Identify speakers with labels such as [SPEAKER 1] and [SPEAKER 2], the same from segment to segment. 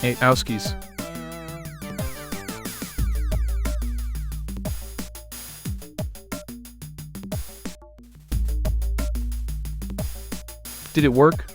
[SPEAKER 1] Hey, Auskies. Did it work?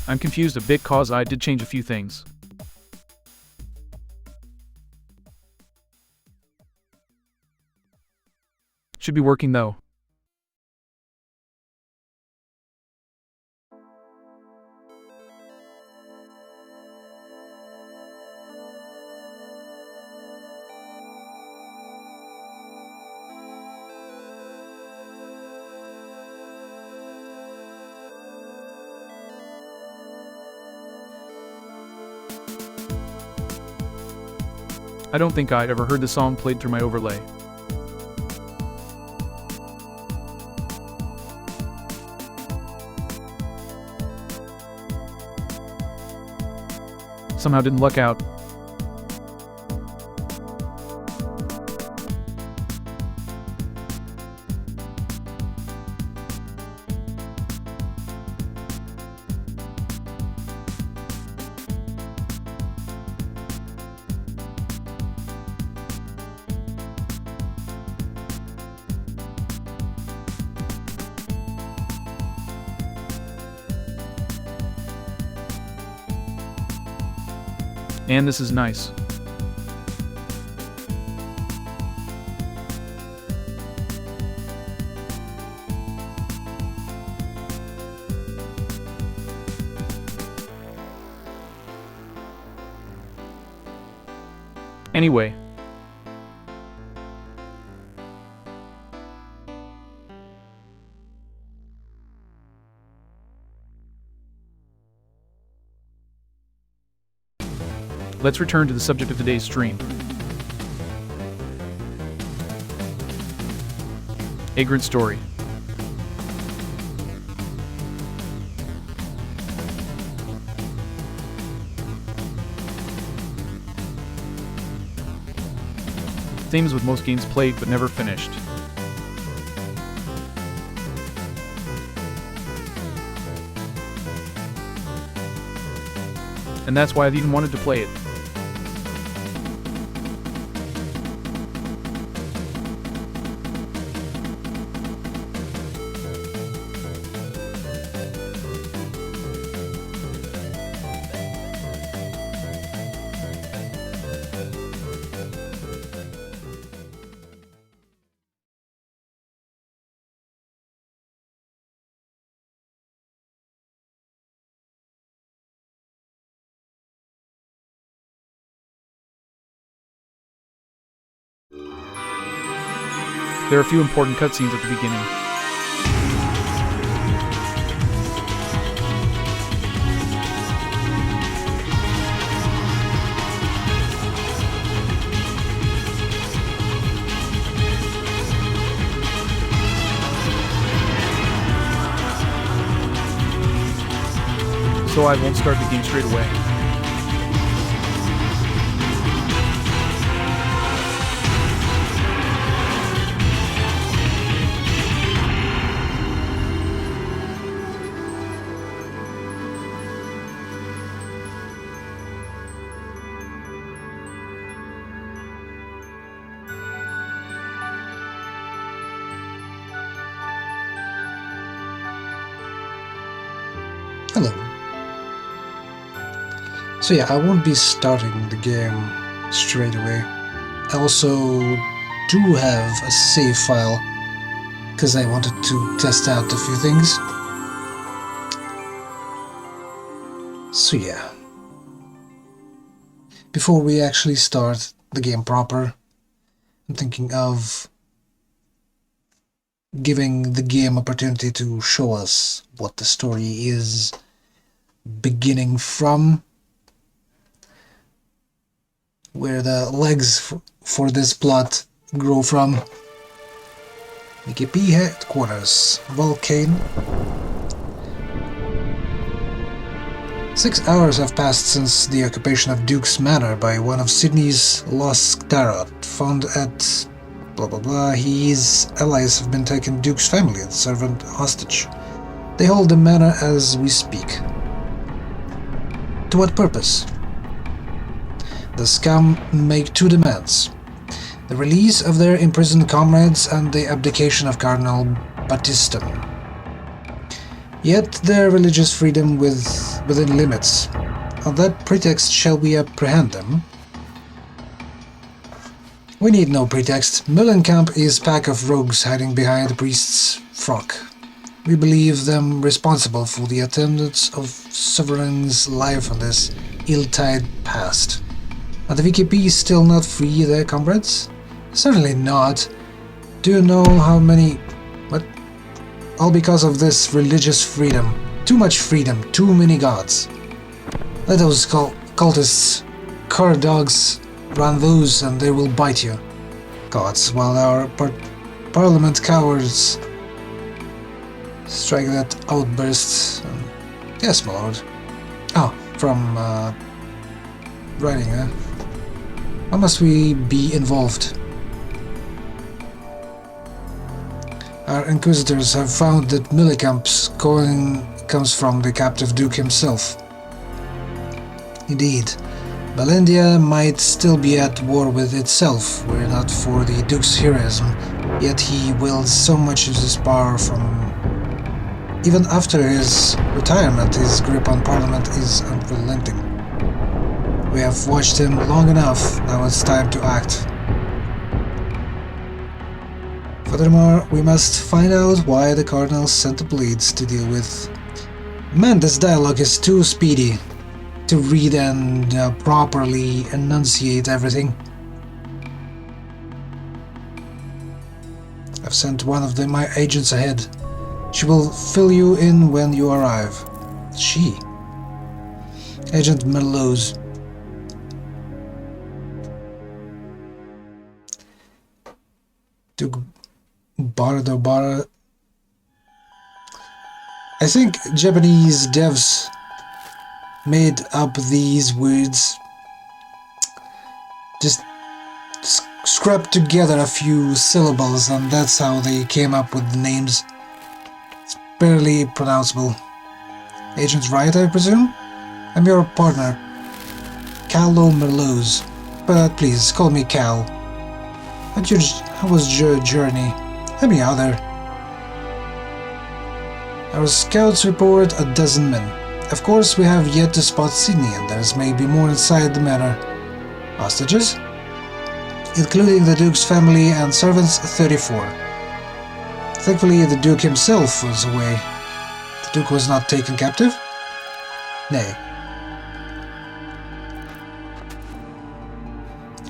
[SPEAKER 1] I'm confused a bit cause I did change a few things. Should be working though. I don't think I'd ever heard the song played through my overlay. Somehow didn't luck out. And this is nice. Anyway. Let's return to the subject of today's stream. Vagrant Story. Same as with most games played but never finished. And that's why I've even wanted to play it. There are a few important cutscenes at the beginning. So I won't start the game straight away.
[SPEAKER 2] Hello. So yeah, I won't be starting the game straight away. I also do have a save file because I wanted to test out a few things. So yeah. Before we actually start the game proper, I'm thinking of giving the game opportunity to show us what the story is beginning from, where the legs for this plot grow from. VKP headquarters, Vulcane. 6 hours have passed since the occupation of Duke's Manor by one of Sydney's lost tarot, found at blah blah blah. His allies have been taken Duke's family and servant hostage. They hold the manor as we speak. To what purpose? The scum make 2 demands: the release of their imprisoned comrades and the abdication of Cardinal Batiston. Yet their religious freedom within limits. On that pretext shall we apprehend them? We need no pretext. Millenkamp is a pack of rogues hiding behind the priest's frock. We believe them responsible for the attendance of Sovereign's life on this ill-timed past. Are the VKP still not free their comrades? Certainly not. Do you know how many... What? All because of this religious freedom. Too much freedom, too many gods. Let those cultists, cur dogs, run loose and they will bite you. Gods, while our parliament cowards strike that outburst. Yes, my lord. Oh, from writing, huh? Why must we be involved? Our inquisitors have found that Millikamp's coin comes from the captive Duke himself. Indeed, Valendia might still be at war with itself were it not for the Duke's heroism, yet he wields so much of his power from... Even after his retirement, his grip on Parliament is unrelenting. We have watched him long enough, now it's time to act. Furthermore, we must find out why the Cardinal sent the Blades to deal with. Man, this dialogue is too speedy to read and properly enunciate everything. I've sent one of my agents ahead. She will fill you in when you arrive. She? Agent Merlose. Duke Baradobara. I think Japanese devs made up these words, just scrapped together a few syllables, and that's how they came up with the names. It's barely pronounceable. Agent Wright, I presume? I'm your partner, Callo Merlose, but please call me Cal. How was your journey? Let me out there. Our scouts report a dozen men. Of course, we have yet to spot Sydney, and there's maybe more inside the manor. Hostages? Including the Duke's family and servants, 34. Thankfully, the Duke himself was away. The Duke was not taken captive? Nay.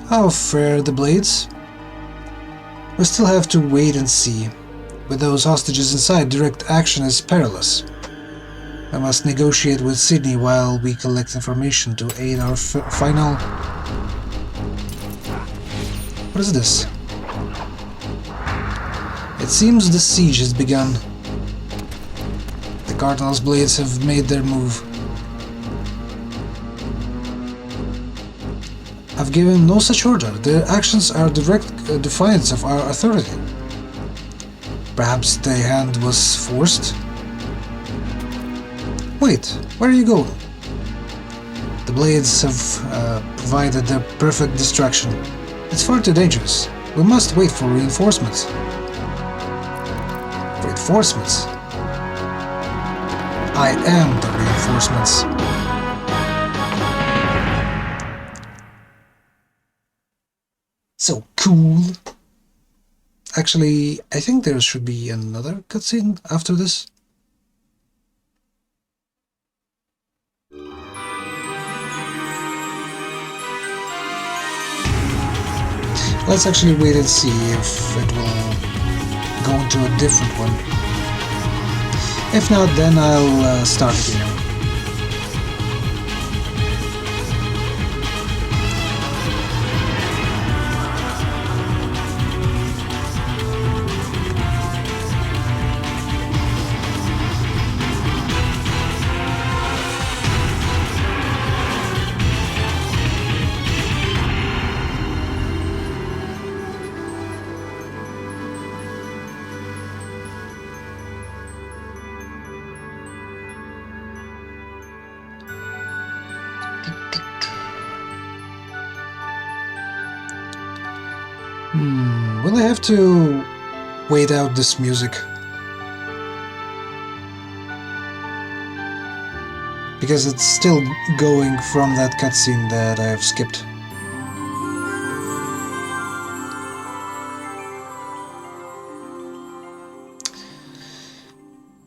[SPEAKER 2] How fare the Blades? We still have to wait and see. With those hostages inside, direct action is perilous. I must negotiate with Sydney while we collect information to aid our final... What is this? It seems the siege has begun. The Cardinal's Blades have made their move. I've given no such order. Their actions are direct defiance of our authority. Perhaps their hand was forced? Wait, where are you going? The Blades have provided the perfect distraction. It's far too dangerous. We must wait for reinforcements. Reinforcements? I am the reinforcements. So cool. Actually, I think there should be another cutscene after this. Let's actually wait and see if it will go into a different one. If not, then I'll start again. Will I have to wait out this music? Because it's still going from that cutscene that I have skipped.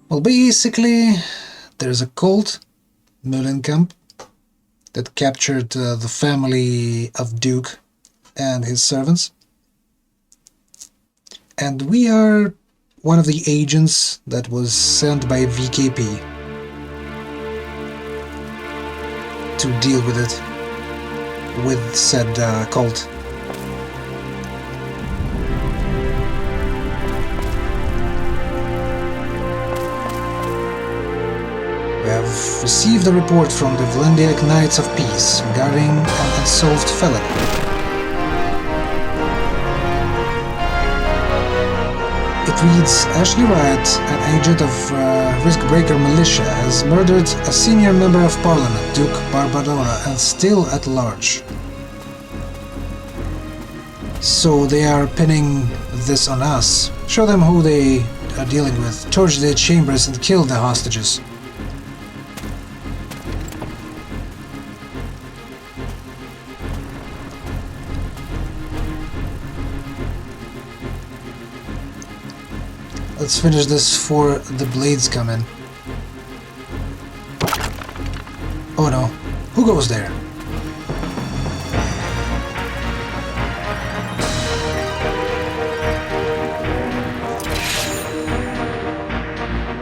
[SPEAKER 2] Well, basically, there's a cult, Mullenkamp, that captured the family of Duke and his servants. And we are one of the agents that was sent by VKP to deal with it, with said cult. We have received a report from the Vlendiak Knights of Peace regarding an unsolved felony. It reads, Ashley Riot, an agent of Riskbreaker Militia, has murdered a senior member of Parliament, Duke Barbadora, and still at large. So they are pinning this on us. Show them who they are dealing with, torch their chambers and kill the hostages. Let's finish this before the blades come in. Oh no. Who goes there?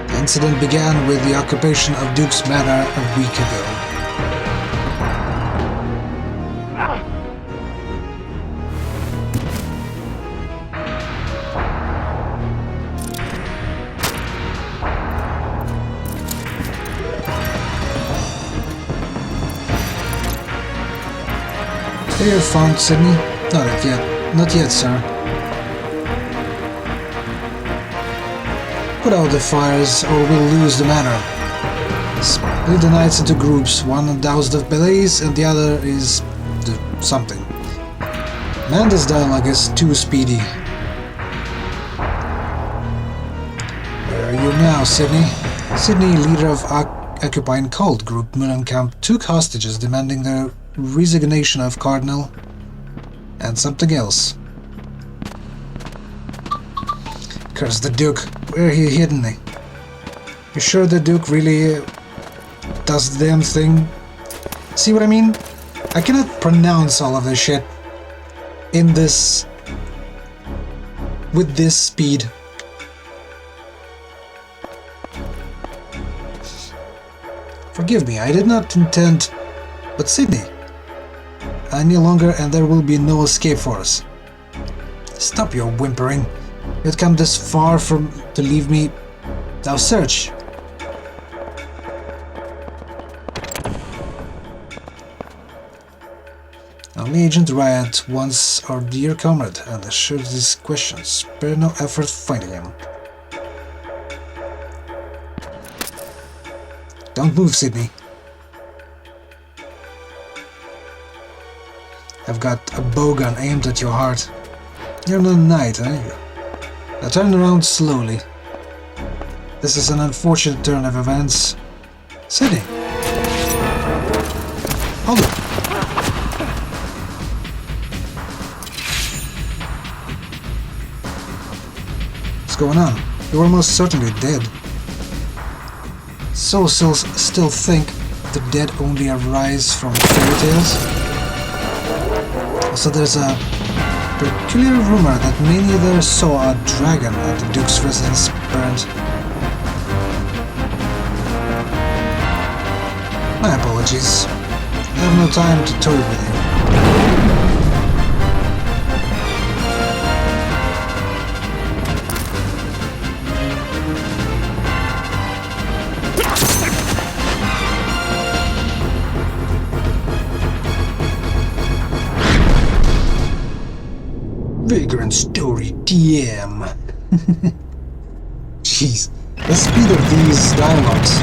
[SPEAKER 2] The incident began with the occupation of Duke's Manor a week ago. You're found, Sydney? Not yet. Not yet, sir. Put out the fires, or we'll lose the manor. Split the knights into groups. One doused of belays, and the other is... something. Amanda's dialogue is too speedy. Where are you now, Sydney? Sydney, leader of occupying cult group Mullenkamp, took hostages, demanding their resignation of Cardinal and something else. Curse the Duke. Where he hidden? You sure the Duke really does the damn thing? See what I mean? I cannot pronounce all of this shit in this... with this speed. Forgive me, I did not intend... But Sydney, any longer and there will be no escape for us. Stop your whimpering. You had come this far to leave me. Now search. Only Agent Riot wants our dear comrade and assures these questions. Spare no effort finding him. Don't move, Sydney. I've got a bowgun aimed at your heart. You're not a knight, are you? Now turn around slowly. This is an unfortunate turn of events. Sydney! Hold on. What's going on? You're almost certainly dead. So still think the dead only arise from fairy tales? So there's a Peculiar rumor that many there saw a dragon at the Duke's residence burned. My apologies. I have no time to toy with you. Vagrant Story DM. Jeez, the speed of these dialogues.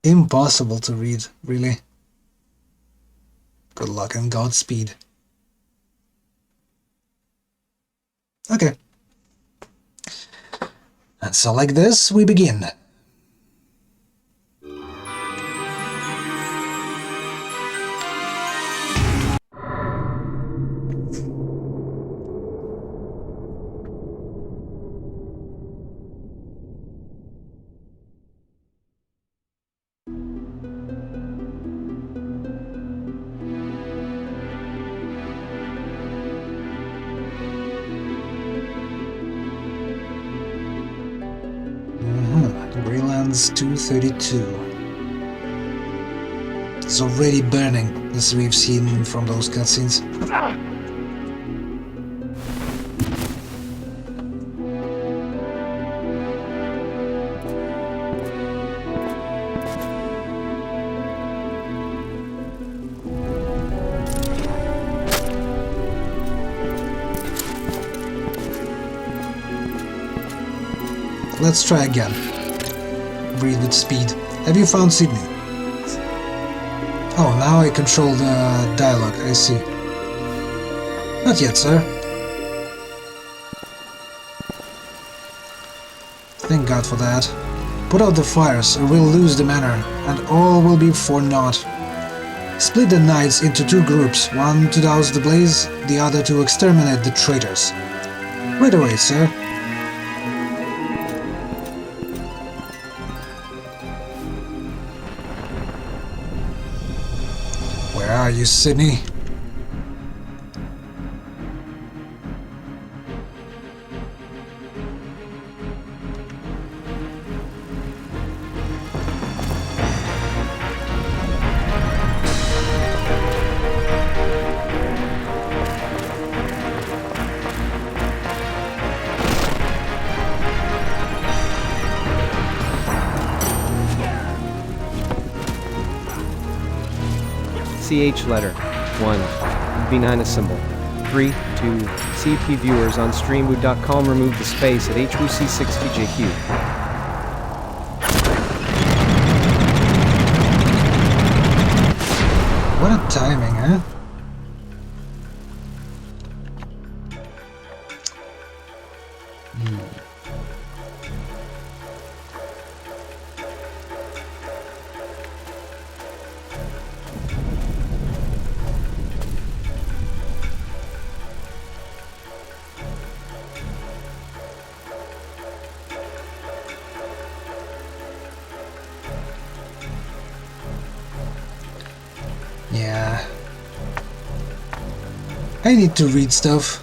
[SPEAKER 2] Impossible to read, really. Good luck and Godspeed. Okay. And so like this, we begin. Greenland's 232. It's already burning, as we've seen from those cutscenes. Let's try again. Breathe with speed. Have you found Sydney? Oh, now I control the dialogue, I see. Not yet, sir. Thank God for that. Put out the fires, or we'll lose the manor, and all will be for naught. Split the knights into two groups, one to douse the blaze, the other to exterminate the traitors. Right away, sir. Where are you, Sydney?
[SPEAKER 3] CH letter 1 B9 symbol 3 2 CP viewers on streamwood.com remove the space at HWC60JQ.
[SPEAKER 2] What a timing, huh? Yeah. I need to read stuff.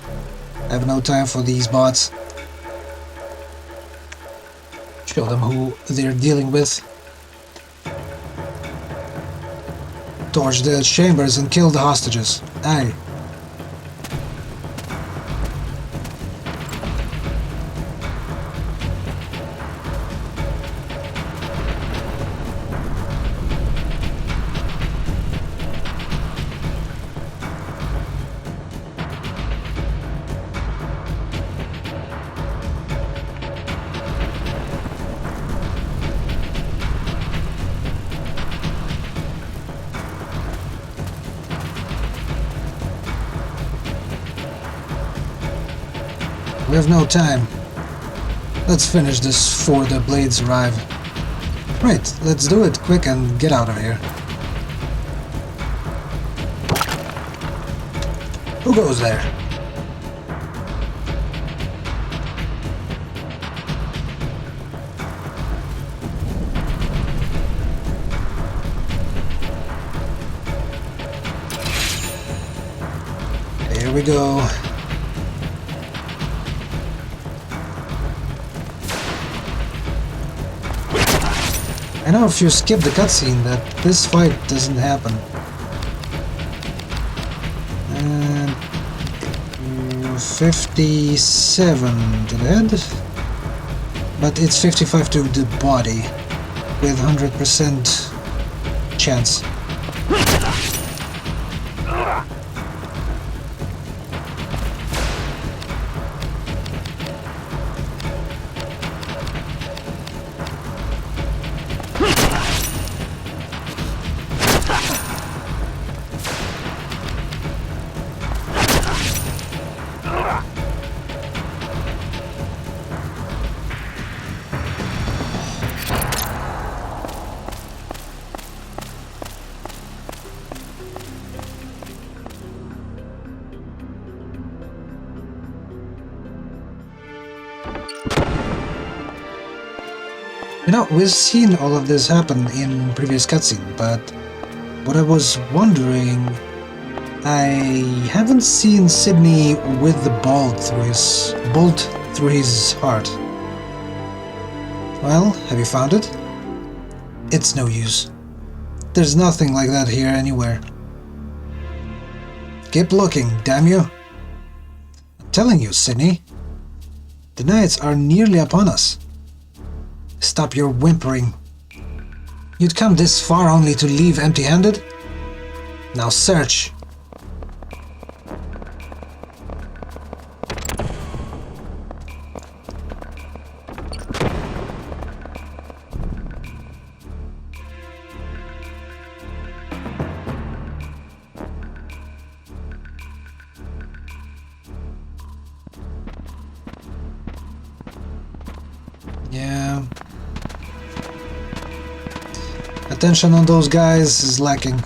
[SPEAKER 2] I have no time for these bots. Show them who they're dealing with. Torch the chambers and kill the hostages. Aye. We have no time. Let's finish this before the blades arrive. Right, let's do it quick and get out of here. Who goes there? Here we go. I know if you skip the cutscene that this fight doesn't happen. And 57 to the head. But it's 55 to the body with 100% chance. You know, we've seen all of this happen in previous cutscene, but what I was wondering, I haven't seen Sydney with the bolt through his heart. Well, have you found it? It's no use. There's nothing like that here anywhere. Keep looking, damn you. I'm telling you, Sydney. The Knights are nearly upon us. Stop your whimpering. You'd come this far only to leave empty-handed? Now search. Yeah. Attention on those guys is lacking.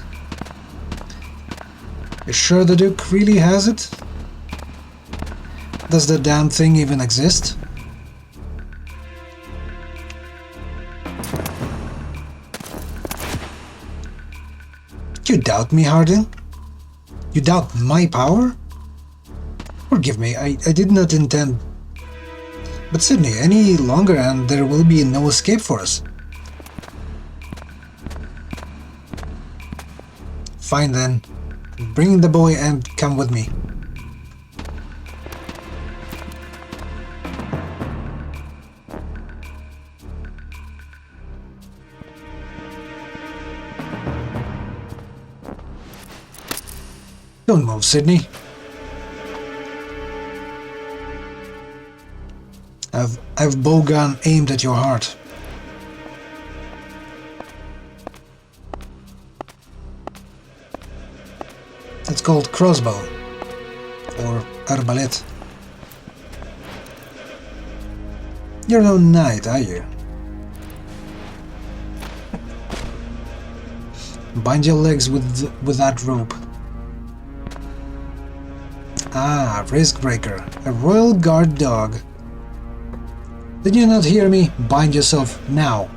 [SPEAKER 2] You sure the Duke really has it? Does the damn thing even exist? You doubt me, Harding? You doubt my power? Forgive me, I did not intend... But Sydney, any longer and there will be no escape for us. Fine then. Bring the boy and come with me. Don't move, Sydney. I've bow gun aimed at your heart. It's called crossbow or arbalete. You're no knight, are you? Bind your legs with that rope. Ah, risk breaker, a royal guard dog. Did you not hear me? Bind yourself now.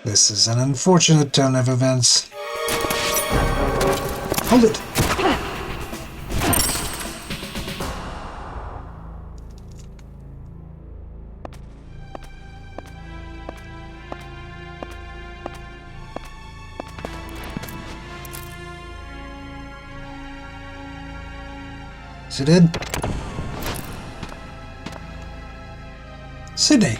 [SPEAKER 2] This is an unfortunate turn of events. Hold it! Is it in? Sydney!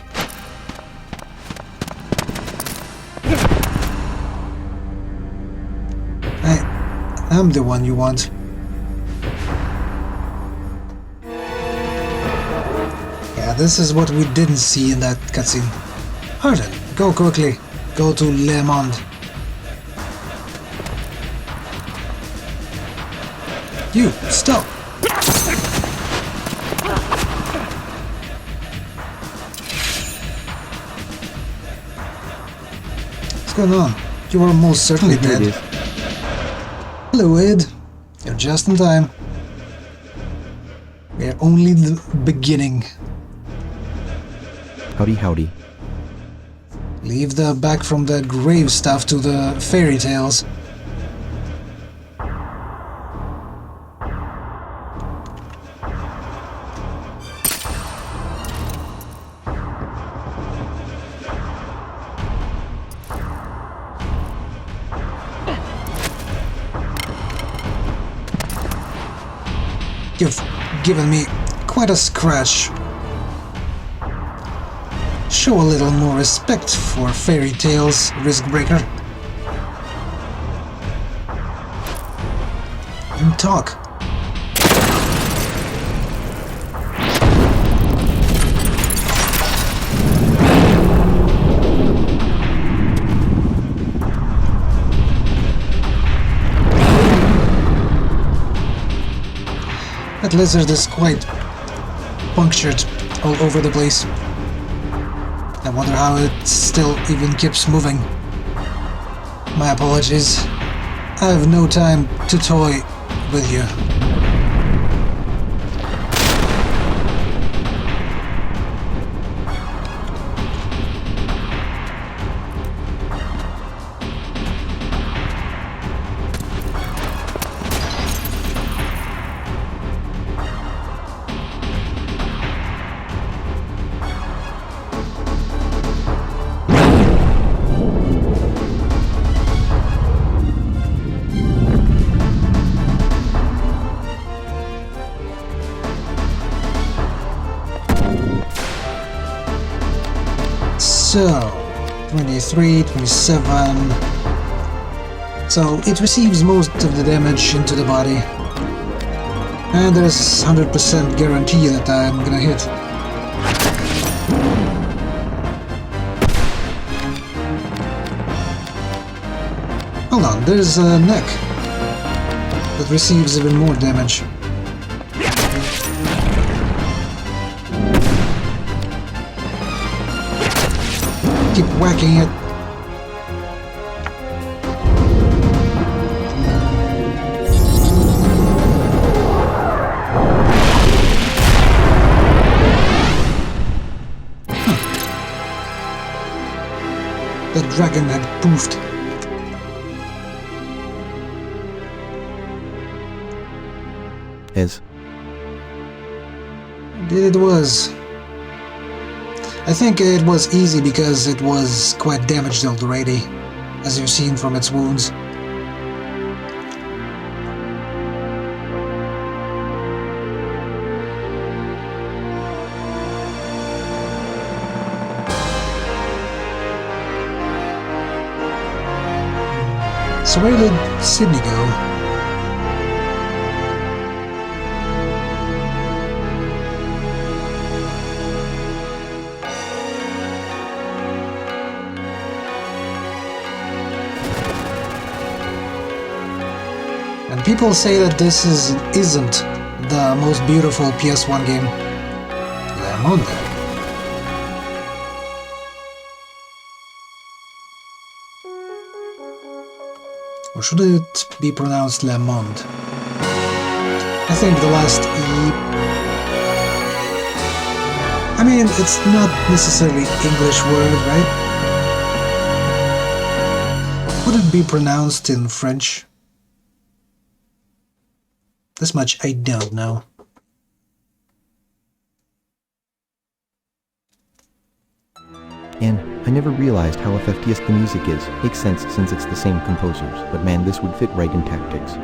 [SPEAKER 2] I'm the one you want. Yeah, this is what we didn't see in that cutscene. Harding, go quickly. Go to Le Monde. You, stop! What's going on? You are most certainly dead. Hello, Ed. You're just in time. We're only the beginning.
[SPEAKER 3] Howdy, howdy.
[SPEAKER 2] Leave the back from the grave stuff to the fairy tales. You've given me quite a scratch. Show a little more respect for fairy tales, Riskbreaker. And talk. That lizard is quite punctured all over the place. I wonder how it still even keeps moving. My apologies. I have no time to toy with you. So, 23, 27... So, it receives most of the damage into the body. And there's 100% guarantee that I'm gonna hit. Hold on, there's a neck that receives even more damage. Keep whacking it. The dragon had poofed. It was. I think it was easy because it was quite damaged already, as you've seen from its wounds. So where did Sydney go? And people say that this isn't the most beautiful PS1 game. Le Monde. Or should it be pronounced Le Monde? I think the last E... I mean, it's not necessarily English word, right? Would it be pronounced in French? This much I don't know.
[SPEAKER 4] And I never realized how FFTS the music is. Makes sense since it's the same composers, but man, this would fit right in Tactics.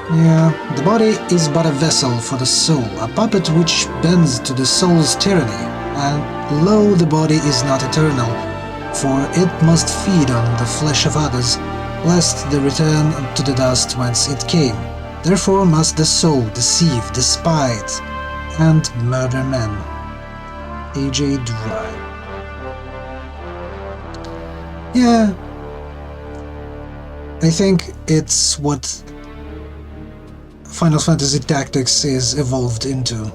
[SPEAKER 2] Yeah, the body is but a vessel for the soul, a puppet which bends to the soul's tyranny, and lo, the body is not eternal, for it must feed on the flesh of others, lest they return to the dust whence it came. Therefore must the soul deceive, despise, and murder men. A.J. Dry. Yeah, I think it's what Final Fantasy Tactics is evolved into.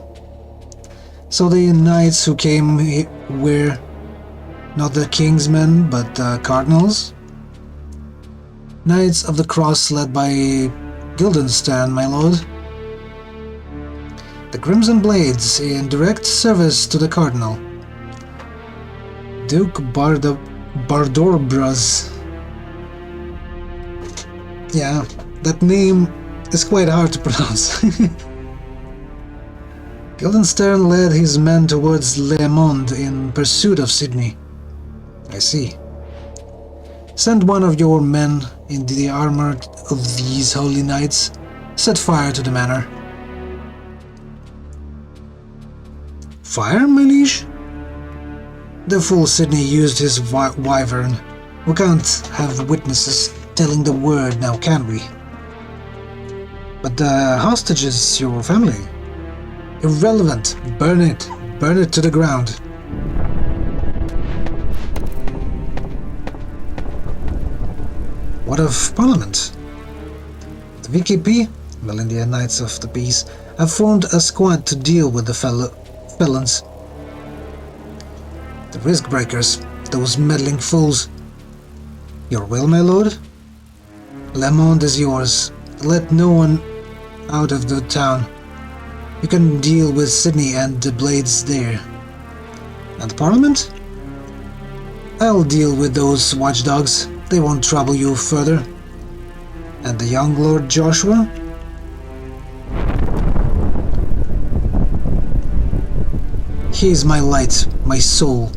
[SPEAKER 2] So the knights who came were not the kingsmen, but the cardinals. Knights of the Cross led by Guildenstern, my lord. The Crimson Blades in direct service to the Cardinal. Duke Bardorbras. Yeah, that name is quite hard to pronounce. Guildenstern led his men towards Le Monde in pursuit of Sydney. I see. Send one of your men into the armor of these holy knights. Set fire to the manor. Fire, my liege? The fool Sydney used his wyvern. We can't have witnesses telling the word now, can we? But the hostages, your family? Irrelevant. Burn it. Burn it to the ground. What of Parliament? The VKP, Valendia Knights of the Peace, have formed a squad to deal with the felons. The risk breakers, those meddling fools. Your will, my lord? Le Monde is yours. Let no one out of the town. You can deal with Sydney and the blades there. And Parliament? I'll deal with those watchdogs. They won't trouble you further. And the young Lord Joshua? He is my light, my soul,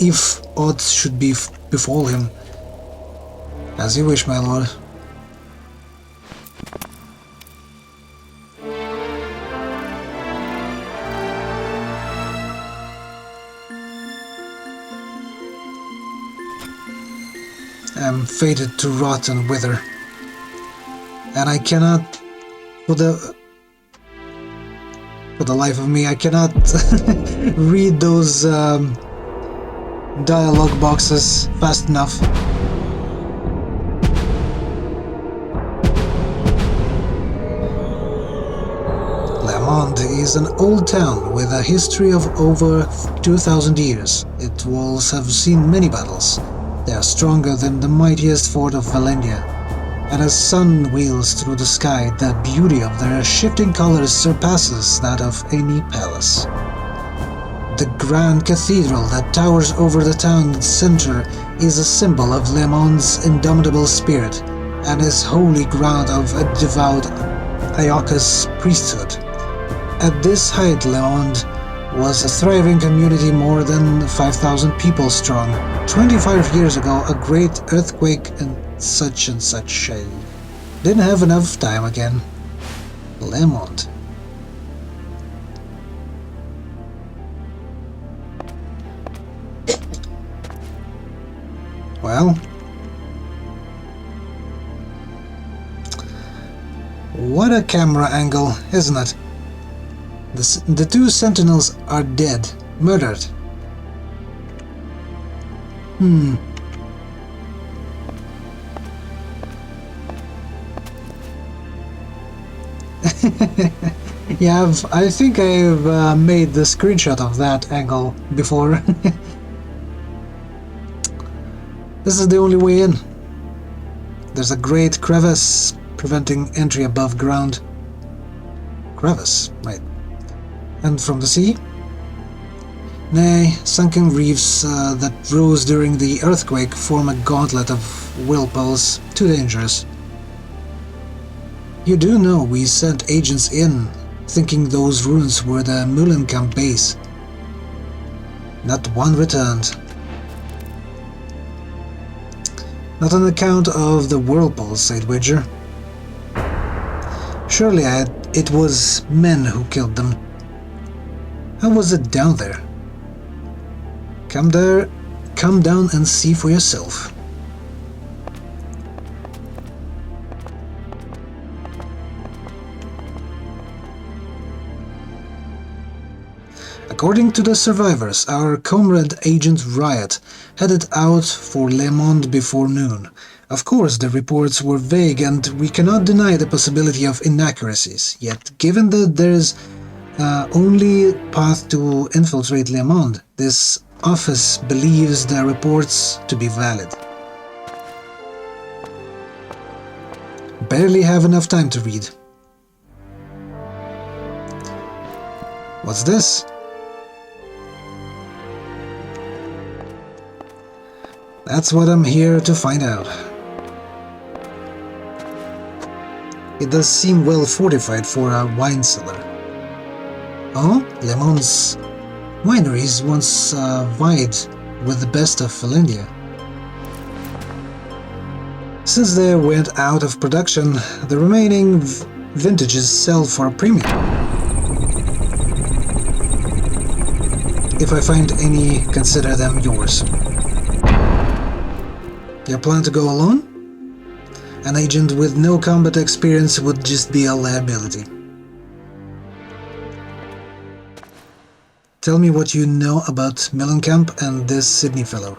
[SPEAKER 2] if aught should befall him. As you wish, my lord. I am fated to rot and wither, and I cannot, for the life of me, I cannot read those dialogue boxes fast enough. Le Monde is an old town with a history of over 2,000 years. Its walls have seen many battles. They are stronger than the mightiest fort of Valendia, and as sun wheels through the sky, the beauty of their shifting colors surpasses that of any palace. The grand cathedral that towers over the town's center is a symbol of Le Monde's indomitable spirit, and is holy ground of a devout Iocca's priesthood. At this height, Le Monde was a thriving community more than 5,000 people strong. 25 years ago, a great earthquake and such shade. Didn't have enough time again. Le Monde. Well, what a camera angle, isn't it? The two sentinels are dead, murdered. Yeah, I think I've made the screenshot of that angle before. This is the only way in. There's a great crevice preventing entry above ground. Crevice, right. And from the sea? Nay, sunken reefs that rose during the earthquake form a gauntlet of whirlpools, too dangerous. You do know we sent agents in, thinking those ruins were the Mullenkamp base. Not one returned. Not on account of the whirlpools, said Widger. Surely it was men who killed them. How was it down there? Come down and see for yourself. According to the survivors, our comrade Agent Riot headed out for Le Monde before noon. Of course, the reports were vague and we cannot deny the possibility of inaccuracies, yet given that there's only path to infiltrate Le Monde, this office believes the reports to be valid. Barely have enough time to read. What's this? That's what I'm here to find out. It does seem well fortified for a wine cellar. Oh, Le Mans wineries once vied with the best of Valendia. Since they went out of production, the remaining vintages sell for a premium. If I find any, consider them yours. You plan to go alone? An agent with no combat experience would just be a liability. Tell me what you know about Millenkamp and this Sydney fellow.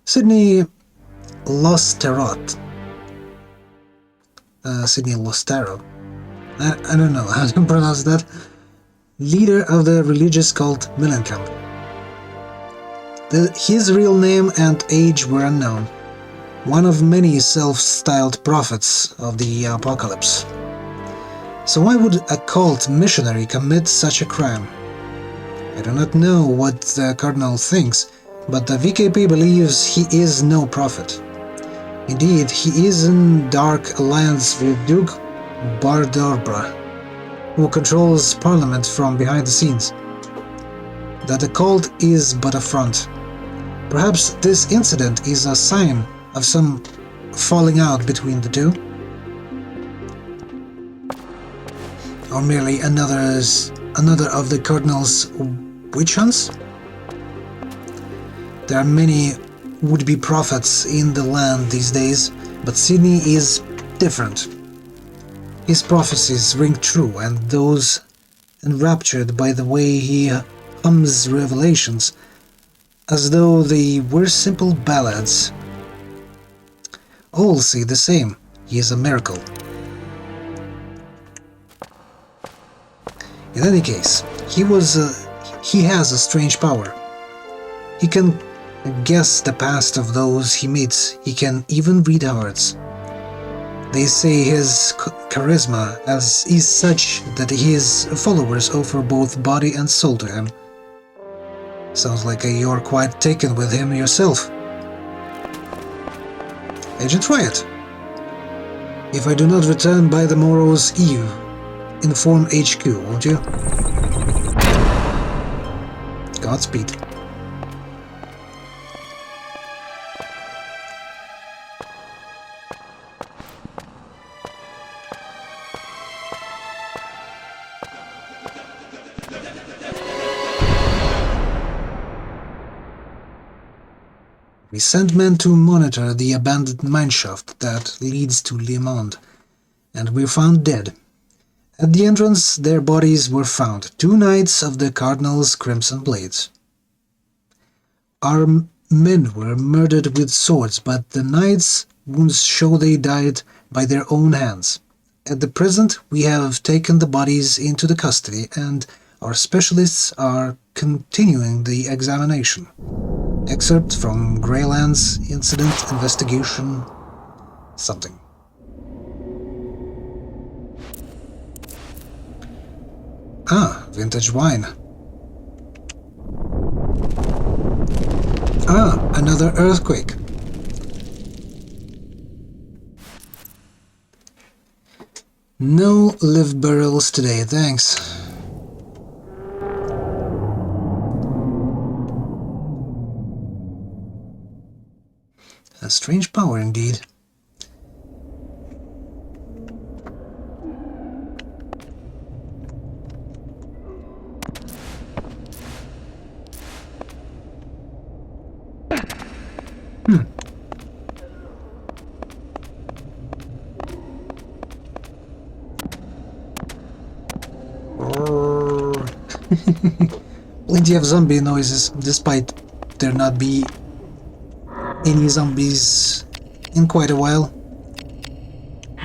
[SPEAKER 2] Sydney Losterot. Sydney Lostero. I don't know how to pronounce that. Leader of the religious cult Millenkamp. His real name and age were unknown. One of many self-styled prophets of the apocalypse. So why would a cult missionary commit such a crime? I do not know what the Cardinal thinks, but the VKP believes he is no prophet. Indeed, he is in dark alliance with Duke Bardorbra, who controls Parliament from behind the scenes. That the cult is but a front. Perhaps this incident is a sign of some falling out between the two? Or merely another of the Cardinal's witch hunts? There are many would-be prophets in the land these days, but Sydney is different. His prophecies ring true, and those enraptured by the way he hums revelations, as though they were simple ballads. All say the same: he is a miracle. In any case, he has a strange power. He can guess the past of those he meets. He can even read hearts. They say his charisma is such that his followers offer both body and soul to him. Sounds like you're quite taken with him yourself. Agent Riot. If I do not return by the morrow's eve, inform HQ, won't you? Godspeed. We sent men to monitor the abandoned mineshaft that leads to Le Monde, and were found dead. At the entrance, their bodies were found, 2 knights of the Cardinal's Crimson Blades. Our men were murdered with swords, but the knights' wounds show they died by their own hands. At the present, we have taken the bodies into the custody, and our specialists are continuing the examination. Excerpt from Greyland's Incident Investigation something. Ah, vintage wine. Ah, another earthquake. No live burials today, thanks. A strange power indeed. Plenty of zombie noises, despite there not be any zombies in quite a while.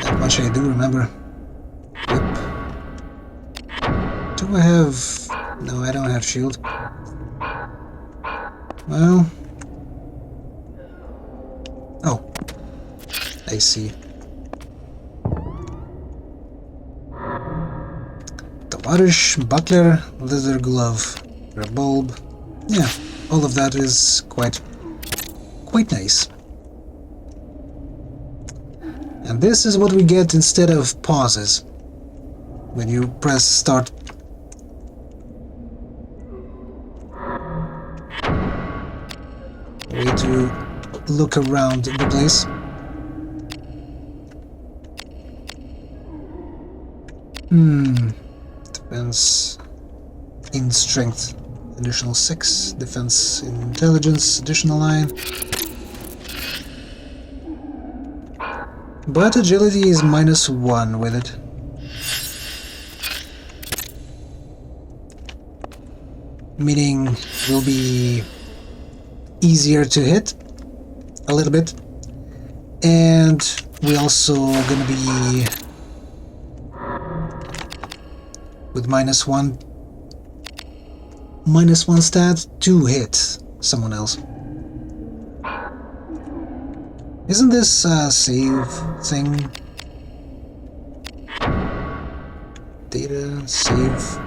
[SPEAKER 2] That much I do remember. Yep. Do I have... No, I don't have shield. Well... Oh. I see. Tovarish, buckler, leather glove, bulb. Yeah, all of that is quite quite nice. And this is what we get instead of pauses when you press start. Way to look around the place. Defense in strength, additional 6. Defense in intelligence, additional 9. But agility is -1 with it. Meaning will be easier to hit a little bit. And we also gonna be with -1 stat to hit someone else. Isn't this a save thing? Data, save.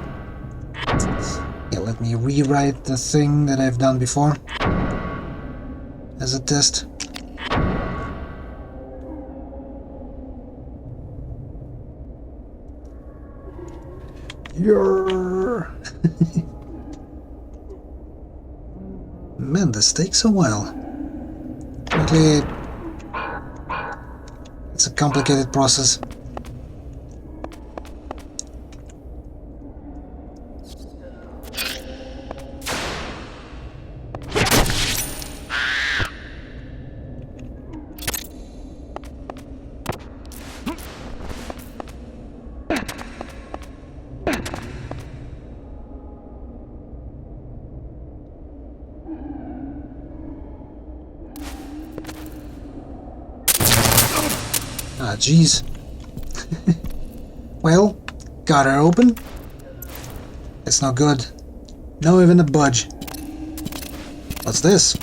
[SPEAKER 2] Yeah, let me rewrite the thing that I've done before as a test. Man, this takes a while. Apparently, it's a complicated process. Ah, jeez. Well, got her open. It's not good. No even a budge. What's this?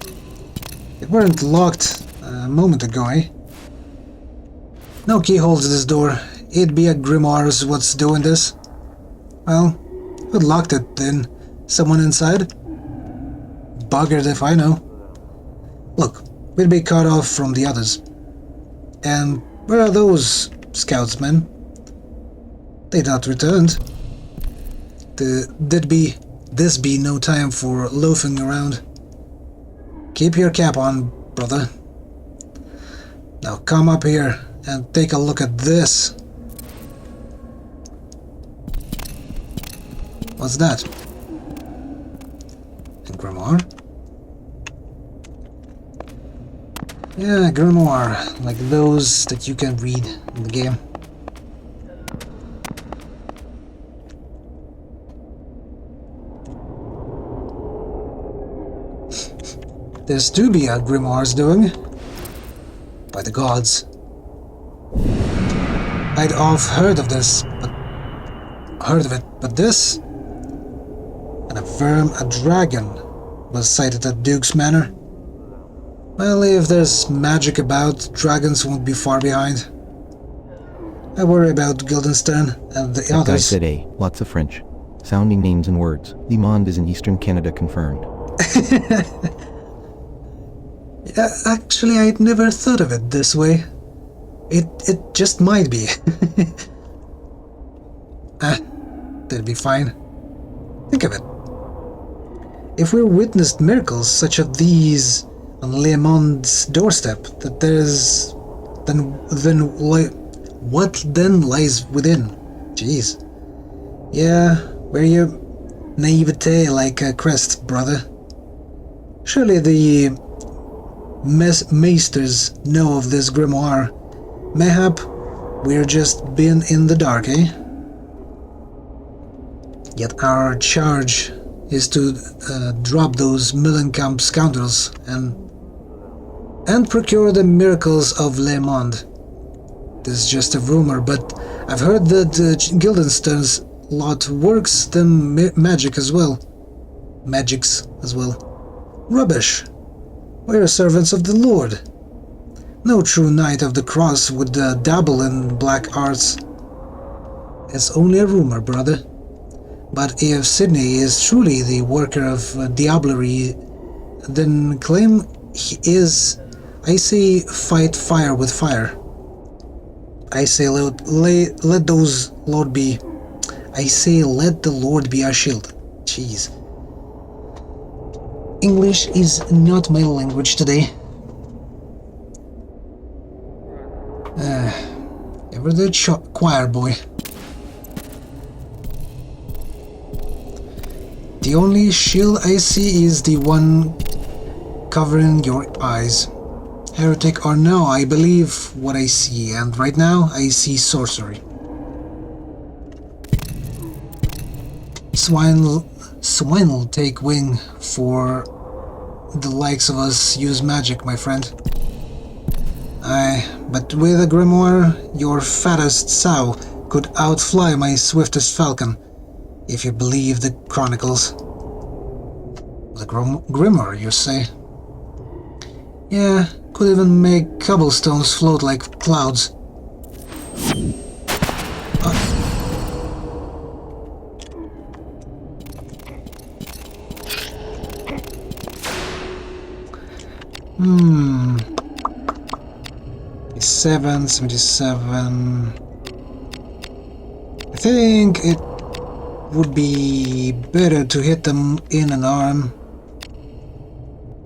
[SPEAKER 2] It weren't locked a moment ago, eh? No key holds this door. It'd be a Grimoire's what's doing this. Well, who locked it then? Someone inside? Buggered if I know. Look, we'd be cut off from the others. And where are those scoutsmen? They not returned. This be no time for loafing around. Keep your cap on, brother. Now come up here and take a look at this. What's that? A grimoire? Yeah, grimoire, like those that you can read in the game. There's to be a grimoire's doing. By the gods. I'd oft heard of it, but this? And a dragon was sighted at Duke's Manor. Well, if there's magic about, dragons won't be far behind. I worry about Guildenstern and the
[SPEAKER 4] That guy
[SPEAKER 2] others.
[SPEAKER 4] said A. Lots of French. Sounding names and words. Le Monde is in Eastern Canada confirmed.
[SPEAKER 2] Yeah, actually, I'd never thought of it this way. It just might be. That'd be fine. Think of it. If we witnessed miracles such as these on Le Monde's doorstep, that there's what then lies within? Jeez. Yeah, wear your naivete like a crest, brother. Surely the maesters know of this grimoire. Mayhap we're just been in the dark, eh? Yet our charge is to drop those Millenkamp scoundrels and procure the miracles of Le Monde. This is just a rumor, but I've heard that Guildenstern's lot works them magics as well. Rubbish. We're servants of the Lord. No true knight of the cross would dabble in black arts. It's only a rumor, brother. But if Sydney is truly the worker of diablerie, then claim I say fight fire with fire. I say let those Lord be. I say let the Lord be our shield. Jeez. English is not my language today. Ever the choir boy. The only shield I see is the one covering your eyes. Heretic or no, I believe what I see, and right now I see sorcery. Swine'll take wing for the likes of us use magic, my friend. Aye, but with a grimoire, your fattest sow could outfly my swiftest falcon, if you believe the chronicles. The grimoire, you say? Yeah, could even make cobblestones float like clouds. Hmm. 77. I think it would be better to hit them in an arm.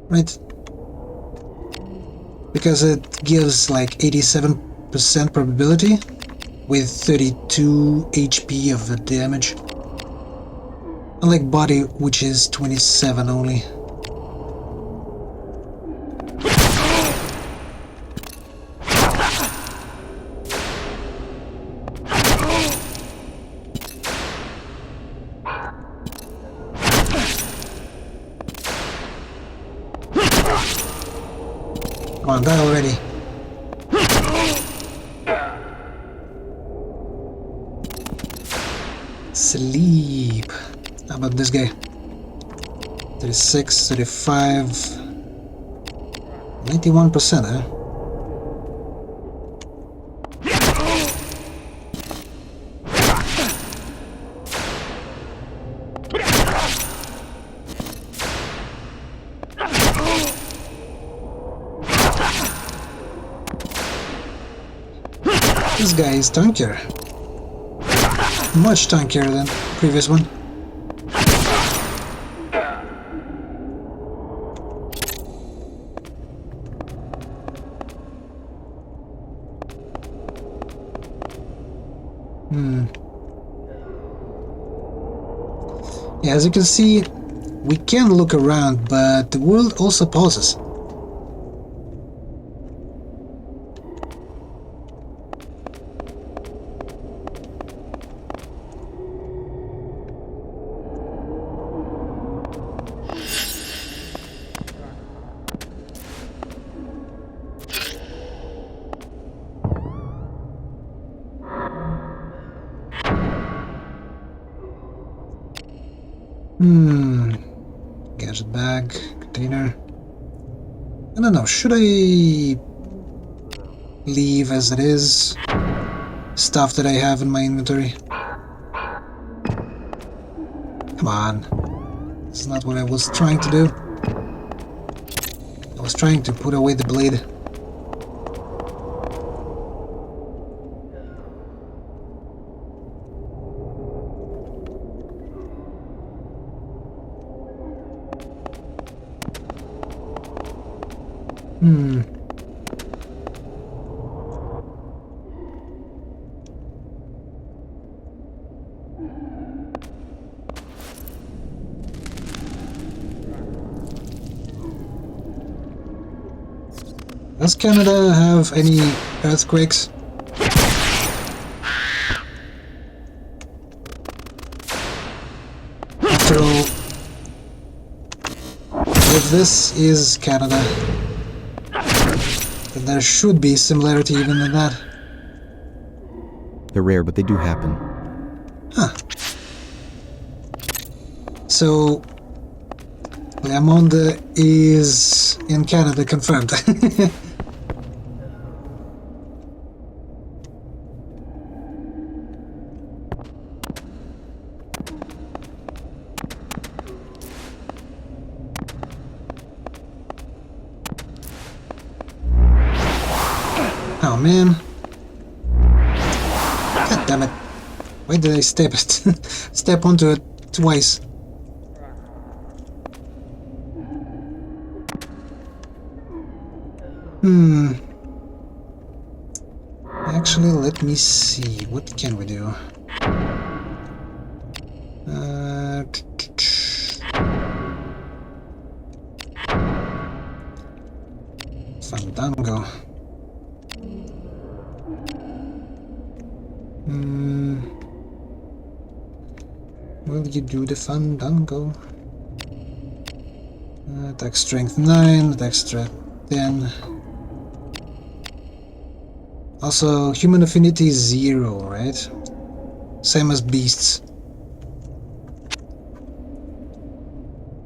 [SPEAKER 2] Right? Because it gives like 87% probability with 32 HP of the damage. Unlike body, which is 27 only. Come on, die already. Sleep. How about this guy? 36, 35... 91%, huh? This guy is tankier. Much tankier than the previous one. Yeah, as you can see, we can look around, but the world also pauses. Gadget bag, container. I don't know, should I leave as it is? Stuff that I have in my inventory. Come on. This is not what I was trying to do. I was trying to put away the blade. Does Canada have any earthquakes? After all, if this is Canada, then there should be similarity even in that.
[SPEAKER 4] They're rare, but they do happen.
[SPEAKER 2] Huh. So, Leamonde is in Canada, confirmed. man. God damn it. Why did I step it? Step onto it twice. Actually, let me see. What can we do? Fandango. Will you do the Fandango? Attack strength 9, attack strength 10. Also, human affinity is 0, right? Same as beasts.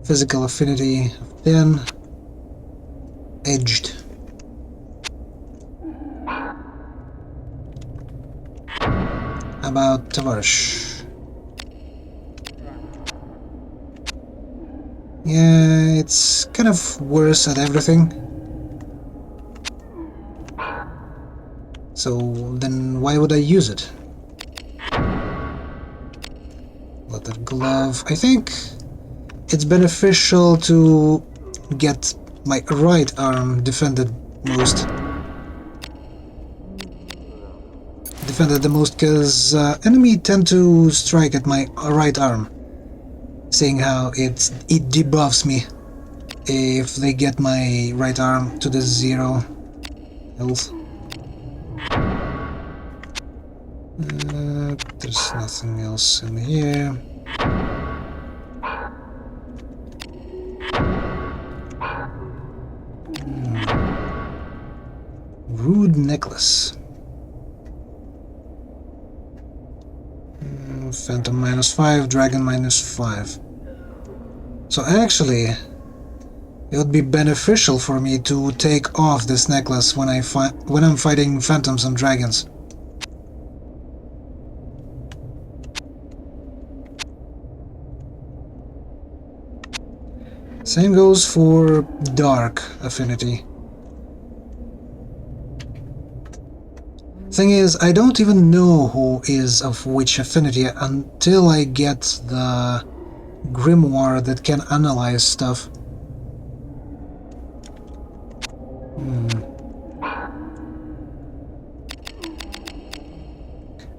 [SPEAKER 2] Physical affinity of 10. Edged. How about Tavares? Yeah, it's kind of worse at everything. So then why would I use it? Leather glove. I think it's beneficial to get my right arm defended most. Defended the most because enemy tend to strike at my right arm. Seeing how it debuffs me if they get my right arm to the 0 health. There's nothing else in here. Rude necklace. Phantom -5, Dragon -5. So actually, it would be beneficial for me to take off this necklace when I'm fighting phantoms and dragons. Same goes for dark affinity. Thing is, I don't even know who is of which affinity until I get the grimoire that can analyze stuff.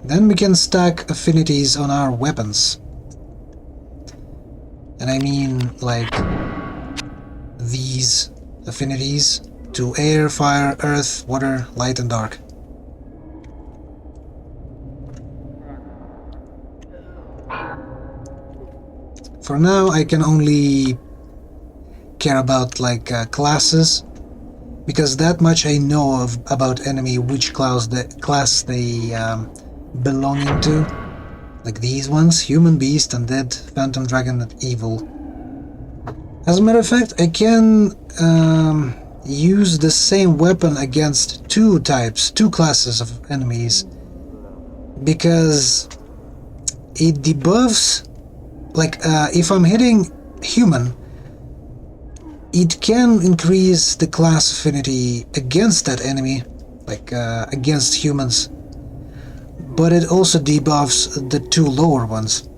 [SPEAKER 2] Then we can stack affinities on our weapons. And I mean, like, these affinities to air, fire, earth, water, light, and dark. For now, I can only care about, like, classes, because that much I know of about enemy, which class they belonging to. Like these ones: human, beast, undead, phantom, dragon, and evil. As a matter of fact, I can use the same weapon against two classes of enemies, because it debuffs. Like, if I'm hitting human, it can increase the class affinity against that enemy, like against humans, but it also debuffs the two lower ones.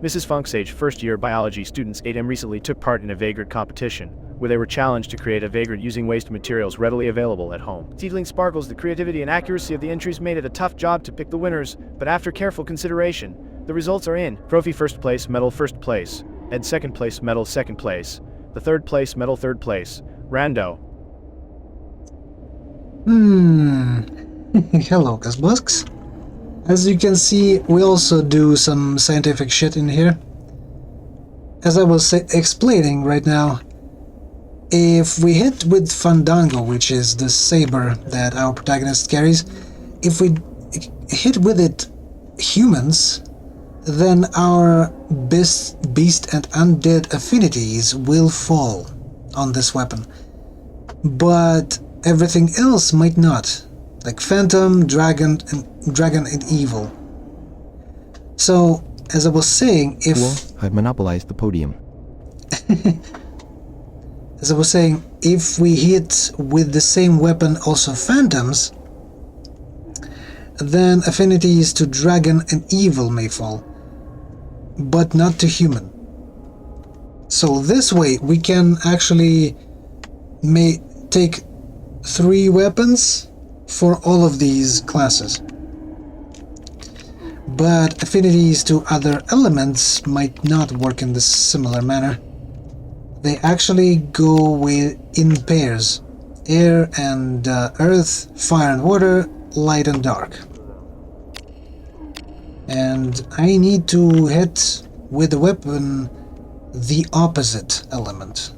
[SPEAKER 5] Mrs. Funksage, first-year biology students 8M recently took part in a vagrant competition, where they were challenged to create a vagrant using waste materials readily available at home. Seedling Sparkles, the creativity and accuracy of the entries made it a tough job to pick the winners, but after careful consideration, the results are in. Trophy first place, medal first place. Ed second place, medal second place. The third place, medal third place. Rando.
[SPEAKER 2] Hello, Gazbusks. As you can see, we also do some scientific shit in here. As I was explaining right now, if we hit with Fandango, which is the saber that our protagonist carries, if we hit with it humans, then our beast and undead affinities will fall on this weapon. But everything else might not. Like phantom, dragon and evil. So, as I was saying, if...
[SPEAKER 4] Well, I've monopolized the podium.
[SPEAKER 2] As I was saying, if we hit with the same weapon also phantoms, then affinities to dragon and evil may fall, but not to human. So this way we can actually take 3 weapons for all of these classes. But affinities to other elements might not work in this similar manner. They actually go in pairs: air and earth, fire and water, light and dark. And I need to hit with the weapon the opposite element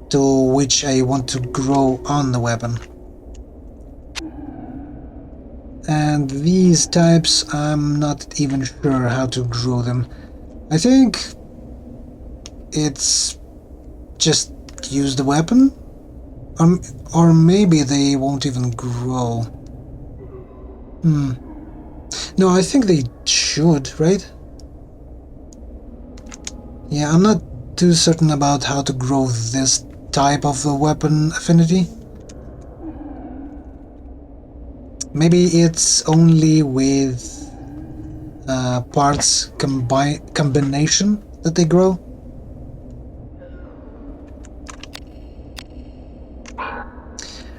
[SPEAKER 2] to which I want to grow on the weapon. And these types, I'm not even sure how to grow them. I think it's just use the weapon, or maybe they won't even grow. No, I think they should, right? Yeah, I'm not too certain about how to grow this type of the weapon affinity. Maybe it's only with parts combination that they grow.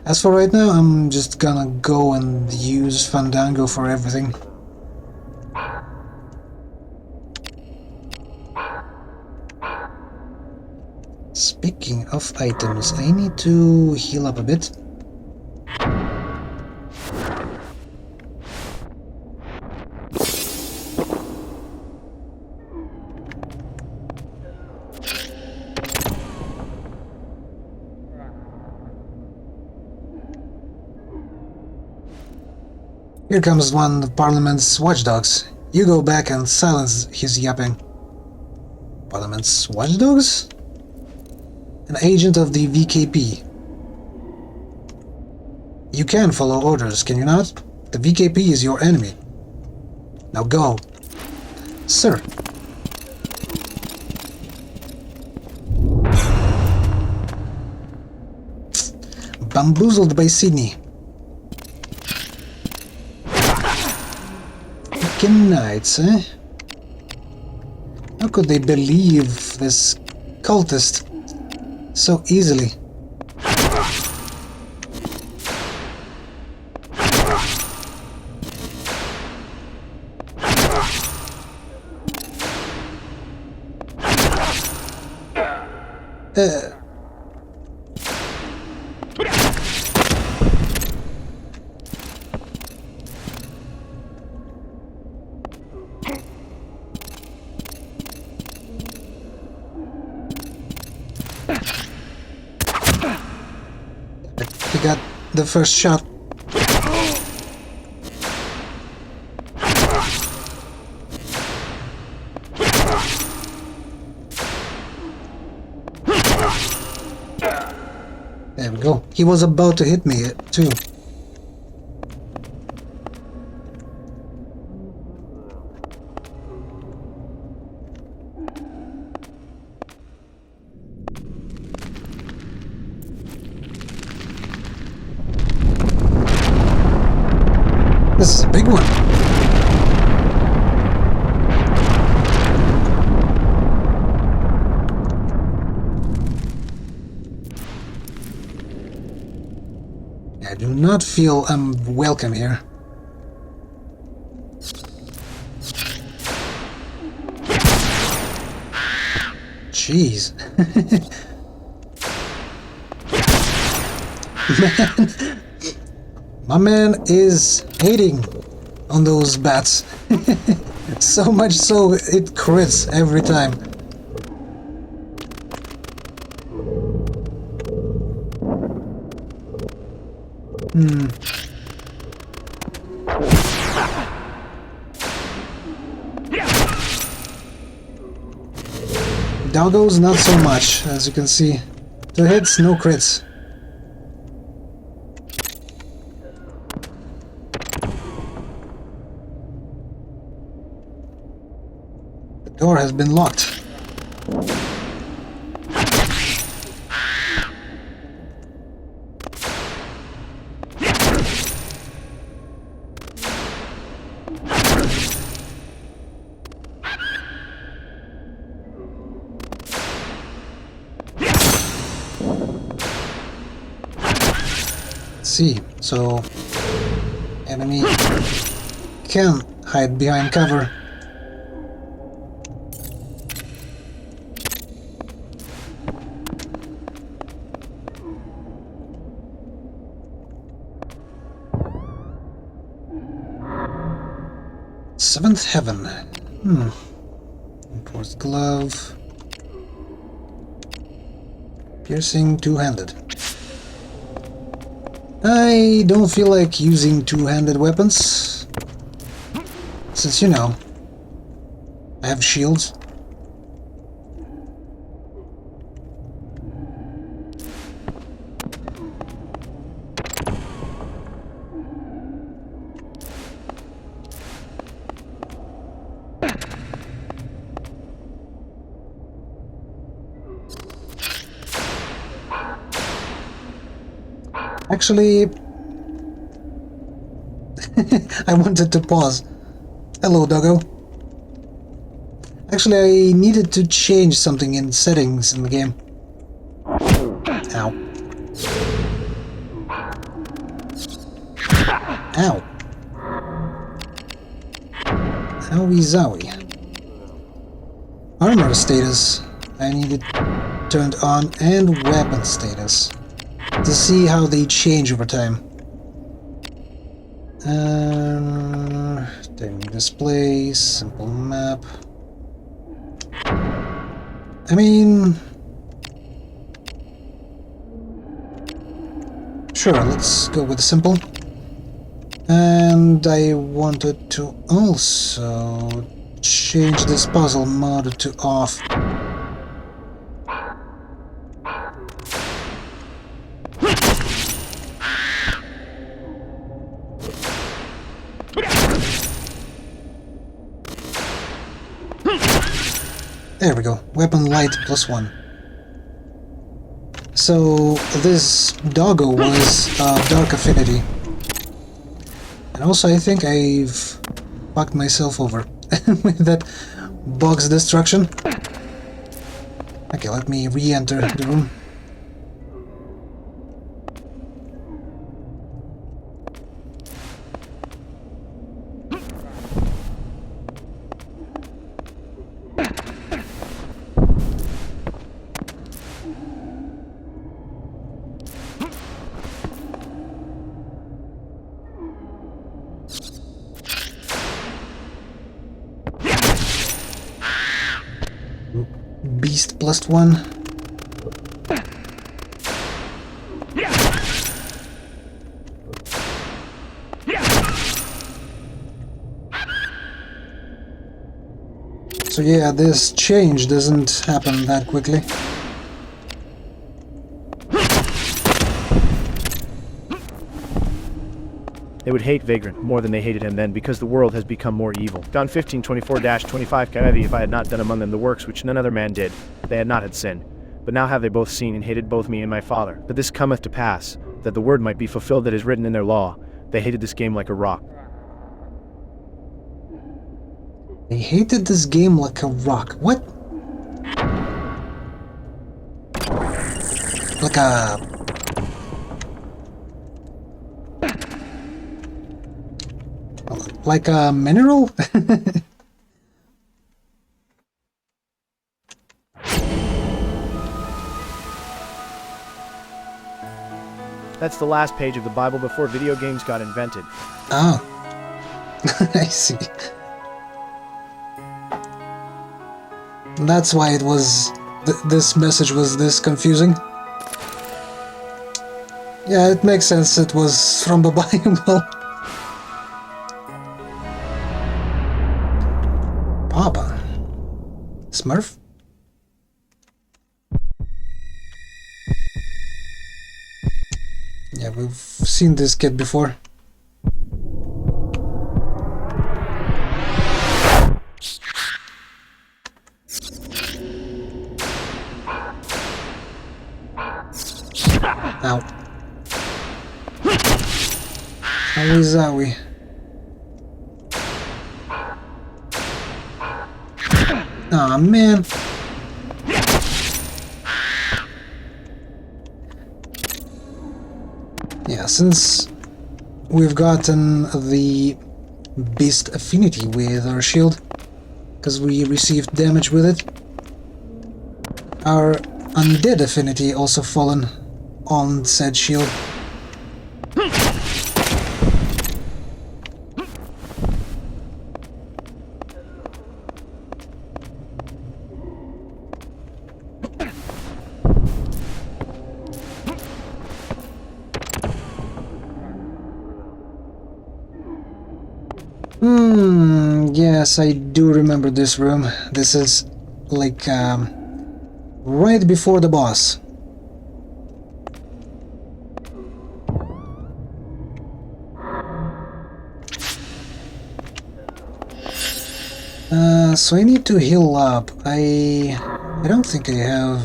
[SPEAKER 2] As for right now, I'm just gonna go and use Fandango for everything. Speaking of items, I need to heal up a bit. Here comes one of Parliament's watchdogs. You go back and silence his yapping. Parliament's watchdogs? An agent of the VKP. You can follow orders, can you not? The VKP is your enemy. Now go. Sir. Bamboozled by Sydney. Freaking knights, eh? How could they believe this cultist so easily? He got the first shot. There we go. He was about to hit me too. This is a big one. I do not feel I'm welcome here. Jeez. Man. My man is hating on those bats. So much so it crits every time. Doggos not so much, as you can see. 2 hits, no crits. Door has been locked. see. So, enemy can hide behind cover. Seventh Heaven. Enforced glove. Piercing two-handed. I don't feel like using two-handed weapons. Since, you know, I have shields. Actually, I wanted to pause. Hello, doggo. Actually, I needed to change something in settings in the game. Ow. Ow. Owie zowie. Armor status. I need it turned on, and weapon status. To see how they change over time. Timing display, simple map. I mean... Sure, let's go with simple. And I wanted to also change this puzzle mode to off. There we go. Weapon light +1. So this doggo was dark affinity. And also I think I've fucked myself over with that box destruction. Okay, let me re-enter the room. Beast +1. So yeah, this change doesn't happen that quickly.
[SPEAKER 5] They would hate Vagrant more than they hated him then because the world has become more evil. Don 1524-25 Kaevi, if I had not done among them the works which none other man did, they had not had sin. But now have they both seen and hated both me and my father. But this cometh to pass, that the word might be fulfilled that is written in their law. They hated this game like a rock.
[SPEAKER 2] They hated this game like a rock. What? Like a... Like a mineral?
[SPEAKER 5] That's the last page of the Bible before video games got invented.
[SPEAKER 2] Oh. I see. That's why it was... this message was this confusing. Yeah, it makes sense. It was from the Bible. Papa. Smurf? Yeah, we've seen this kid before. Ow. Owie zowie. Aw, man. Yeah, Yeah, since we've gotten the beast affinity with our shield, because we received damage with it, our undead affinity also fallen on said shield. Yes, I do remember this room. This is like right before the boss. So I need to heal up. I don't think I have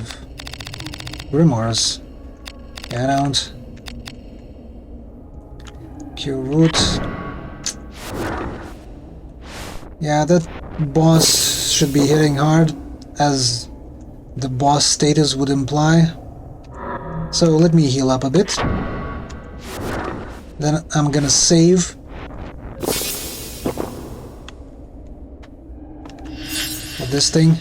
[SPEAKER 2] Grimoires. Yeah, I don't. Cure Root. Yeah, that boss should be hitting hard, as the boss status would imply. So let me heal up a bit. Then I'm gonna save. With this thing.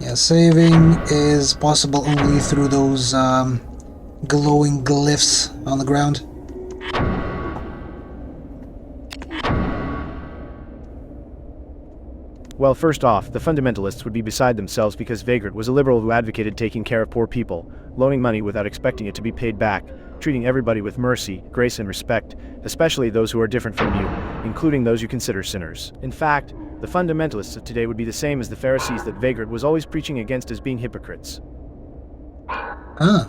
[SPEAKER 2] Yeah, saving is possible only through those glowing glyphs on the ground.
[SPEAKER 5] Well, first off, the fundamentalists would be beside themselves because Vagrant was a liberal who advocated taking care of poor people, loaning money without expecting it to be paid back, treating everybody with mercy, grace, and respect, especially those who are different from you, including those you consider sinners. In fact, the fundamentalists of today would be the same as the Pharisees that Vagrant was always preaching against as being hypocrites.
[SPEAKER 2] Ah.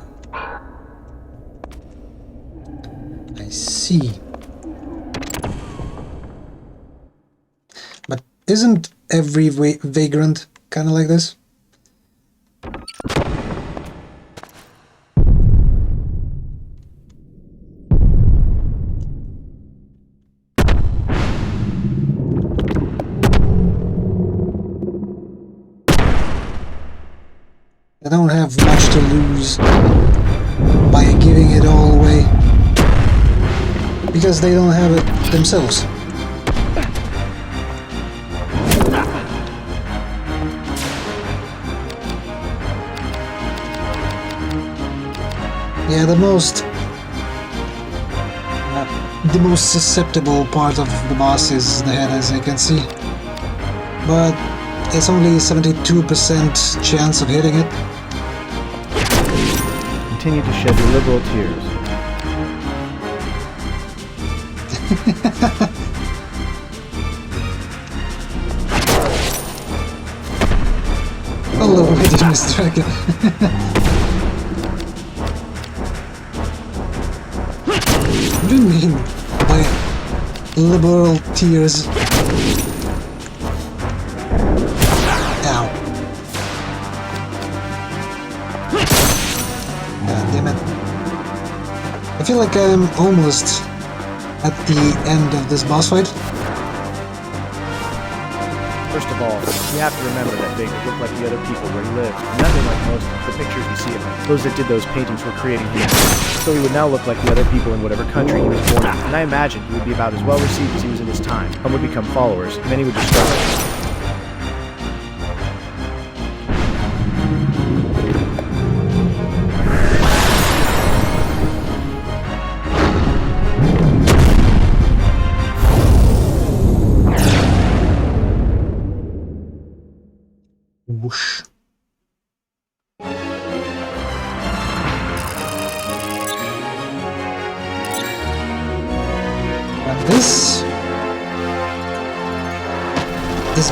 [SPEAKER 2] I see. But isn't every vagrant kind of like this? They don't have much to lose by giving it all away, because they don't have it themselves. Yeah, the most susceptible part of the boss is the head, as I can see. But it's only 72% chance of hitting it.
[SPEAKER 5] Continue to shed your liberal tears.
[SPEAKER 2] Hello, Mr. Dragon. What do you mean by liberal tears? Ow. God damn it. I feel like I'm almost at the end of this boss fight.
[SPEAKER 5] First of all, you have to remember that Vagrant looked like the other people where he lived, nothing like most of the pictures you see of him. Those that did those paintings were creating him. So he would now look like the other people in whatever country he was born in, and I imagine he would be about as well received as he was in his time. Some would become followers, many would destroy him.
[SPEAKER 2] Whoosh. And this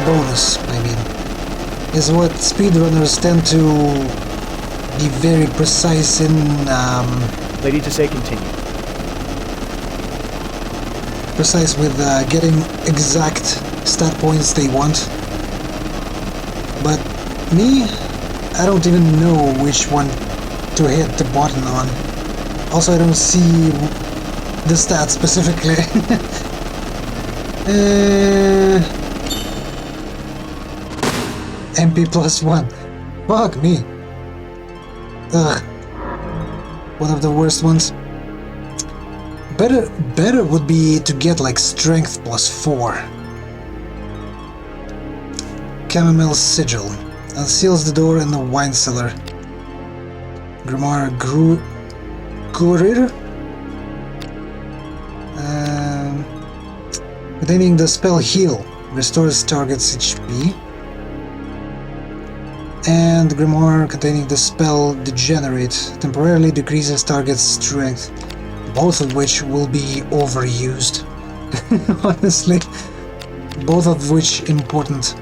[SPEAKER 2] bonus, I mean, is what speedrunners tend to be very precise in,
[SPEAKER 5] Lady to say continue.
[SPEAKER 2] precise with getting exact stat points they want. But me, I don't even know which one to hit the button on. Also, I don't see the stats specifically. MP +1. Fuck me. Ugh. one of the worst ones. Better would be to get like strength +4. Chamomile sigil unseals the door in the wine cellar. Grimoire Gurir, containing the spell Heal, restores target's HP. And Grimoire containing the spell Degenerate temporarily decreases target's strength, both of which will be overused. Honestly, both of which important.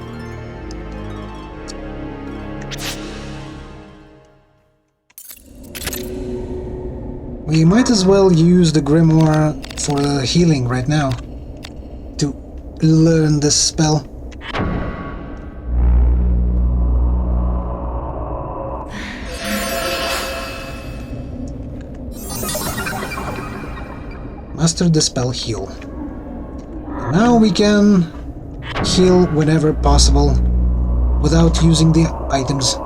[SPEAKER 2] We might as well use the Grimoire for the healing right now, to learn this spell. Master the spell Heal. Now we can heal whenever possible without using the items.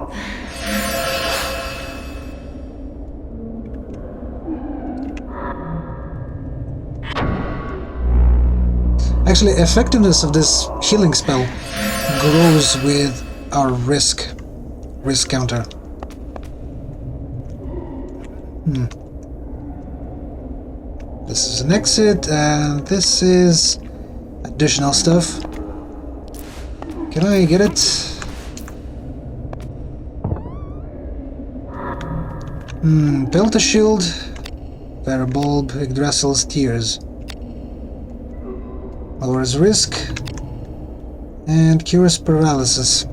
[SPEAKER 2] Actually, effectiveness of this healing spell grows with our risk counter. This is an exit, and this is additional stuff. Can I get it? Pelta Shield, Parabulb, Yggdrasil's Tears. Lowers risk, and cures paralysis.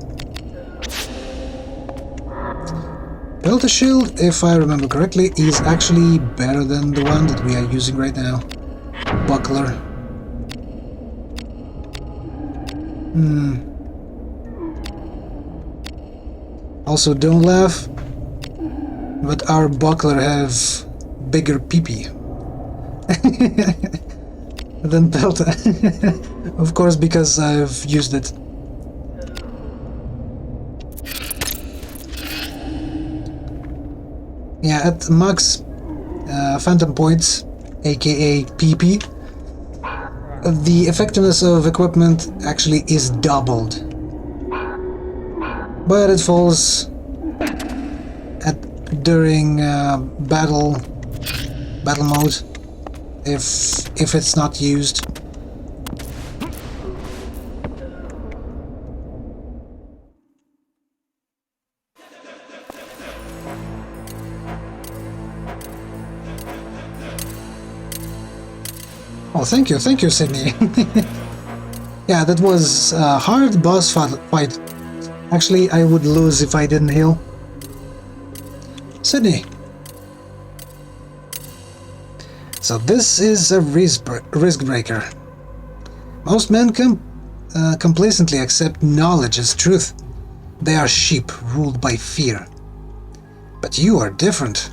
[SPEAKER 2] Pelta Shield, if I remember correctly, is actually better than the one that we are using right now. Buckler. Also, don't laugh, but our Buckler have bigger peepee than Pelta. Of course, because I've used it. Yeah, at max Phantom Points, aka PP, the effectiveness of equipment actually is doubled. But it falls during battle mode if it's not used. Oh, thank you, Sydney. Yeah, that was a hard boss fight. Actually, I would lose if I didn't heal. Sydney. So this is a risk breaker. Most men complacently accept knowledge as truth. They are sheep ruled by fear. But you are different.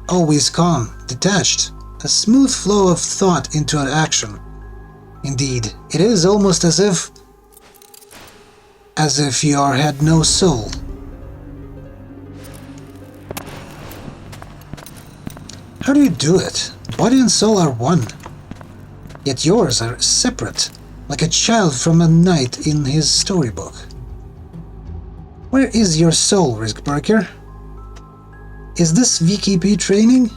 [SPEAKER 2] Always calm, detached, a smooth flow of thought into an action. Indeed, it is almost as if your had no soul. How do you do it? Body and soul are one. Yet yours are separate, like a child from a knight in his storybook. Where is your soul, Riskbreaker? Is this VKP training?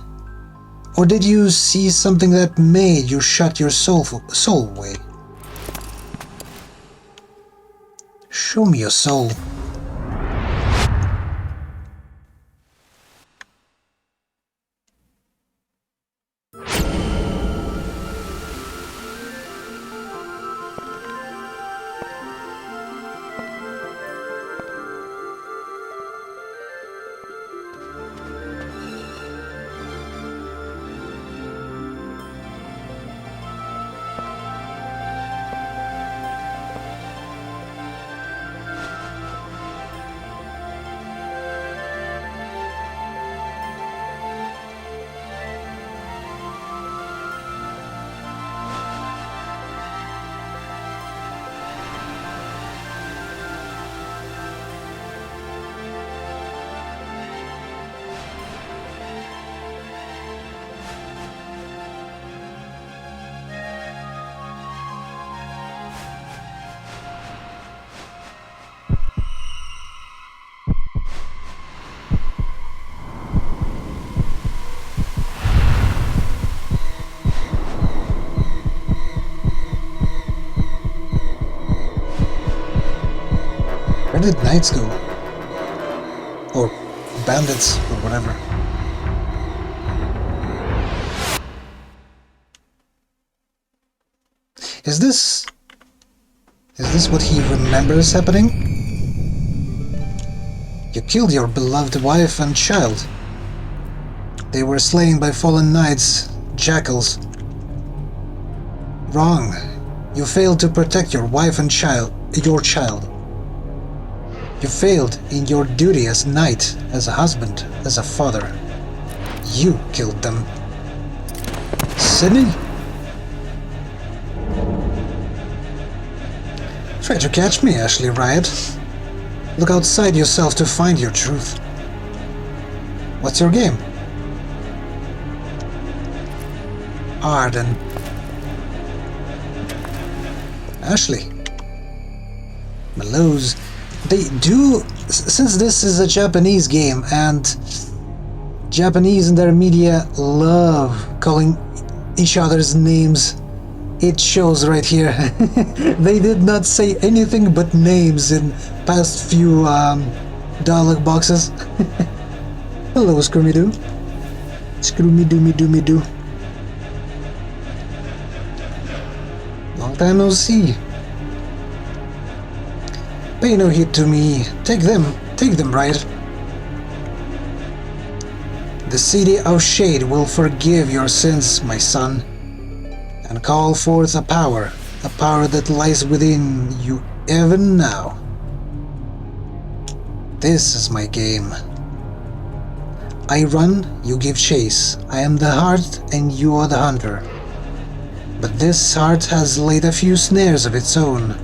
[SPEAKER 2] Or did you see something that made you shut your soul away? Show me your soul. Where did knights go? Or bandits, or whatever. Is this what he remembers happening? You killed your beloved wife and child. They were slain by fallen knights, jackals. Wrong. You failed to protect your wife and your child. You failed in your duty as knight, as a husband, as a father. You killed them. Sydney? Try to catch me, Ashley Riot. Look outside yourself to find your truth. What's your game? Arden. Ashley. Malose. They do, since this is a Japanese game and Japanese in their media love calling each other's names, it shows right here. They did not say anything but names in past few dialogue boxes. Hello, Scroomy-Doo. Scroomy-Doo-me-Doo-me-Doo. Long time no see. Pay no heed to me. Take them, right? The City of Shade will forgive your sins, my son, and call forth a power that lies within you even now. This is my game. I run, you give chase. I am the heart and you are the hunter. But this heart has laid a few snares of its own.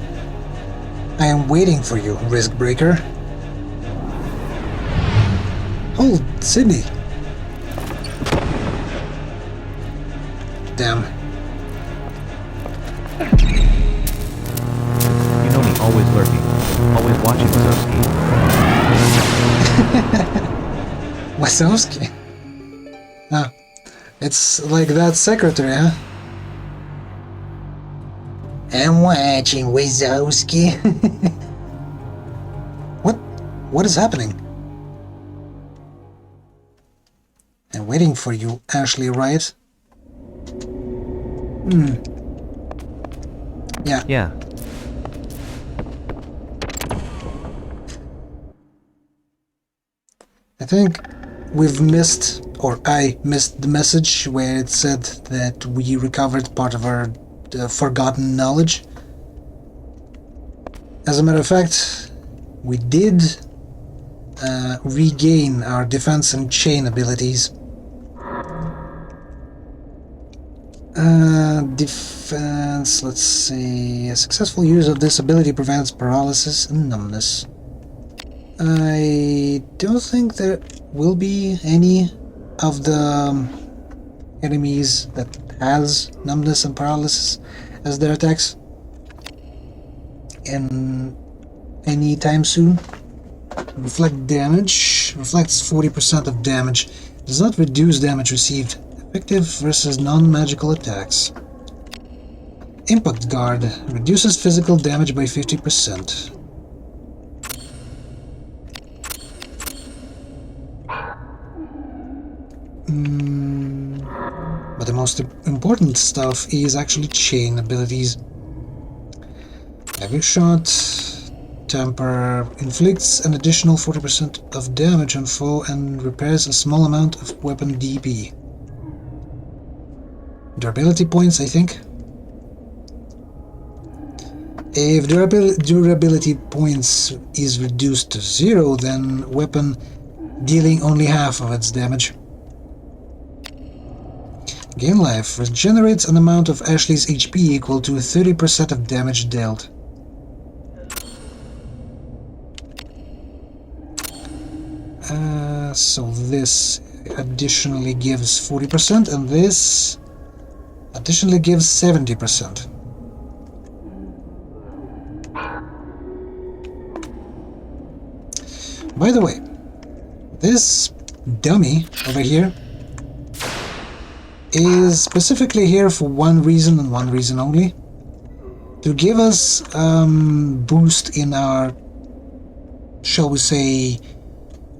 [SPEAKER 2] I am waiting for you, Risk Breaker. Hold, Sydney. Damn.
[SPEAKER 4] You know me, always lurking, always watching Wazowski.
[SPEAKER 2] Wazowski? Ah, it's like that secretary, huh? I'm watching Wazowski. What is happening? I'm waiting for you, Ashley Riot. Yeah. I think we've missed, or I missed the message where it said that we recovered part of our forgotten knowledge. As a matter of fact, we did regain our defense and chain abilities. Defense, let's see. A successful use of this ability prevents paralysis and numbness. I don't think there will be any of the enemies that has numbness and paralysis as their attacks in any time soon. Reflect damage. Reflects 40% of damage. Does not reduce damage received. Effective versus non-magical attacks. Impact Guard. Reduces physical damage by 50%. But the most important stuff is actually chain abilities. Every shot, temper inflicts an additional 40% of damage on foe and repairs a small amount of weapon DP. Durability points, I think. If durability points is reduced to 0, then weapon dealing only half of its damage. Gain life regenerates an amount of Ashley's HP equal to 30% of damage dealt. So this additionally gives 40% and this additionally gives 70%. By the way, this dummy over here is specifically here for one reason and one reason only. To give us boost in our shall we say,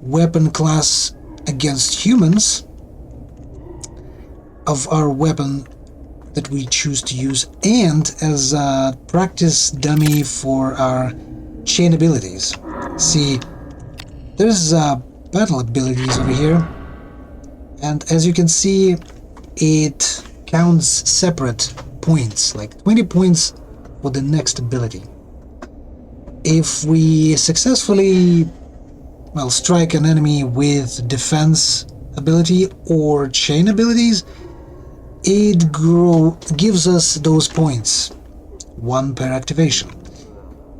[SPEAKER 2] weapon class against humans of our weapon that we choose to use, and as a practice dummy for our chain abilities. See, there's battle abilities over here, and as you can see, it counts separate points, like 20 points for the next ability. If we successfully, well, strike an enemy with defense ability or chain abilities, it gives us those points, 1 per activation.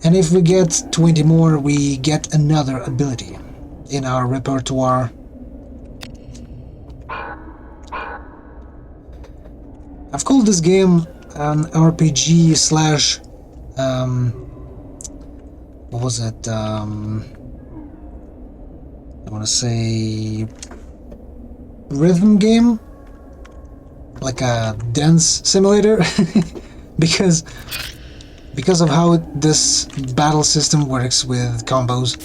[SPEAKER 2] And if we get 20 more, we get another ability in our repertoire. I've called this game an RPG slash, what was it, I want to say rhythm game? Like a dance simulator? because of how this battle system works with combos.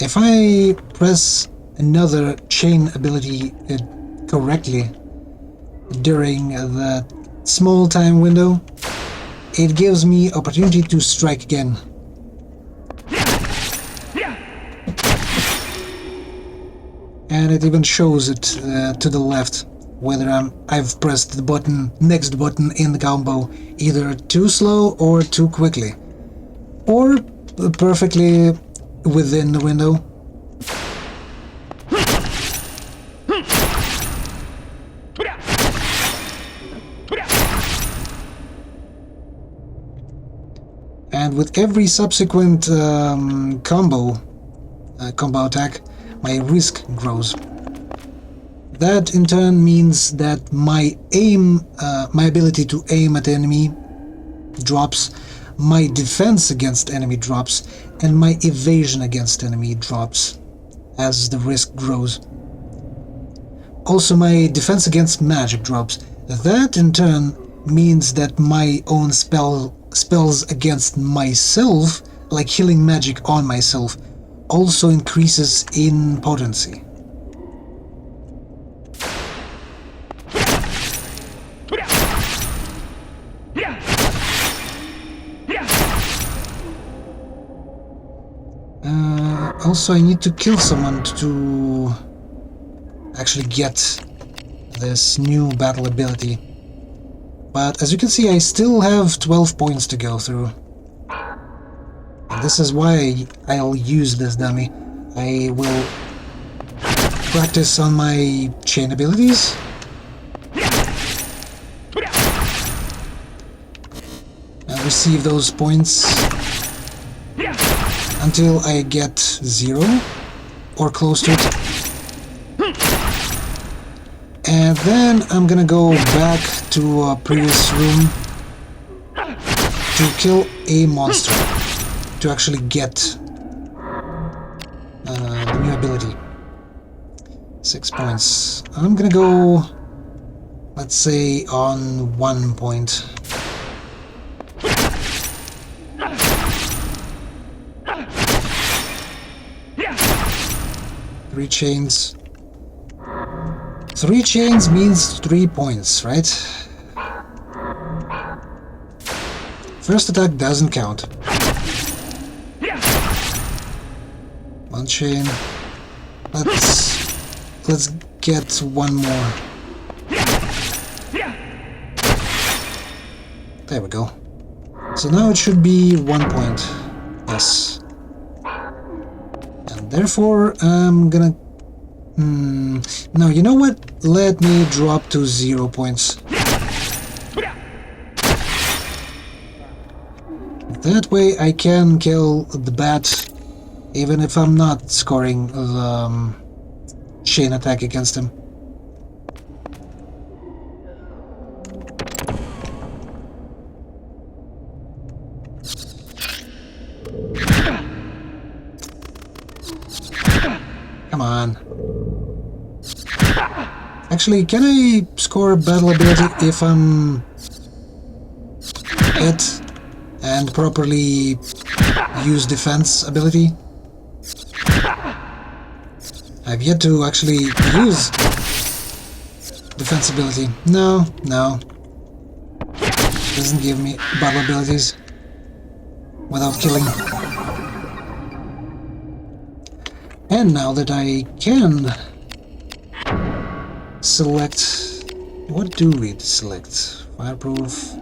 [SPEAKER 2] If I press another chain ability correctly during the small time window, it gives me opportunity to strike again. And it even shows it to the left whether I've pressed the next button in the combo either too slow or too quickly, or perfectly within the window. And with every subsequent combo attack, my risk grows. That in turn means that my ability to aim at enemy drops, my defense against enemy drops, and my evasion against enemy drops as the risk grows. Also, my defense against magic drops. That in turn means that my own spells against myself, like healing magic on myself, also increases in potency. Also, I need to kill someone to actually get this new battle ability. But as you can see, I still have 12 points to go through. And this is why I'll use this dummy. I will practice on my chain abilities. And receive those points until I get 0 or close to it. And then I'm gonna go back to a previous room to kill a monster to actually get the new ability. 6 points. I'm gonna go, let's say, on 1 point. Three chains. 3 chains means 3 points, right? First attack doesn't count. 1 chain. Let's get 1 more. There we go. So now it should be 1 point. Yes. And therefore I'm gonna... no, you know what? Let me drop to 0 points. That way I can kill the bat even if I'm not scoring the chain attack against him. Come on. Actually, can I score a battle ability if I'm it and properly use defense ability. I've yet to actually use defense ability. No. Doesn't give me battle abilities without killing. And now that I can select... What do we select? Fireproof.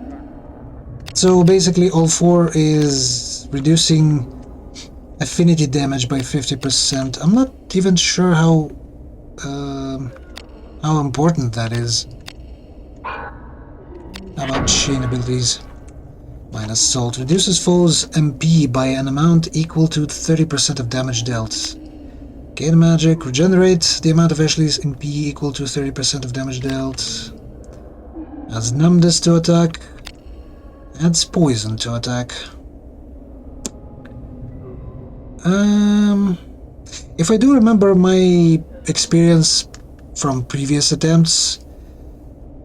[SPEAKER 2] So basically all 4 is reducing affinity damage by 50%. I'm not even sure how important that is. How about chain abilities? Minus Salt. Reduces foes' MP by an amount equal to 30% of damage dealt. Gain Magic. Regenerate the amount of Ashley's MP equal to 30% of damage dealt. Adds Numbness to attack. Adds Poison to attack. If I do remember my experience from previous attempts,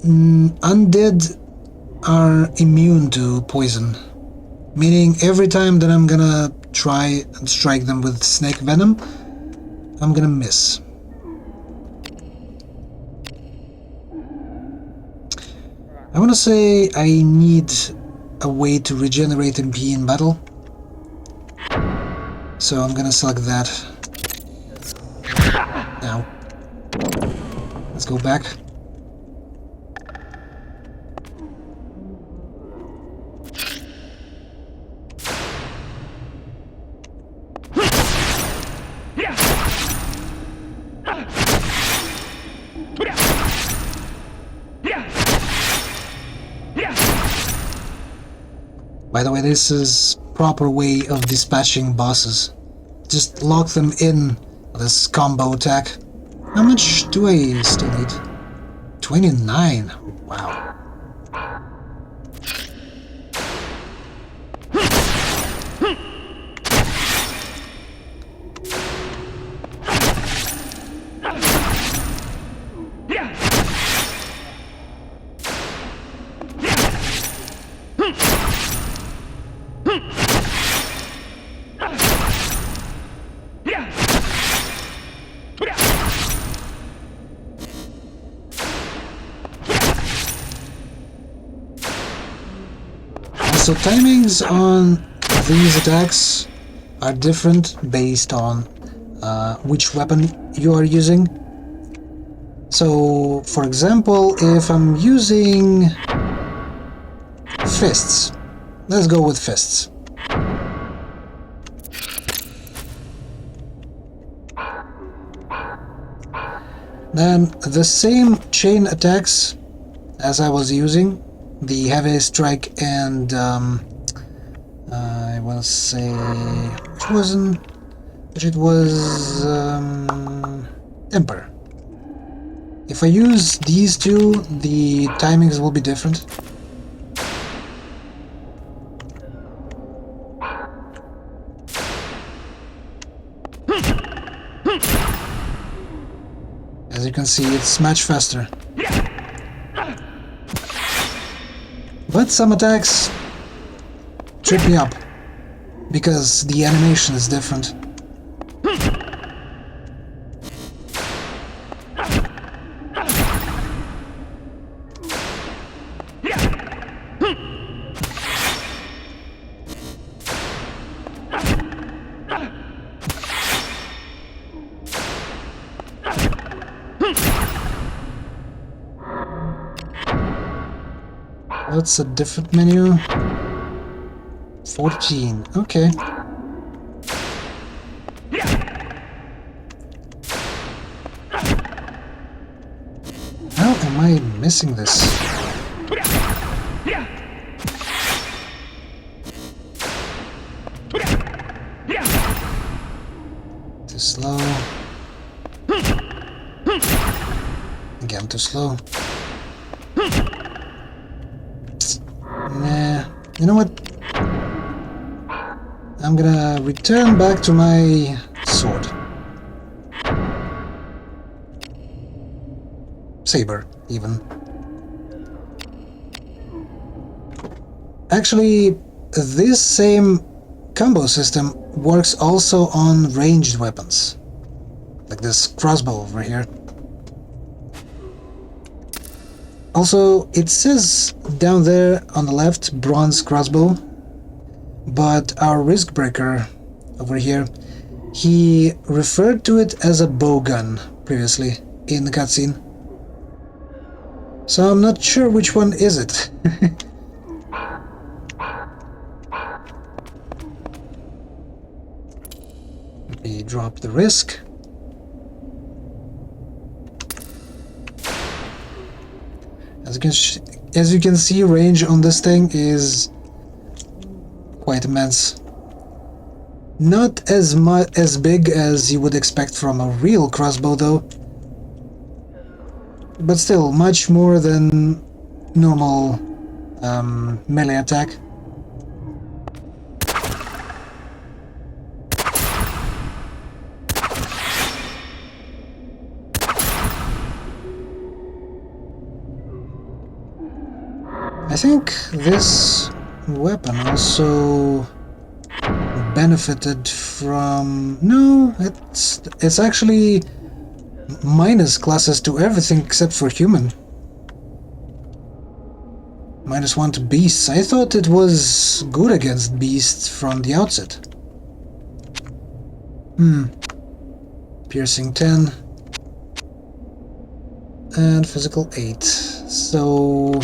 [SPEAKER 2] undead are immune to poison, meaning every time that I'm gonna try and strike them with snake venom, I'm gonna miss. I wanna say I need a way to regenerate MP in battle, so I'm gonna select that. Now, let's go back. By the way, this is proper way of dispatching bosses. Just lock them in this combo attack. How much do I still need? 29. Wow. So timings on these attacks are different based on which weapon you are using. So, for example, if I'm using fists, let's go with fists. Then the same chain attacks as I was using, the heavy strike and I will say it was Emperor. If I use these two, the timings will be different. As you can see, it's much faster. But some attacks trip me up, because the animation is different. That's a different menu. 14, okay. How am I missing this? Too slow. Again, too slow. Nah, you know what? I'm gonna return back to my sword. Saber, even. Actually, this same combo system works also on ranged weapons. Like this crossbow over here. Also, it says down there on the left, bronze crossbow, but our risk breaker over here, he referred to it as a bow gun previously in the cutscene. So I'm not sure which one is it. Let me drop the risk. As you can see, range on this thing is quite immense. Not as big as you would expect from a real crossbow though, but still much more than normal melee attack. I think this weapon also benefited from... No, it's actually minus classes to everything except for human. -1 to beasts. I thought it was good against beasts from the outset. Piercing 10 and physical 8. So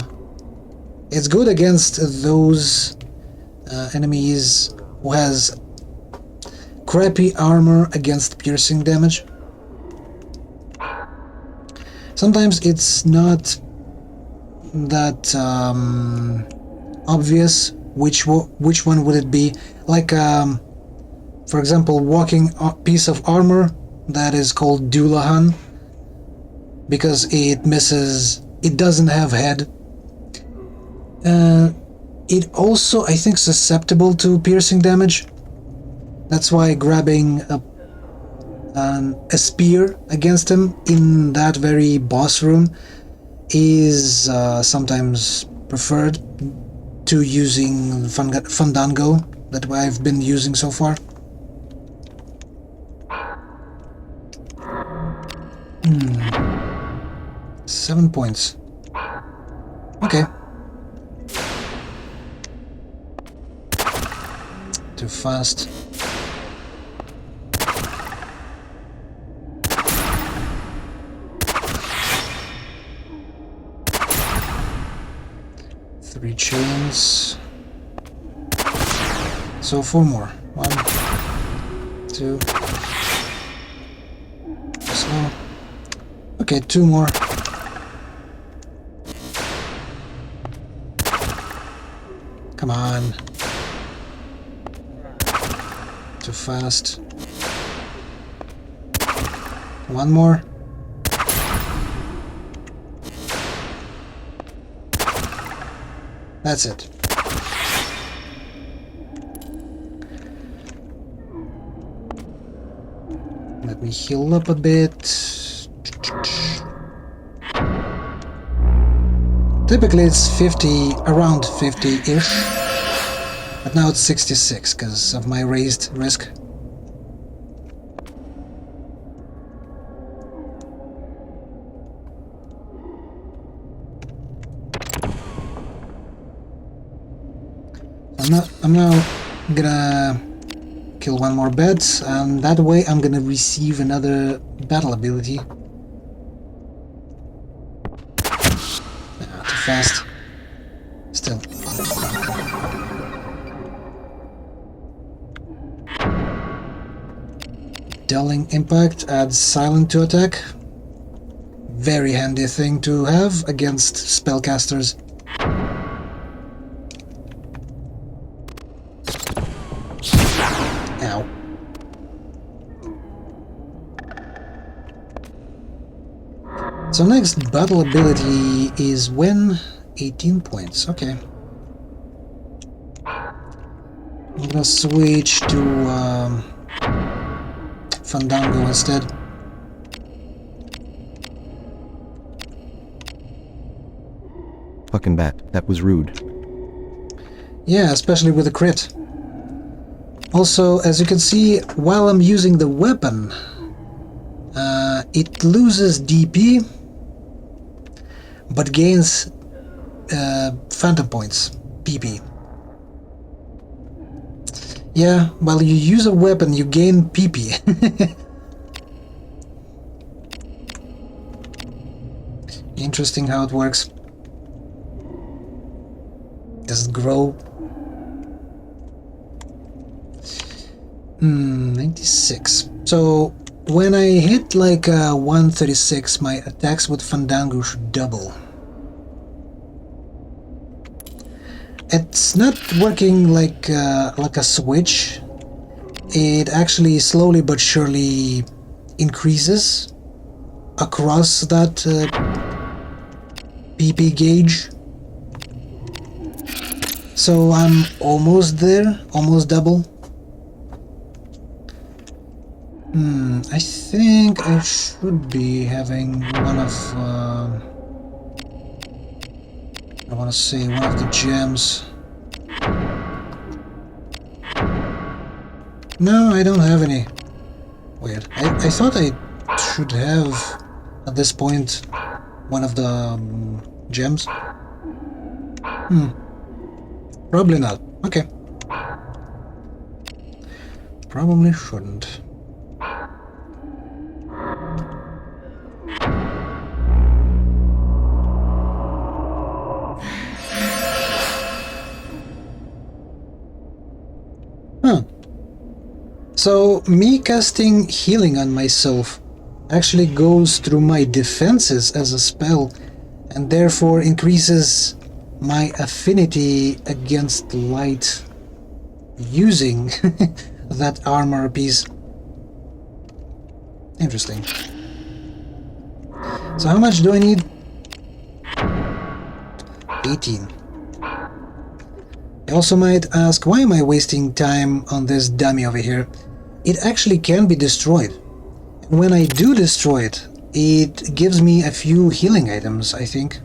[SPEAKER 2] it's good against those enemies who has crappy armor against piercing damage. Sometimes it's not that obvious which one would it be. Like, for example, walking piece of armor that is called Dullahan, because it misses. It doesn't have head. It also, I think, susceptible to piercing damage. That's why grabbing a spear against him in that very boss room is sometimes preferred to using Fandango that I've been using so far. 7 points. Okay. Too fast. Three chains. So 4 more. 1, 2. Slow. Okay, 2 more. Come on. Too fast. 1 more. That's it. Let me heal up a bit. Typically it's 50, around 50-ish. But now it's 66 because of my raised risk. I'm now gonna kill 1 more bat, and that way I'm gonna receive another battle ability. Too fast. Still. Delling Impact adds silent to attack. Very handy thing to have against spellcasters. Ow. So next battle ability is when 18 points. Okay. I'm gonna switch to Fandango instead.
[SPEAKER 4] Fucking bat. That was rude.
[SPEAKER 2] Yeah, especially with the crit. Also, as you can see, while I'm using the weapon, it loses DP, but gains phantom points, PP. Yeah, while you use a weapon, you gain PP. Interesting how it works. Does it grow? 96. So when I hit like 136, my attacks with Fandango should double. It's not working like a switch. It actually slowly but surely increases across that PP gauge. So I'm almost there, almost double. I think I should be having one of I want to say one of the gems. No, I don't have any. Weird. I thought I should have at this point one of the gems. Probably not. Okay. Probably shouldn't. So, me casting healing on myself actually goes through my defenses as a spell, and therefore increases my affinity against light using that armor piece. Interesting. So how much do I need? 18. I also might ask, why am I wasting time on this dummy over here? It actually can be destroyed. And when I do destroy it, it gives me a few healing items, I think.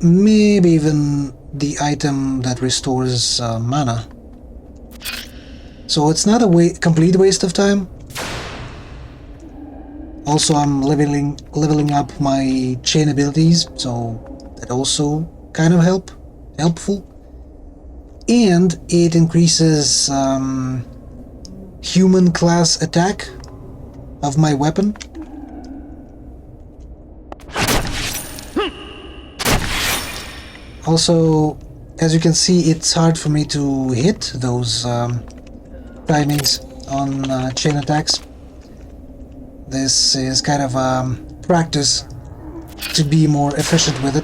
[SPEAKER 2] Maybe even the item that restores mana. So it's not a complete waste of time. Also, I'm leveling up my chain abilities, so that also kind of helpful. And it increases human class attack of my weapon. Also, as you can see, it's hard for me to hit those timings on chain attacks. This is kind of practice to be more efficient with it.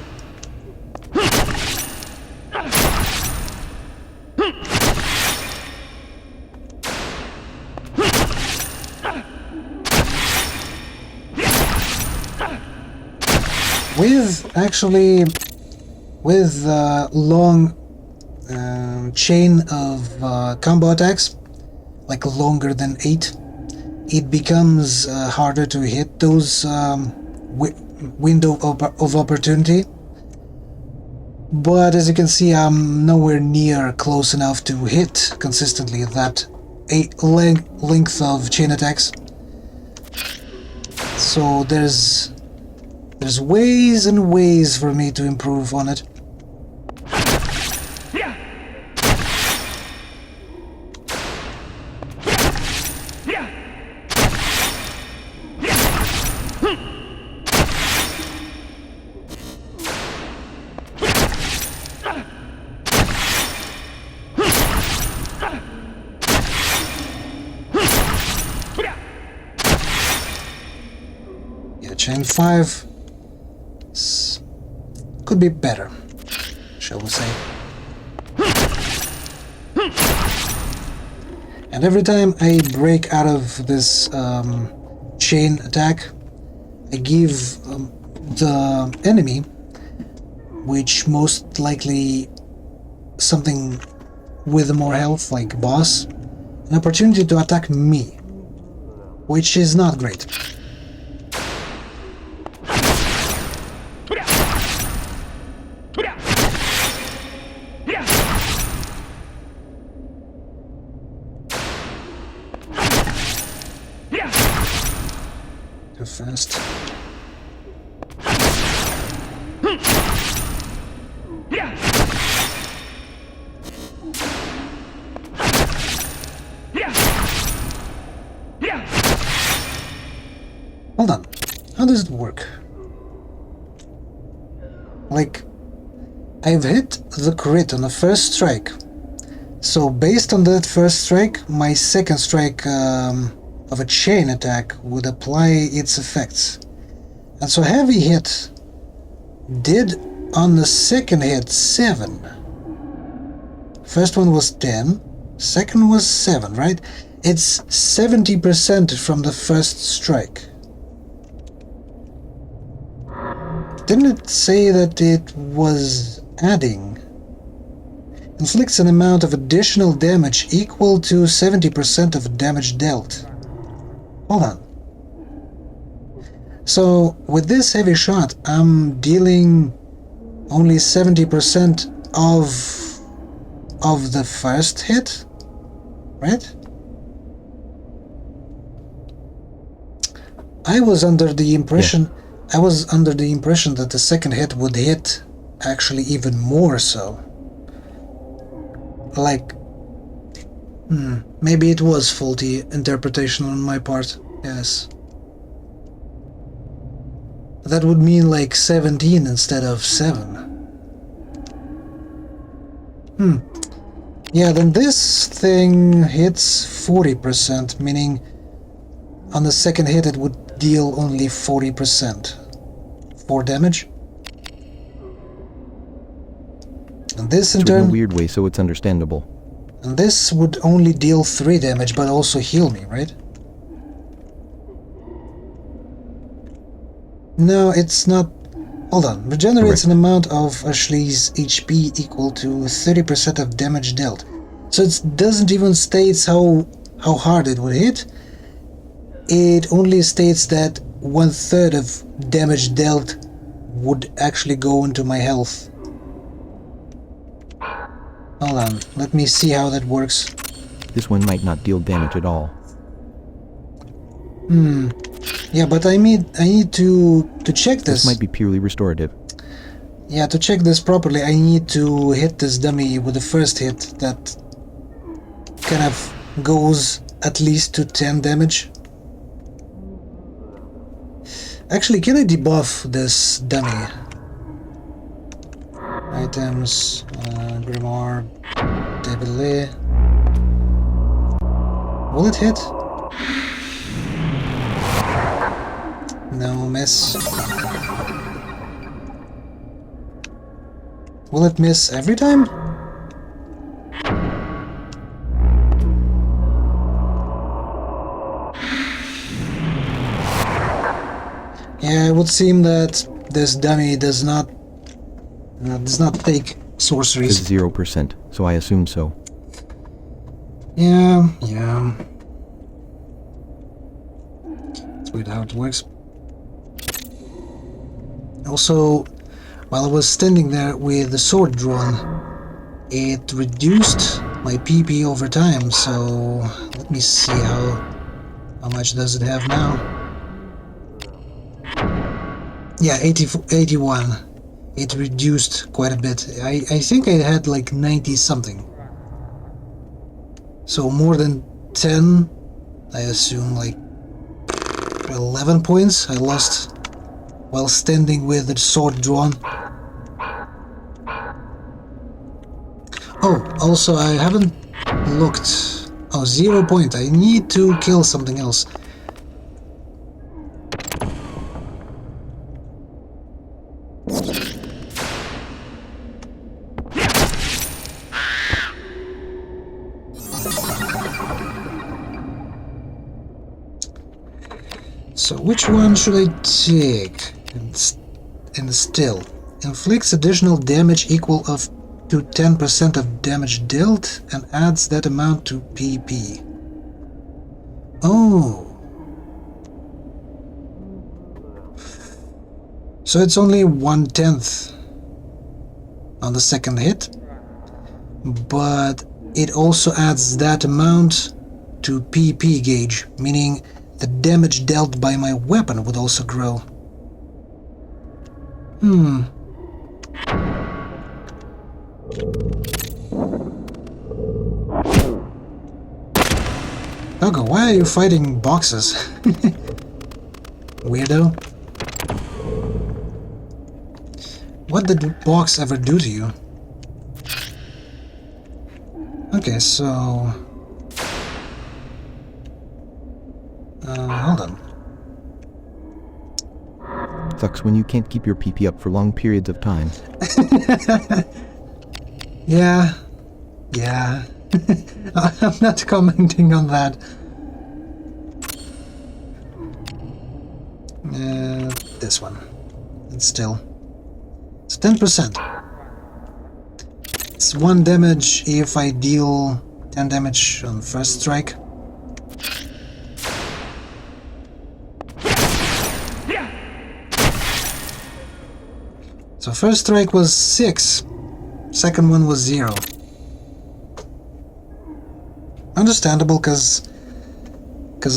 [SPEAKER 2] With long chain of combo attacks, like longer than 8, it becomes harder to hit those window of opportunity. But as you can see, I'm nowhere near close enough to hit consistently that length of chain attacks. So there's ways and ways for me to improve on it. Yeah, chain 5 could be better, shall we say. And every time I break out of this chain attack, I give the enemy, which most likely something with more health, like boss, an opportunity to attack me, which is not great. Too fast. Hold on. How does it work? Like, I've hit the crit on the first strike. So based on that first strike, my second strike of a chain attack would apply its effects. And so heavy hit did on the second hit 7. First one was 10, second was 7, right? It's 70% from the first strike. Didn't it say that it was adding? Inflicts an amount of additional damage equal to 70% of damage dealt. Hold on. So, with this heavy shot, I'm dealing only 70% of the first hit? Right? I was under the impression...
[SPEAKER 4] Yeah.
[SPEAKER 2] I was under the impression that the second hit would hit actually even more so. Like, maybe it was faulty interpretation on my part, yes. That would mean like 17 instead of 7. Yeah, then this thing hits 40%, meaning on the second hit it would deal only 40% 4 damage. And this in
[SPEAKER 4] It's written in
[SPEAKER 2] turn,
[SPEAKER 4] a weird way, so it's understandable.
[SPEAKER 2] and this would only deal 3 damage but also heal me, right? No, it's not. Hold on. Regenerates
[SPEAKER 4] Correct.
[SPEAKER 2] an amount of Ashley's HP equal to 30% of damage dealt. So it doesn't even state how hard it would hit. It only states that 1/3 of damage dealt would actually go into my health. Hold on, let me see how that works.
[SPEAKER 4] This one might not deal damage at all.
[SPEAKER 2] Yeah, but I need to check
[SPEAKER 4] This
[SPEAKER 2] this.
[SPEAKER 4] might be purely restorative.
[SPEAKER 2] Yeah, to check this properly, I need to hit this dummy with the first hit that kind of goes at least to 10 damage. Actually, can I debuff this dummy? Items, Grimoire, Debilé. Will it hit? No, miss. Will it miss every time? Yeah, it would seem that this dummy does not take
[SPEAKER 4] It's
[SPEAKER 2] sorceries.
[SPEAKER 4] 0%, so I assume so.
[SPEAKER 2] Yeah. It's weird how it works. Also, while I was standing there with the sword drawn, it reduced my PP over time, so let me see how much does it have now. Yeah, 81. It reduced quite a bit. I think I had like 90 something. So more than 10, I assume like 11 points I lost while standing with the sword drawn. Oh, also I haven't looked. Oh, 0 point. I need to kill something else. So which one should I take? And still, inflicts additional damage equal to 10% of damage dealt and adds that amount to PP. Oh. So it's only 1/10 on the second hit, but it also adds that amount to PP gauge, meaning the damage dealt by my weapon would also grow. Togo, why are you fighting boxes? Weirdo. What did the box ever do to you? Okay, so... hold on.
[SPEAKER 4] Sucks when you can't keep your PP up for long periods of time.
[SPEAKER 2] Yeah. I'm not commenting on that. This one. It's 10%. It's 1 damage if I deal 10 damage on first strike. So first strike was 6, second one was 0. Understandable, because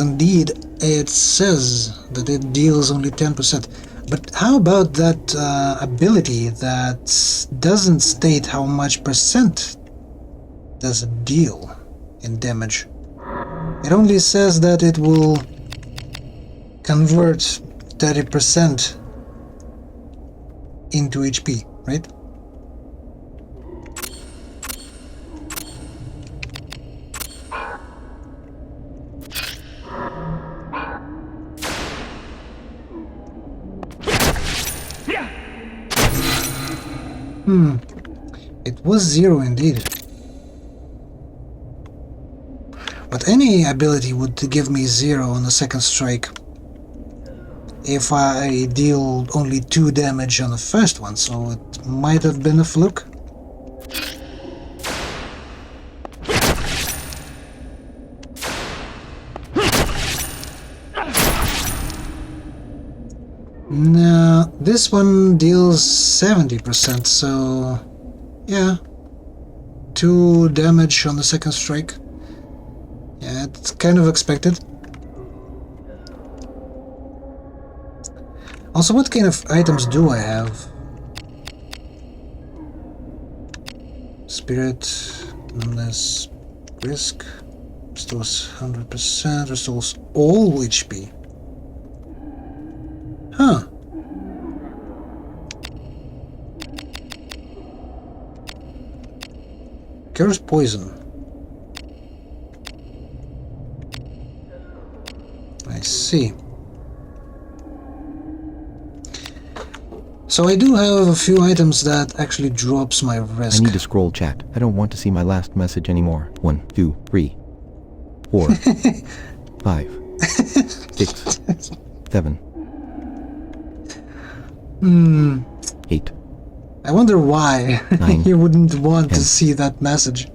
[SPEAKER 2] indeed it says that it deals only 10%. But how about that ability that doesn't state how much percent does it deal in damage? It only says that it will convert 30% into HP, right? It was 0 indeed. But any ability would give me 0 on the second strike if I deal only 2 damage on the first one, so it might have been a fluke. Now, this one deals 70%, so yeah, 2 damage on the second strike. Yeah, it's kind of expected. Also, what kind of items do I have? Spirit, numbness, risk, restores 100%, restores all HP. Huh. Cures poison. I see. So I do have a few items that actually drops my risk.
[SPEAKER 4] I need to scroll chat. I don't want to see my last message anymore. 1, 2, 3, 4, 5, 6, 7, 8.
[SPEAKER 2] I wonder why
[SPEAKER 4] 9,
[SPEAKER 2] you wouldn't want
[SPEAKER 4] 10.
[SPEAKER 2] to see that message.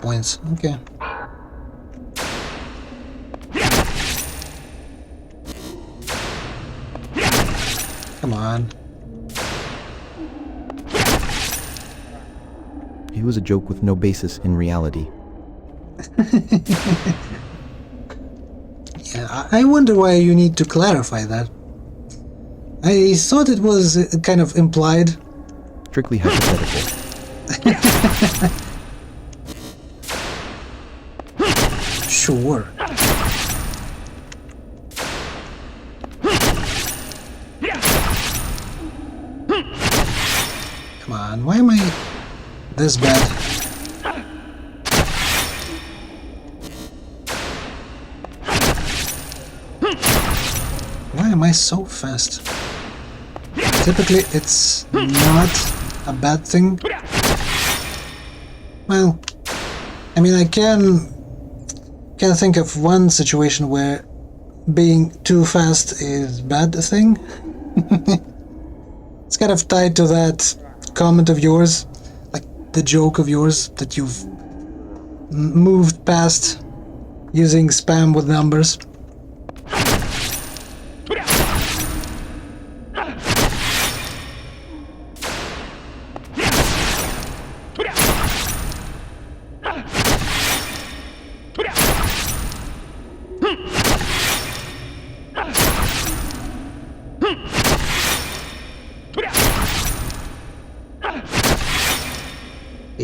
[SPEAKER 2] Points. Okay. Come on.
[SPEAKER 4] It was a joke with no basis in reality.
[SPEAKER 2] Yeah, I wonder why you need to clarify that. I thought it was kind of implied.
[SPEAKER 4] Strictly hypothetical.
[SPEAKER 2] Sure. Come on, why am I this bad? Why am I so fast? Typically, it's not a bad thing. Well, I mean, I can think of one situation where being too fast is bad thing. It's kind of tied to that comment of yours, like the joke of yours that you've moved past using spam with numbers.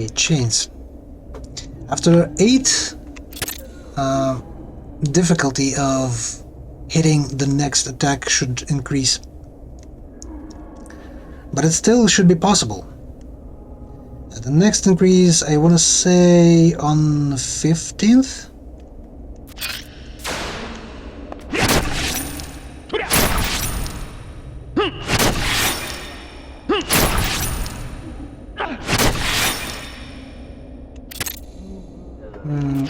[SPEAKER 2] 8 chains. After 8, difficulty of hitting the next attack should increase. But it still should be possible. The next increase, I want to say on the 15th?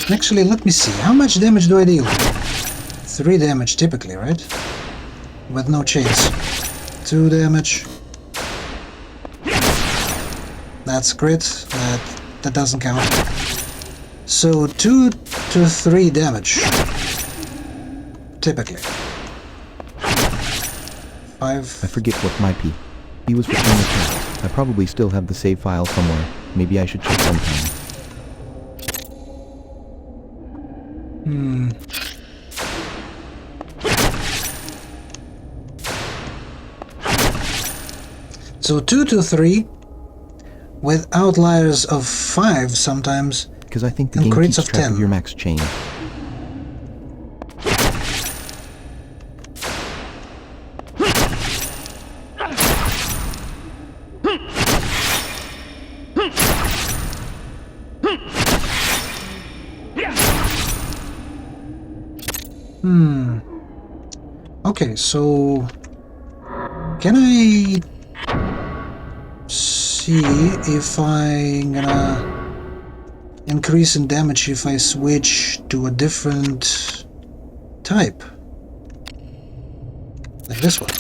[SPEAKER 2] Actually, let me see. How much damage do I deal? 3 damage typically, right? With no chains. 2 damage. That's crit. That doesn't count. So 2 to 3 damage. Typically. 5.
[SPEAKER 4] I forget what my P was for playing the chat. I probably still have the save file somewhere. Maybe I should check sometime.
[SPEAKER 2] So 2 to 3 with outliers of 5 sometimes,
[SPEAKER 4] Because I think the
[SPEAKER 2] and
[SPEAKER 4] game
[SPEAKER 2] crits
[SPEAKER 4] keeps
[SPEAKER 2] of
[SPEAKER 4] track
[SPEAKER 2] 10.
[SPEAKER 4] of your max chain.
[SPEAKER 2] Okay, so can I see if I'm gonna increase in damage if I switch to a different type? Like this one.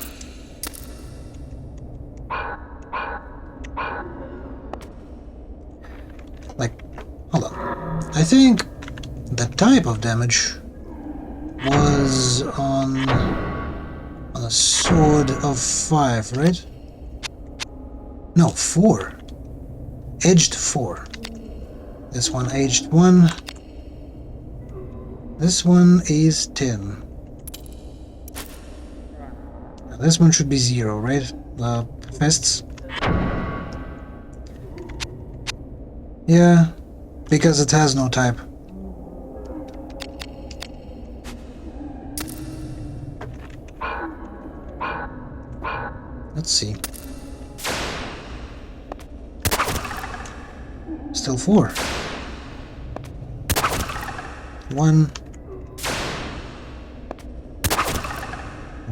[SPEAKER 2] Like, hold on. I think the type of damage was on a sword of 5, right? No, 4. Edged 4. This one edged 1. This one is 10. Now this one should be 0, right? Fists. Yeah, because it has no type. Let's see. Still 4. 1.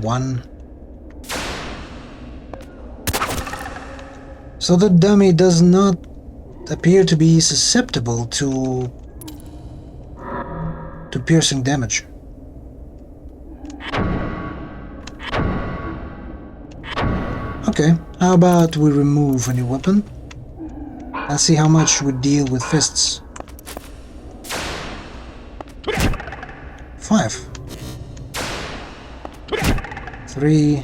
[SPEAKER 2] 1. So the dummy does not appear to be susceptible to piercing damage. Okay, how about we remove a new weapon? Let's see how much we deal with fists. 5. 3.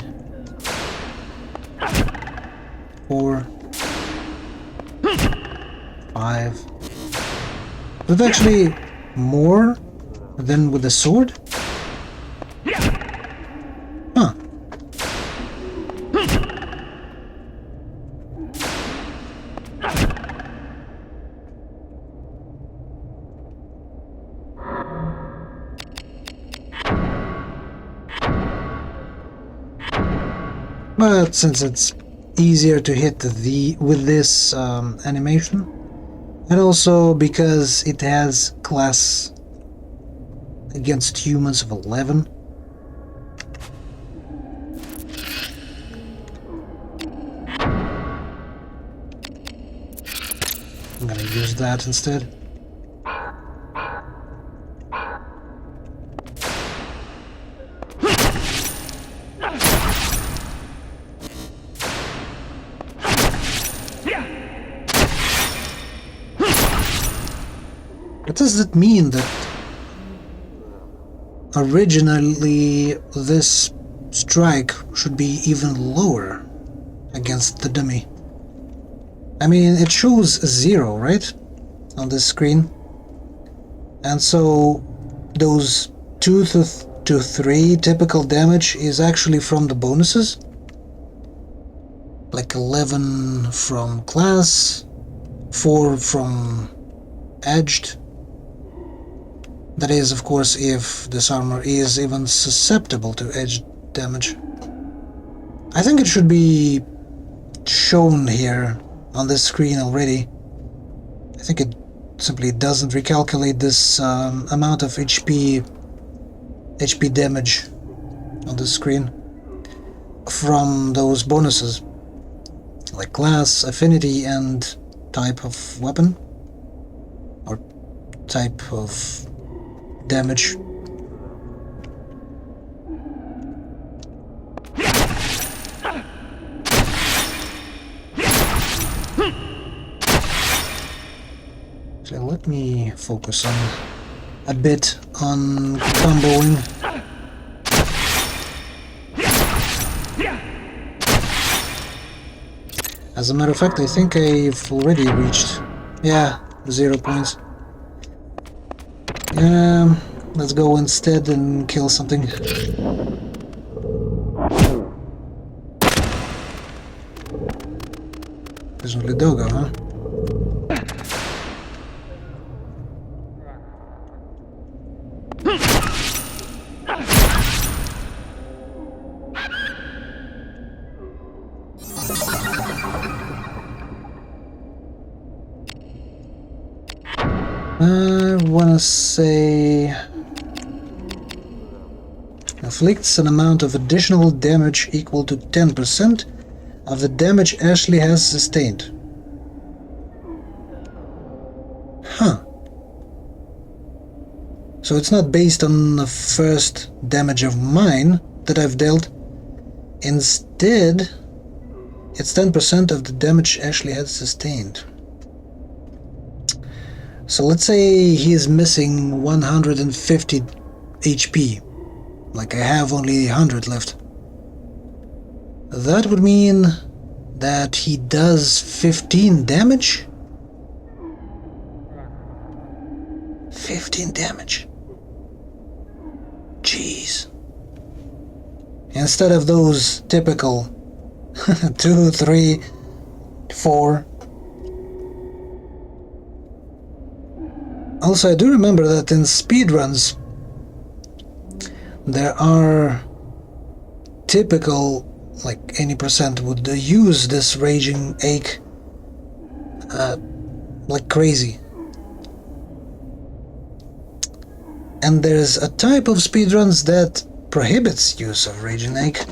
[SPEAKER 2] 4. 5. That's actually more than with the sword? Huh. But since it's easier to hit with this animation, and also because it has class against humans of 11, I'm gonna use that instead. What does that mean that originally this strike should be even lower against the dummy? I mean, it shows 0, right? On this screen. And so those 2 to 3 typical damage is actually from the bonuses. Like 11 from class, 4 from edged. That is, of course, if this armor is even susceptible to edged damage. I think it should be shown here on this screen already. I think it simply doesn't recalculate this amount of HP damage on the screen from those bonuses, like class, affinity, and type of weapon, or type of damage. So let me focus on a bit on comboing. As a matter of fact, I think I've already reached, 0 points. Let's go instead and kill something. Presumably Doggo, huh? I wanna say inflicts an amount of additional damage equal to 10% of the damage Ashley has sustained. Huh. So it's not based on the first damage of mine that I've dealt. Instead, it's 10% of the damage Ashley had sustained. So let's say he is missing 150 HP. Like I have only 100 left. That would mean that he does 15 damage? 15 damage. Jeez. Instead of those typical 2, 3, 4. Also, I do remember that in speedruns there are typical, like any percent would use this Raging Ache like crazy. And there's a type of speedruns that prohibits use of Raging Ache.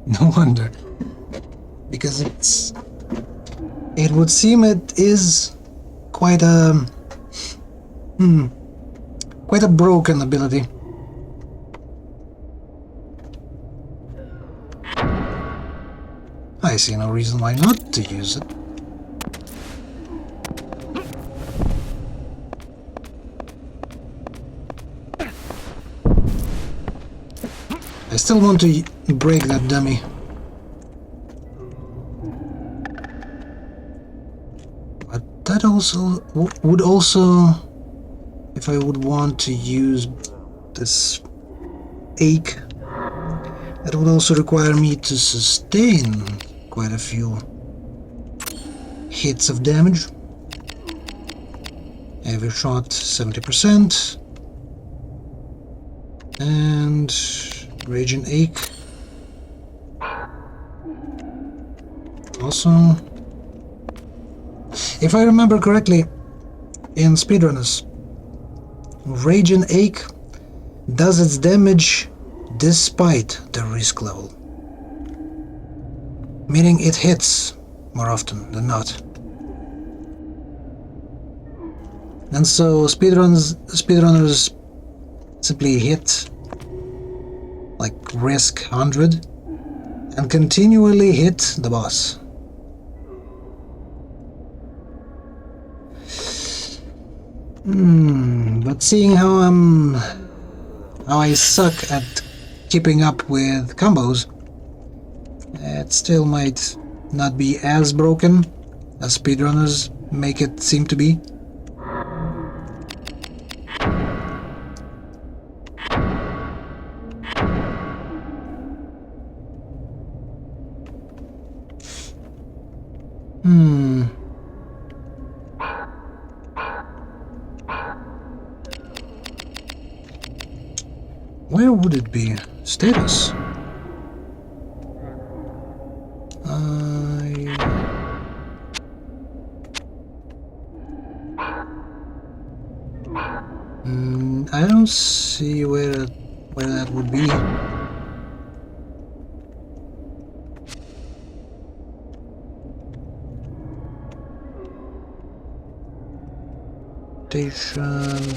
[SPEAKER 2] No wonder. Because it would seem it is quite a broken ability. I see no reason why not to use it. I still want to break that dummy. But that also would also, if I would want to use this ache, that would also require me to sustain quite a few hits of damage. Every shot 70%. And Raging Ache. Also, if I remember correctly, in speedrunners, Raging Ache does its damage despite the risk level, meaning it hits more often than not. And so speedrunners simply hit like risk 100 and continually hit the boss. But seeing how I suck at keeping up with combos, it still might not be as broken as speedrunners make it seem to be. Where would it be? Status. I don't see where that would be. Station.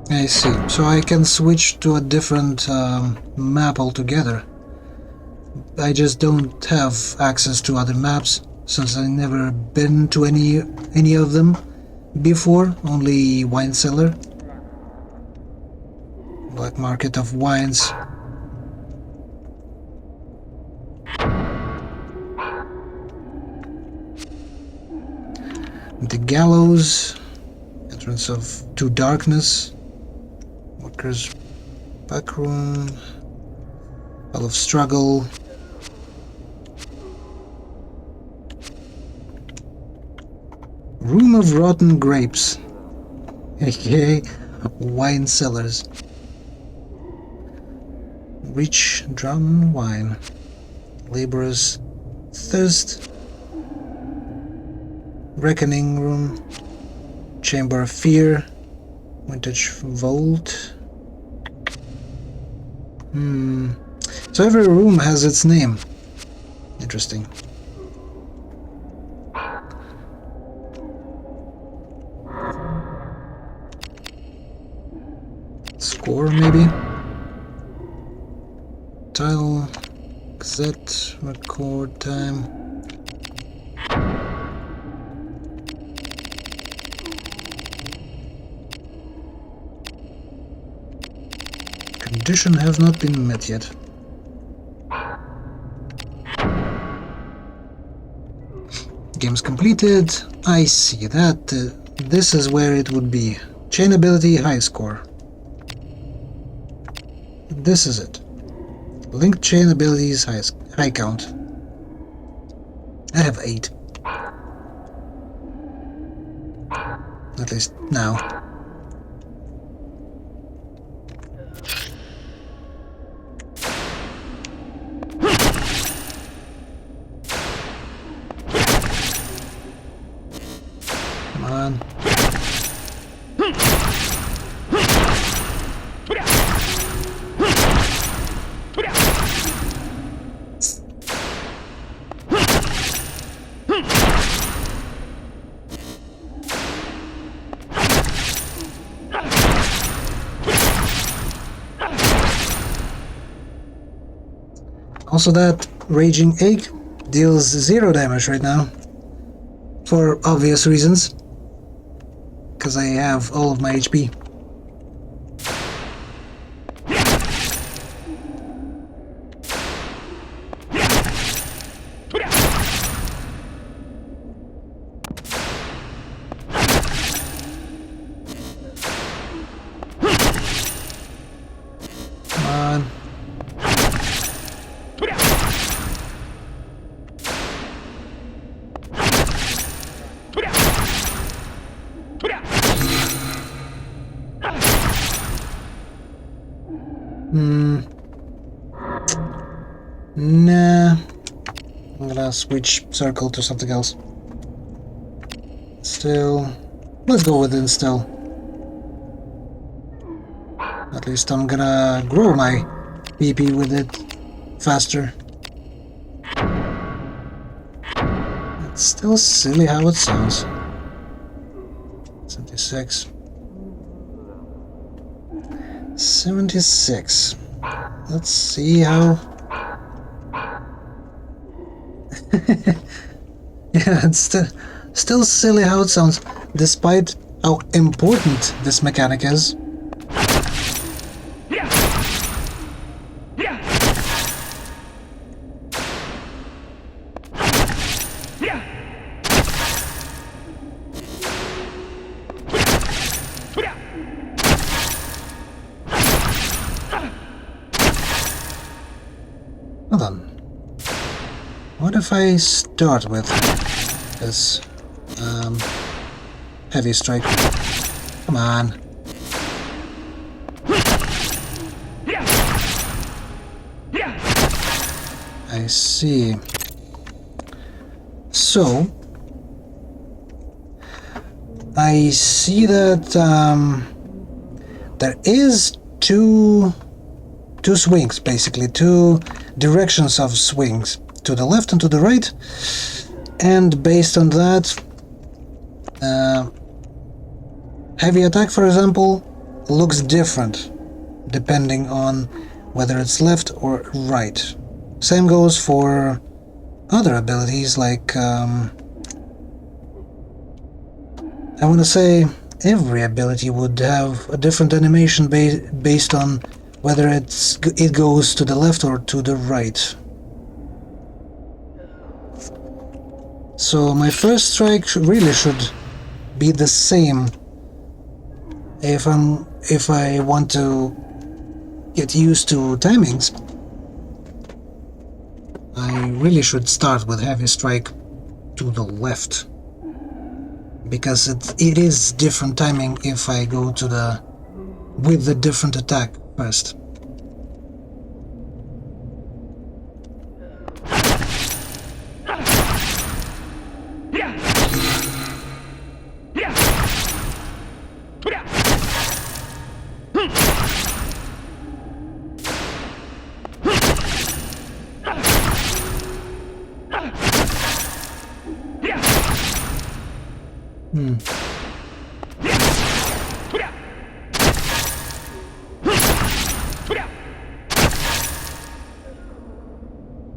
[SPEAKER 2] I see. So I can switch to a different map altogether. I just don't have access to other maps since I've never been to any of them before. Only Wine Cellar, Black Market of Wines. The Gallows, entrance to Darkness, Workers' Backroom, Hall of Struggle. Room of Rotten Grapes, aka Wine Cellars. Rich Drum Wine, Laborer's Thirst, Reckoning Room, Chamber of Fear, Vintage Vault. So every room has its name. Interesting. Score, maybe? Title, cassette, record time. Condition have not been met yet. Games completed. I see that. This is where it would be. Chain ability, high score. This is it. Linked chain abilities, high count. I have 8. At least now. Come on. Also, that Raging Egg deals 0 damage right now, for obvious reasons, because I have all of my HP. Come on. Nah. I'm gonna switch circle to something else. Still. Let's go with Instill. At least I'm gonna grow my PP with it faster. It's still silly how it sounds. 76. 76. Let's see how... Yeah, it's still silly how it sounds, despite how important this mechanic is. What if I start with this heavy strike? Come on. I see. So I see that there is two swings, basically two directions of swings, to the left and to the right, and based on that, heavy attack, for example, looks different depending on whether it's left or right. Same goes for other abilities, like I want to say every ability would have a different animation based on whether it goes to the left or to the right. So my first strike really should be the same if I want to get used to timings. I really should start with heavy strike to the left, because it is different timing if I go to with the different attack first.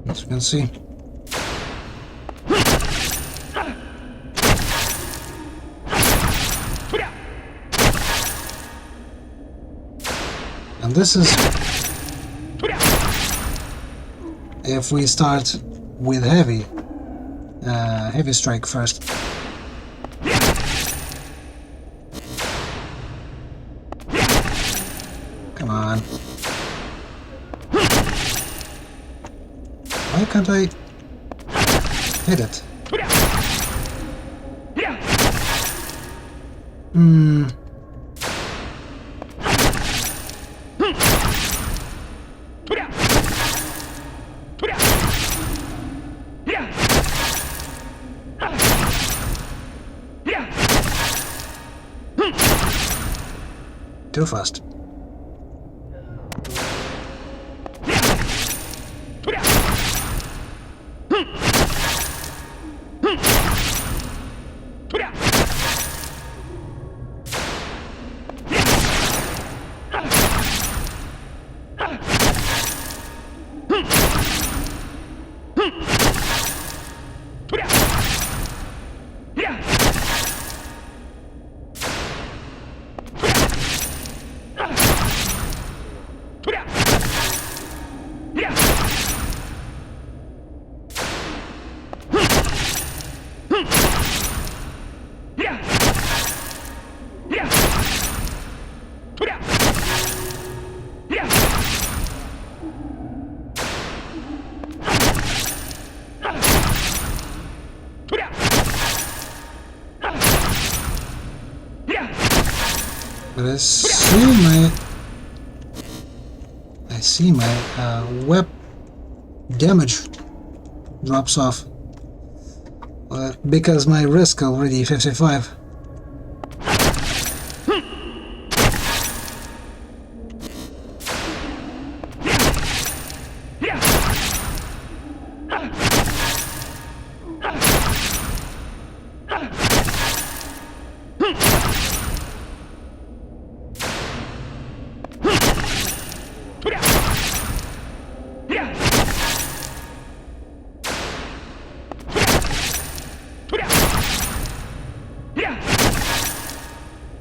[SPEAKER 2] As you can see. And this is if we start with heavy strike first. Come on. Why can't I hit it? Too fast. But I see my web damage drops off because my risk already 55.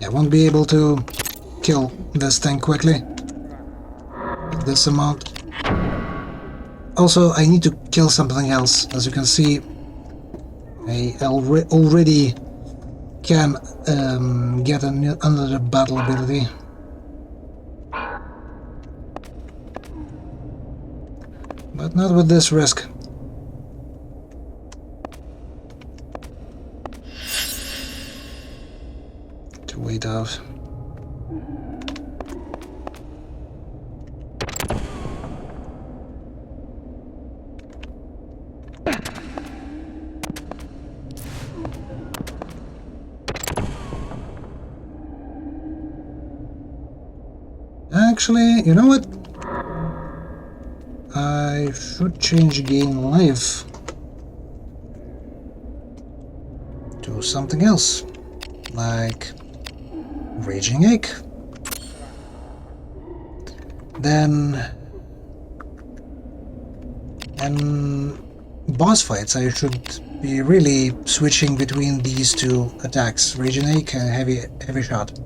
[SPEAKER 2] I won't be able to kill this thing quickly. This amount. Also, I need to kill something else. As you can see, I already can get another battle ability. But not with this risk. made of? Actually, you know what? I should change gain life to something else, like Raging Ache. Then, in boss fights, I should be really switching between these two attacks, Raging Ache and Heavy Shot.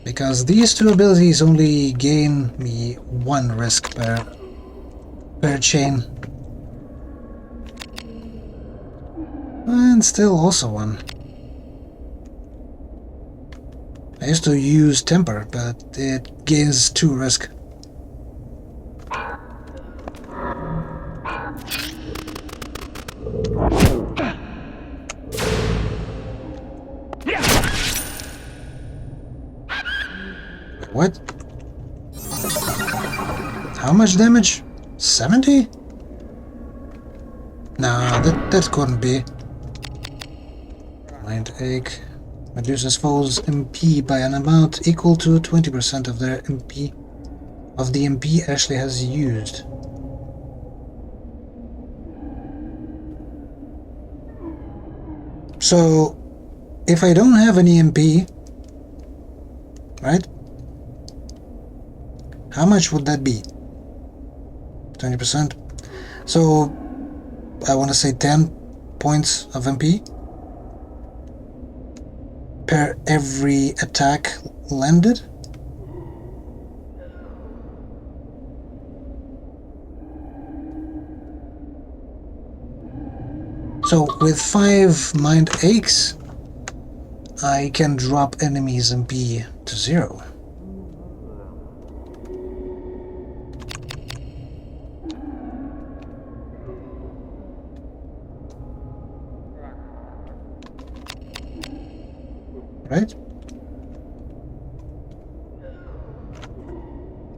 [SPEAKER 2] Because these two abilities only gain me 1 risk per chain. And still also 1. I used to use Temper, but it gains 2 risk. What? How much damage? 70? Nah, that couldn't be. Mind Ache reduces foes' MP by an amount equal to 20% of their MP of the MP Ashley has used. So, if I don't have any MP, right? How much would that be? 20%. So I want to say 10 points of MP per every attack landed. So with 5 Mind Aches, I can drop enemies MP to 0. Right?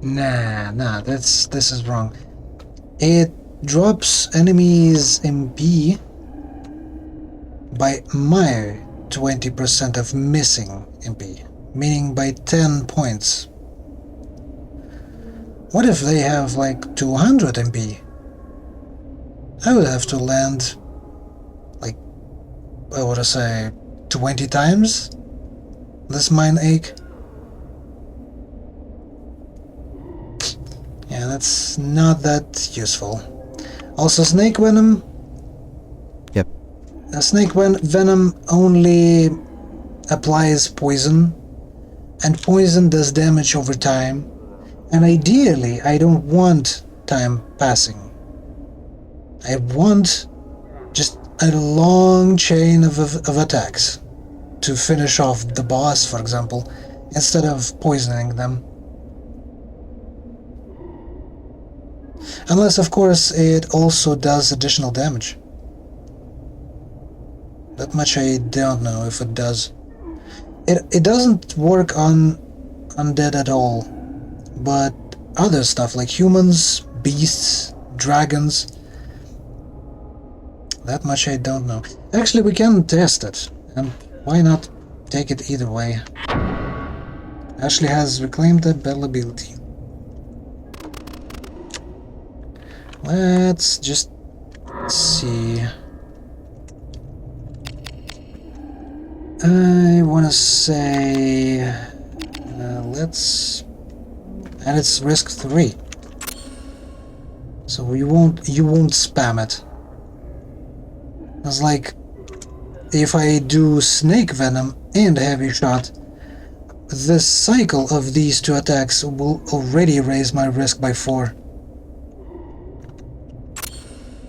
[SPEAKER 2] Nah, this is wrong. It drops enemies MP by my 20% of missing MP, meaning by 10 points. What if they have like 200 MP? I would have to land like, I would say 20 times this Mind Ache. Yeah, that's not that useful. Also, Snake Venom.
[SPEAKER 4] Yep.
[SPEAKER 2] Snake Venom only applies poison, and poison does damage over time, and ideally I don't want time passing. I want just a long chain of attacks to finish off the boss, for example, instead of poisoning them. Unless, of course, it also does additional damage. That much I don't know if it does. It doesn't work on undead at all, but other stuff like humans, beasts, dragons, that much I don't know. Actually, we can test it, and why not take it either way? Ashley has reclaimed the battle ability. Let's just see. I want to say let's, and it's risk 3, so you won't spam it. It's like if I do Snake Venom and Heavy Shot, this cycle of these two attacks will already raise my risk by 4.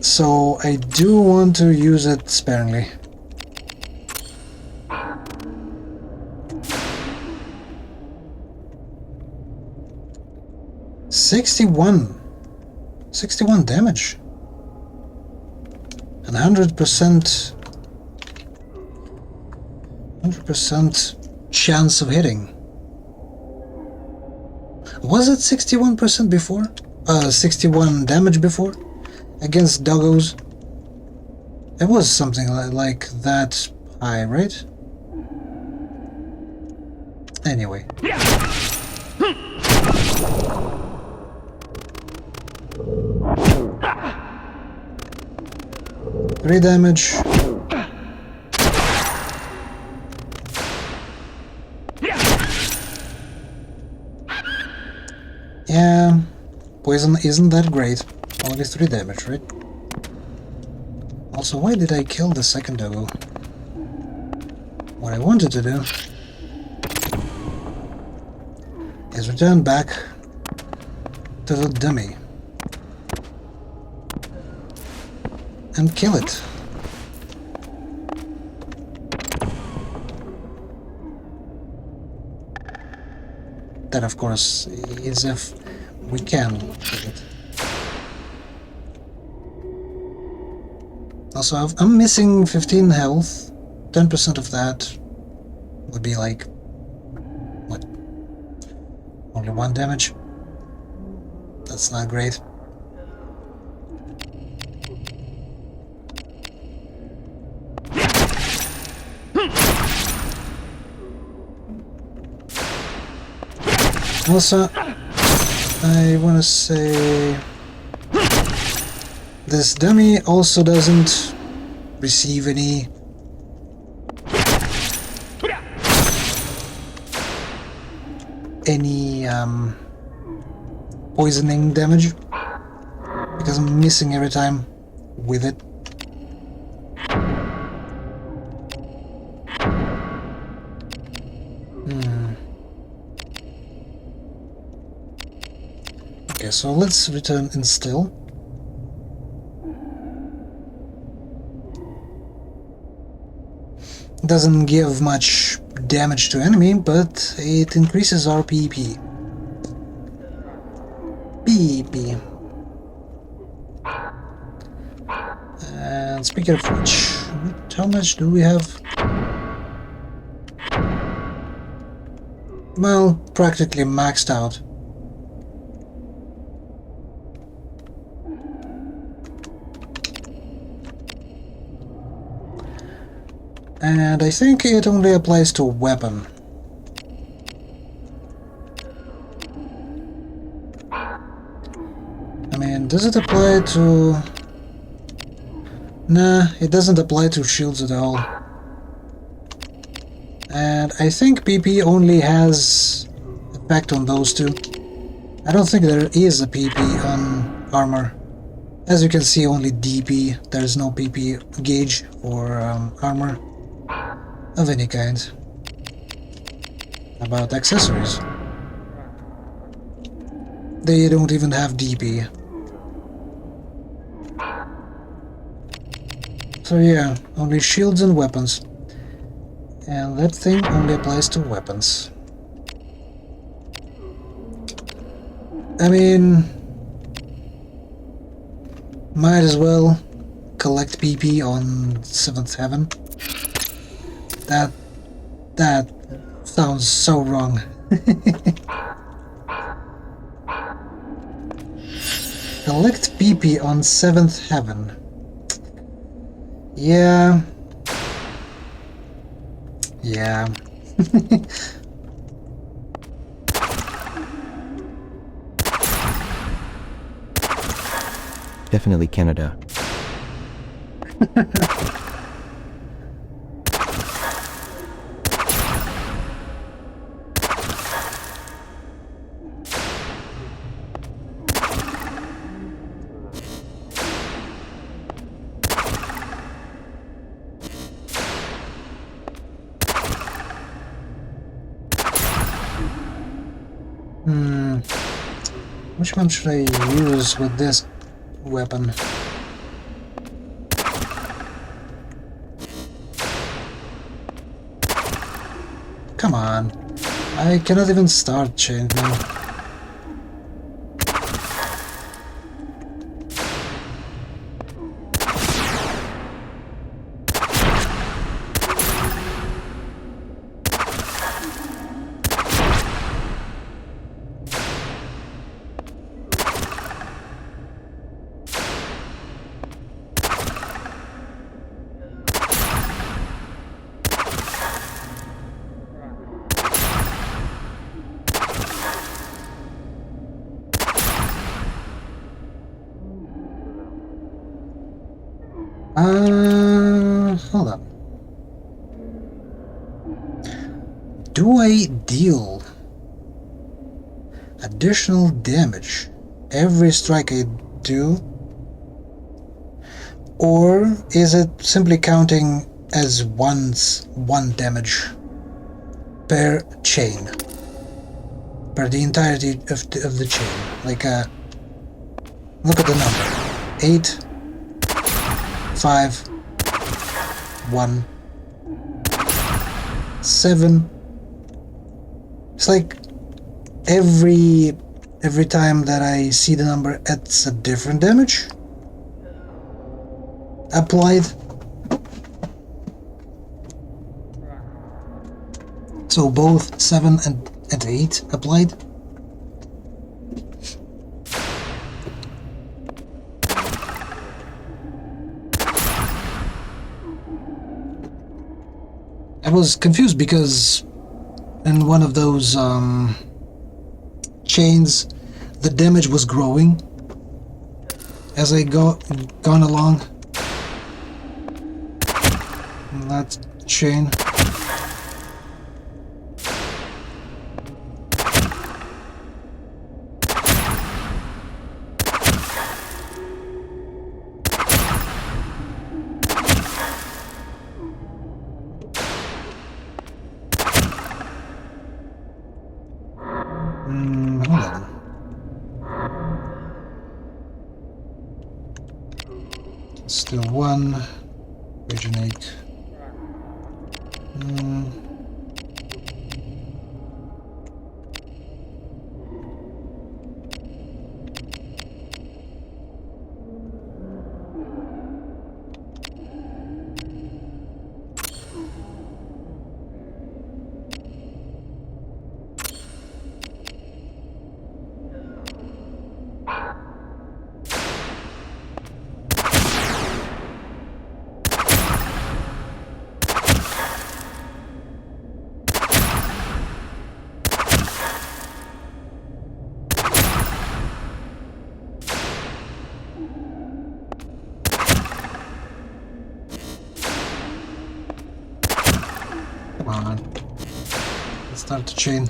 [SPEAKER 2] So I do want to use it sparingly. $61 damage and 100% 100% chance of hitting. Was it 61% before? 61 damage before? Against doggos? It was something like that high, right? Anyway. 3 damage. Yeah, poison isn't that great. Only 3 damage, right? Also, why did I kill the second doggo? What I wanted to do is return back to the dummy and kill it. That, of course, is if we can kill it. Also, I'm missing 15 health. 10% of that would be like, what? Only 1 damage? That's not great. Also, I want to say this dummy also doesn't receive any poisoning damage because I'm missing every time with it. Okay, so let's return instill. Doesn't give much damage to enemy, but it increases our PP. PP. And speaking of which, how much do we have? Well, practically maxed out. And I think it only applies to weapon. I mean, does it apply to... Nah, it doesn't apply to shields at all. And I think PP only has effect on those two. I don't think there is a PP on armor. As you can see, only DP. There is no PP gauge for armor of any kind. About accessories, they don't even have DP. So yeah, only shields and weapons. And that thing only applies to weapons. I mean, might as well collect PP on 7th Heaven. That sounds so wrong. Collect PP on 7th Heaven. Yeah. Yeah.
[SPEAKER 4] Definitely Canada.
[SPEAKER 2] Which one should I use with this weapon? Come on. I cannot even start changing. Hold on. Do I deal additional damage every strike I do? Or is it simply counting as one damage per chain? Per the entirety of the chain. Like, look at the number. 8, 5, 1, 7. It's like every time that I see the number, it's a different damage applied. So both 7 and 8 applied. I was confused because in one of those chains, the damage was growing as I gone along. In that chain. Hold on. Still 1. Originate. Come on. Let's start the chain.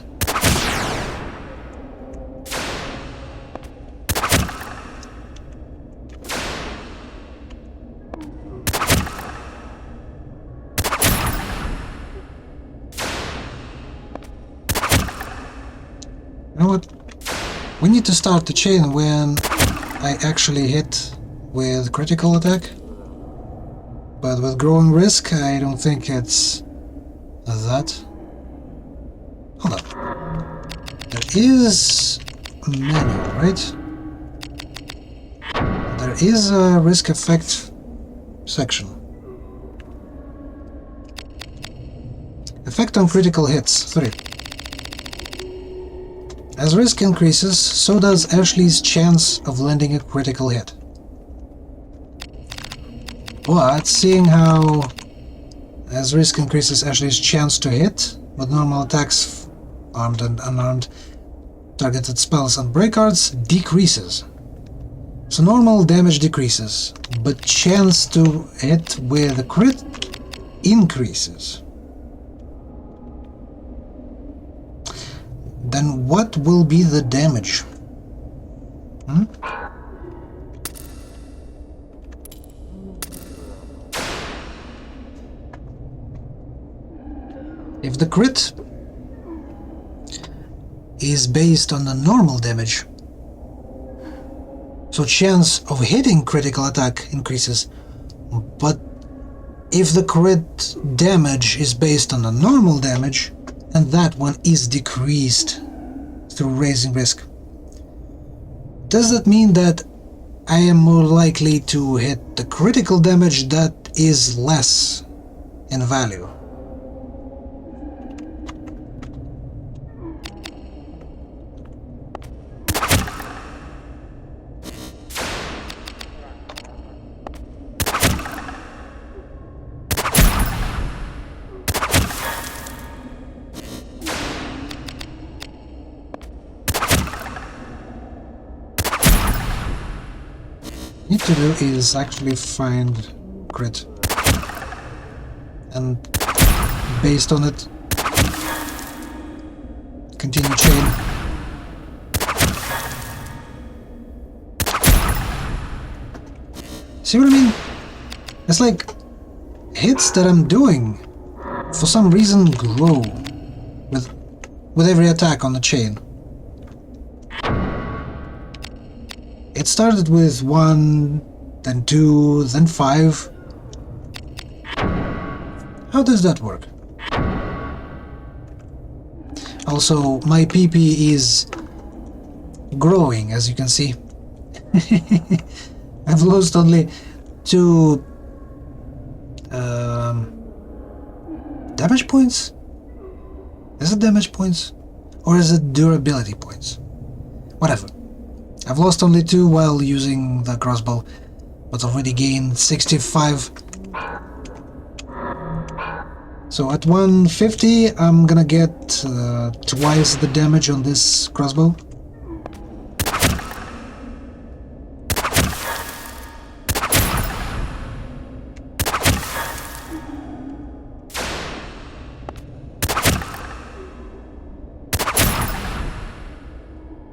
[SPEAKER 2] You know what? We need to start the chain when I actually hit with critical attack. But with growing risk, I don't think it's that. Hold on. There is a menu, right? There is a risk effect section. Effect on critical hits, 3. As risk increases, so does Ashley's chance of landing a critical hit. But seeing how as risk increases, Ashley's chance to hit with normal attacks, armed and unarmed, targeted spells and break cards decreases. So normal damage decreases, but chance to hit with a crit increases. Then what will be the damage? If the crit is based on the normal damage, so chance of hitting critical attack increases, but if the crit damage is based on the normal damage, and that one is decreased through raising risk, does that mean that I am more likely to hit the critical damage that is less in value? Need to do is actually find crit. And based on it, continue chain. See what I mean? It's like hits that I'm doing for some reason grow with every attack on the chain. It started with 1, then 2, then 5. How does that work? Also, my PP is growing, as you can see. I've lost only 2 damage points? Is it damage points? Or is it durability points? Whatever. I've lost only 2 while using the crossbow, but already gained 65. So at 150, I'm gonna get twice the damage on this crossbow.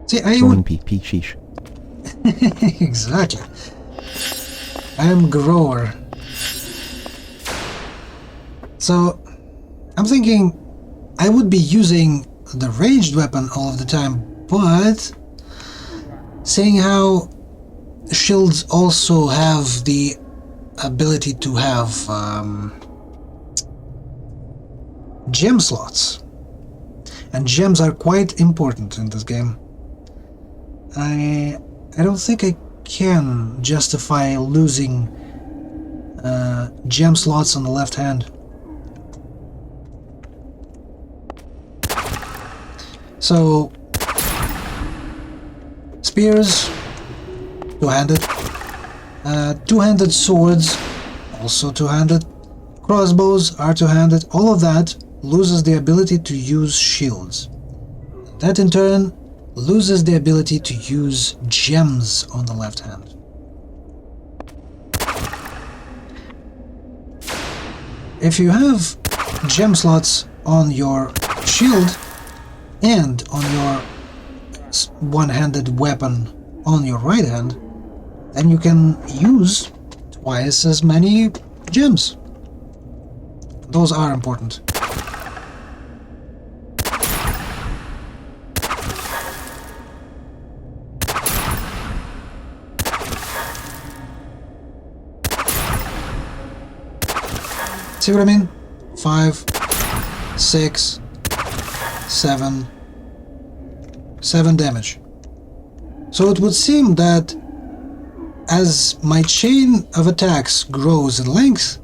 [SPEAKER 2] See, I
[SPEAKER 4] Join
[SPEAKER 2] would...
[SPEAKER 4] PP sheesh.
[SPEAKER 2] Exactly. I am grower. So, I'm thinking I would be using the ranged weapon all of the time, but seeing how shields also have the ability to have gem slots, and gems are quite important in this game. I don't think I can justify losing gem slots on the left hand. So, spears, two-handed, two-handed swords, also two-handed, crossbows are two-handed, all of that loses the ability to use shields. That in turn loses the ability to use gems on the left hand. If you have gem slots on your shield and on your one-handed weapon on your right hand, then you can use twice as many gems. Those are important. See what I mean? 5, 6, 7 damage. So it would seem that as my chain of attacks grows in length,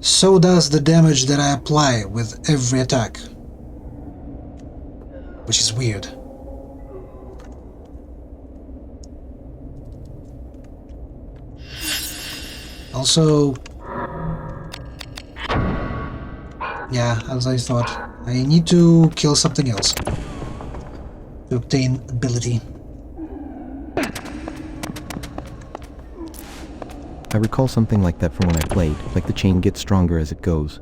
[SPEAKER 2] so does the damage that I apply with every attack. Which is weird. Also, yeah, as I thought, I need to kill something else to obtain ability.
[SPEAKER 4] I recall something like that from when I played, like the chain gets stronger as it goes.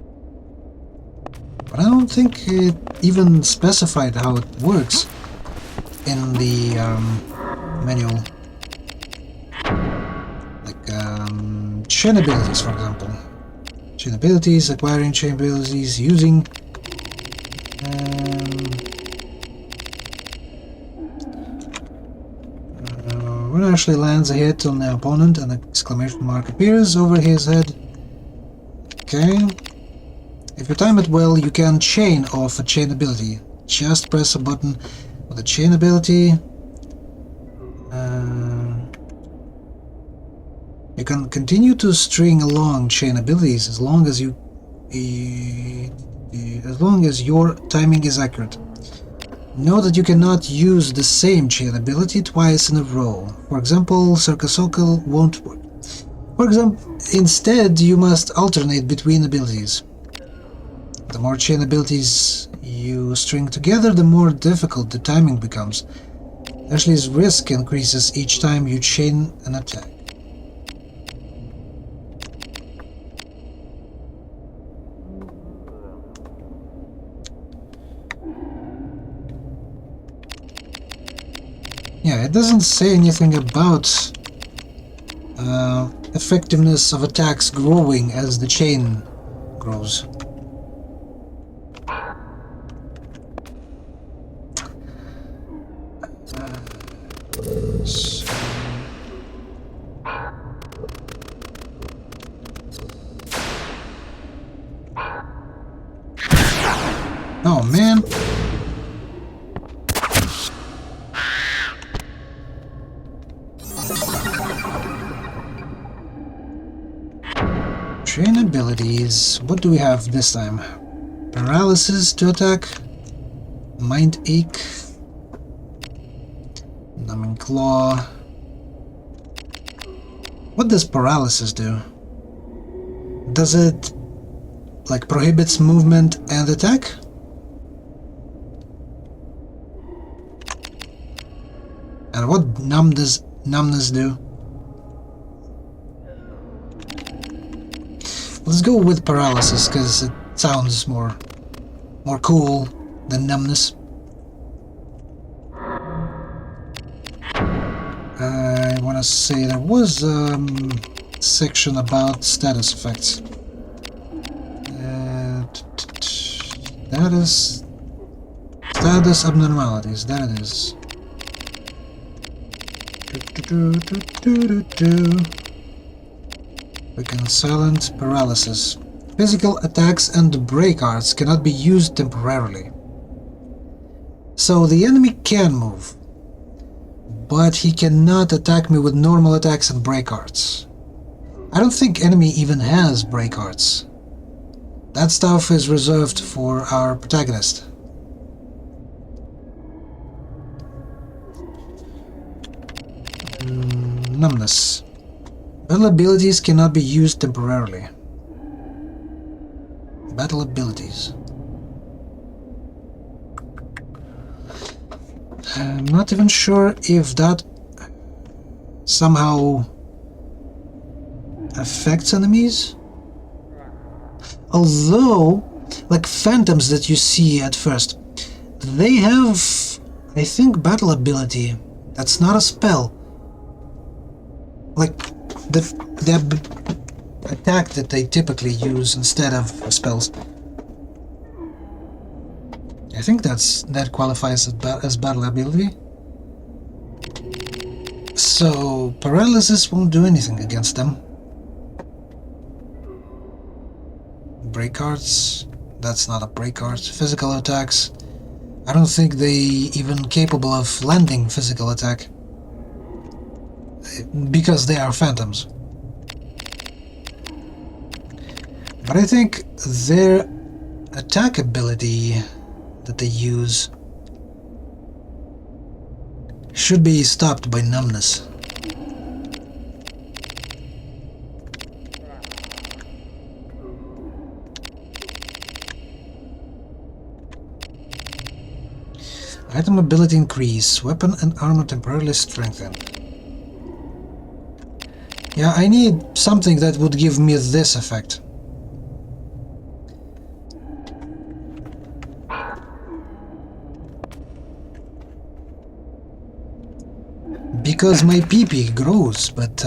[SPEAKER 2] But I don't think it even specified how it works in the manual. Like chain abilities, for example. Chain abilities, acquiring chain abilities, using when Ashley lands a hit on the opponent, an exclamation mark appears over his head. Okay. If you time it well, you can chain off a chain ability. Just press a button with a chain ability. You can continue to string along chain abilities as long as your timing is accurate. Note that you cannot use the same chain ability twice in a row. For example, Circus Circle won't work. For example, instead you must alternate between abilities. The more chain abilities you string together, the more difficult the timing becomes. Ashley's risk increases each time you chain an attack. Yeah, it doesn't say anything about effectiveness of attacks growing as the chain grows. Oh man. Train abilities. What do we have this time? Paralysis to attack. Mind ache. Numbing claw. What does paralysis do? Does it like prohibits movement and attack? And what numbness do? Let's go with paralysis because it sounds more cool than numbness. I want to say there was a section about status effects. Status abnormalities. That it is. We can silent paralysis. Physical attacks and break arts cannot be used temporarily. So the enemy can move, but he cannot attack me with normal attacks and break arts. I don't think enemy even has break arts. That stuff is reserved for our protagonist. Numbness. Battle abilities cannot be used temporarily. Battle abilities. I'm not even sure if that somehow affects enemies. Although, like phantoms that you see at first, they have, I think, battle ability. That's not a spell. Like the attack that they typically use instead of spells. I think that qualifies as battle ability. So paralysis won't do anything against them. Break arts, that's not a break art. Physical attacks, I don't think they even capable of landing physical attack. Because they are phantoms. But I think their attack ability that they use should be stopped by numbness. Item ability increase. Weapon and armor temporarily strengthened. Yeah, I need something that would give me this effect. Because my PP grows, but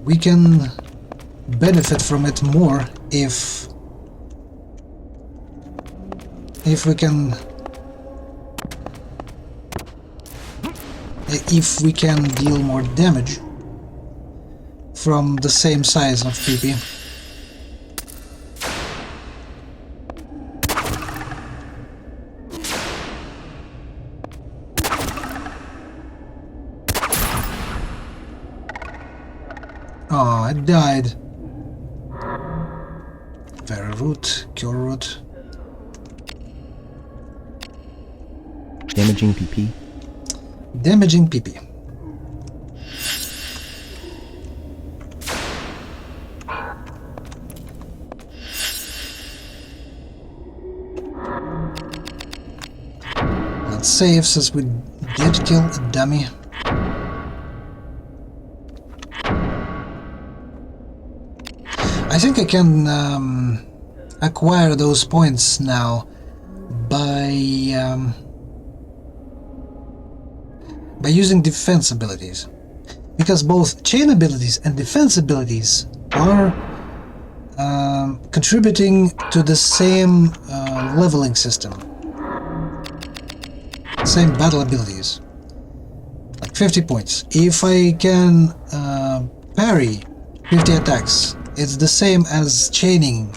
[SPEAKER 2] we can benefit from it more if we can deal more damage from the same size of PP. Oh, I died. Very root, cure root.
[SPEAKER 4] Damaging PP.
[SPEAKER 2] Damaging PP. Let's save since we did kill a dummy. I think I can acquire those points now by by using defense abilities. Because both chain abilities and defense abilities are contributing to the same leveling system. Same battle abilities. Like 50 points. If I can parry 50 attacks, it's the same as chaining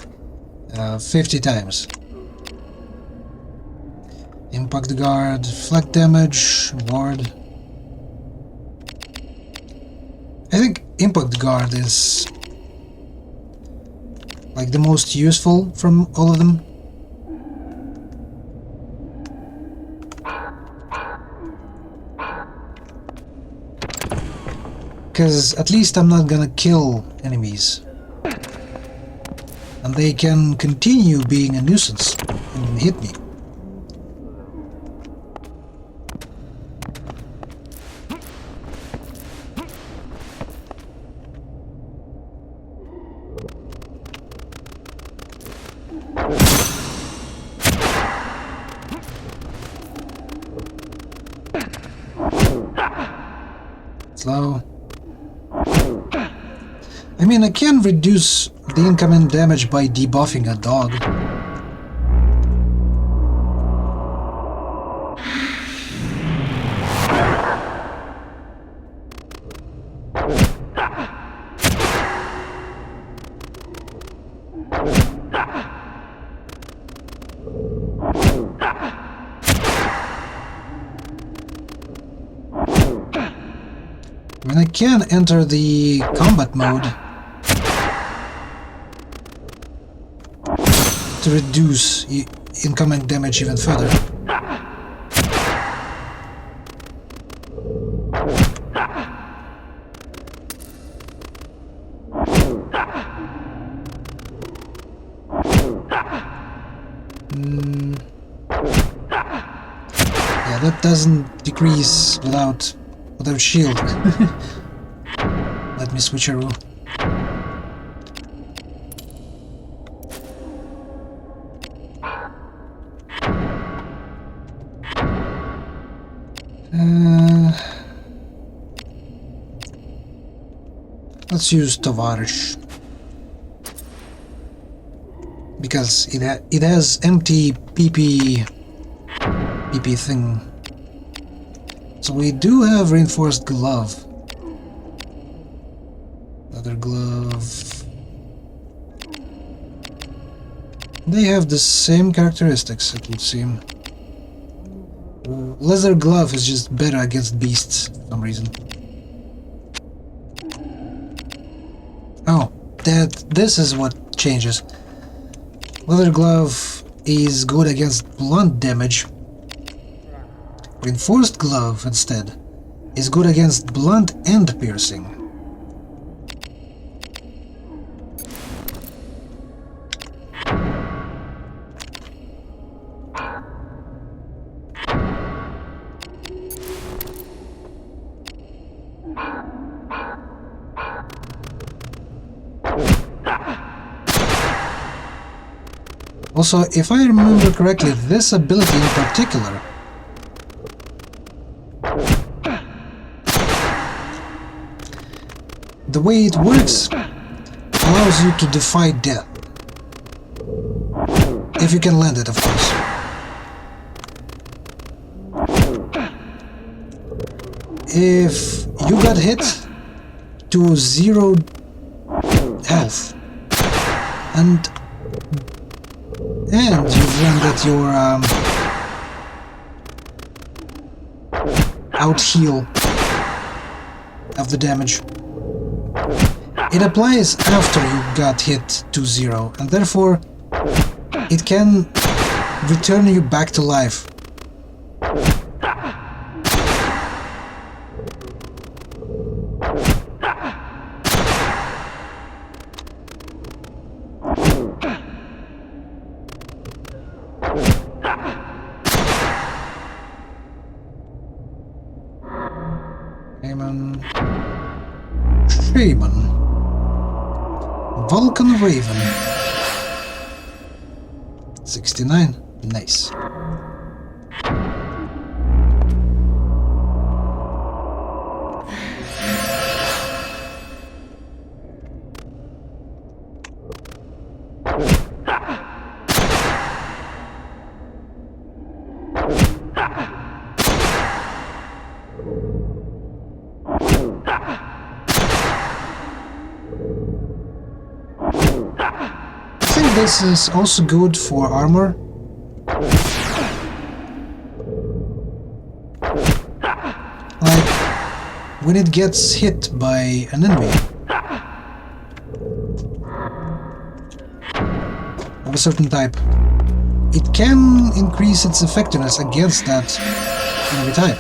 [SPEAKER 2] 50 times. Impact guard, flat damage, ward. I think impact guard is like the most useful from all of them. Because at least I'm not gonna kill enemies. And they can continue being a nuisance and hit me. Slow. I mean, I can reduce the incoming damage by debuffing a dog. I mean, I can enter the combat mode to reduce incoming damage even further. Yeah, that doesn't decrease without shield. Let me switcheroo. Let's use Tovarish. Because it has empty PP thing. So we do have reinforced glove. Leather glove. They have the same characteristics, it would seem. Leather glove is just better against beasts for some reason. Oh, this is what changes. Leather glove is good against blunt damage. Reinforced glove, instead, is good against blunt and piercing. Also, if I remember correctly, this ability in particular the way it works allows you to defy death. If you can land it, of course. If you got hit to 0 health and you've landed your out heal of the damage, it applies after you got hit to 0, and therefore it can return you back to life. Shaman. Vulcan Raven. 69. this is also good for armor. Like, when it gets hit by an enemy of a certain type, it can increase its effectiveness against that enemy type.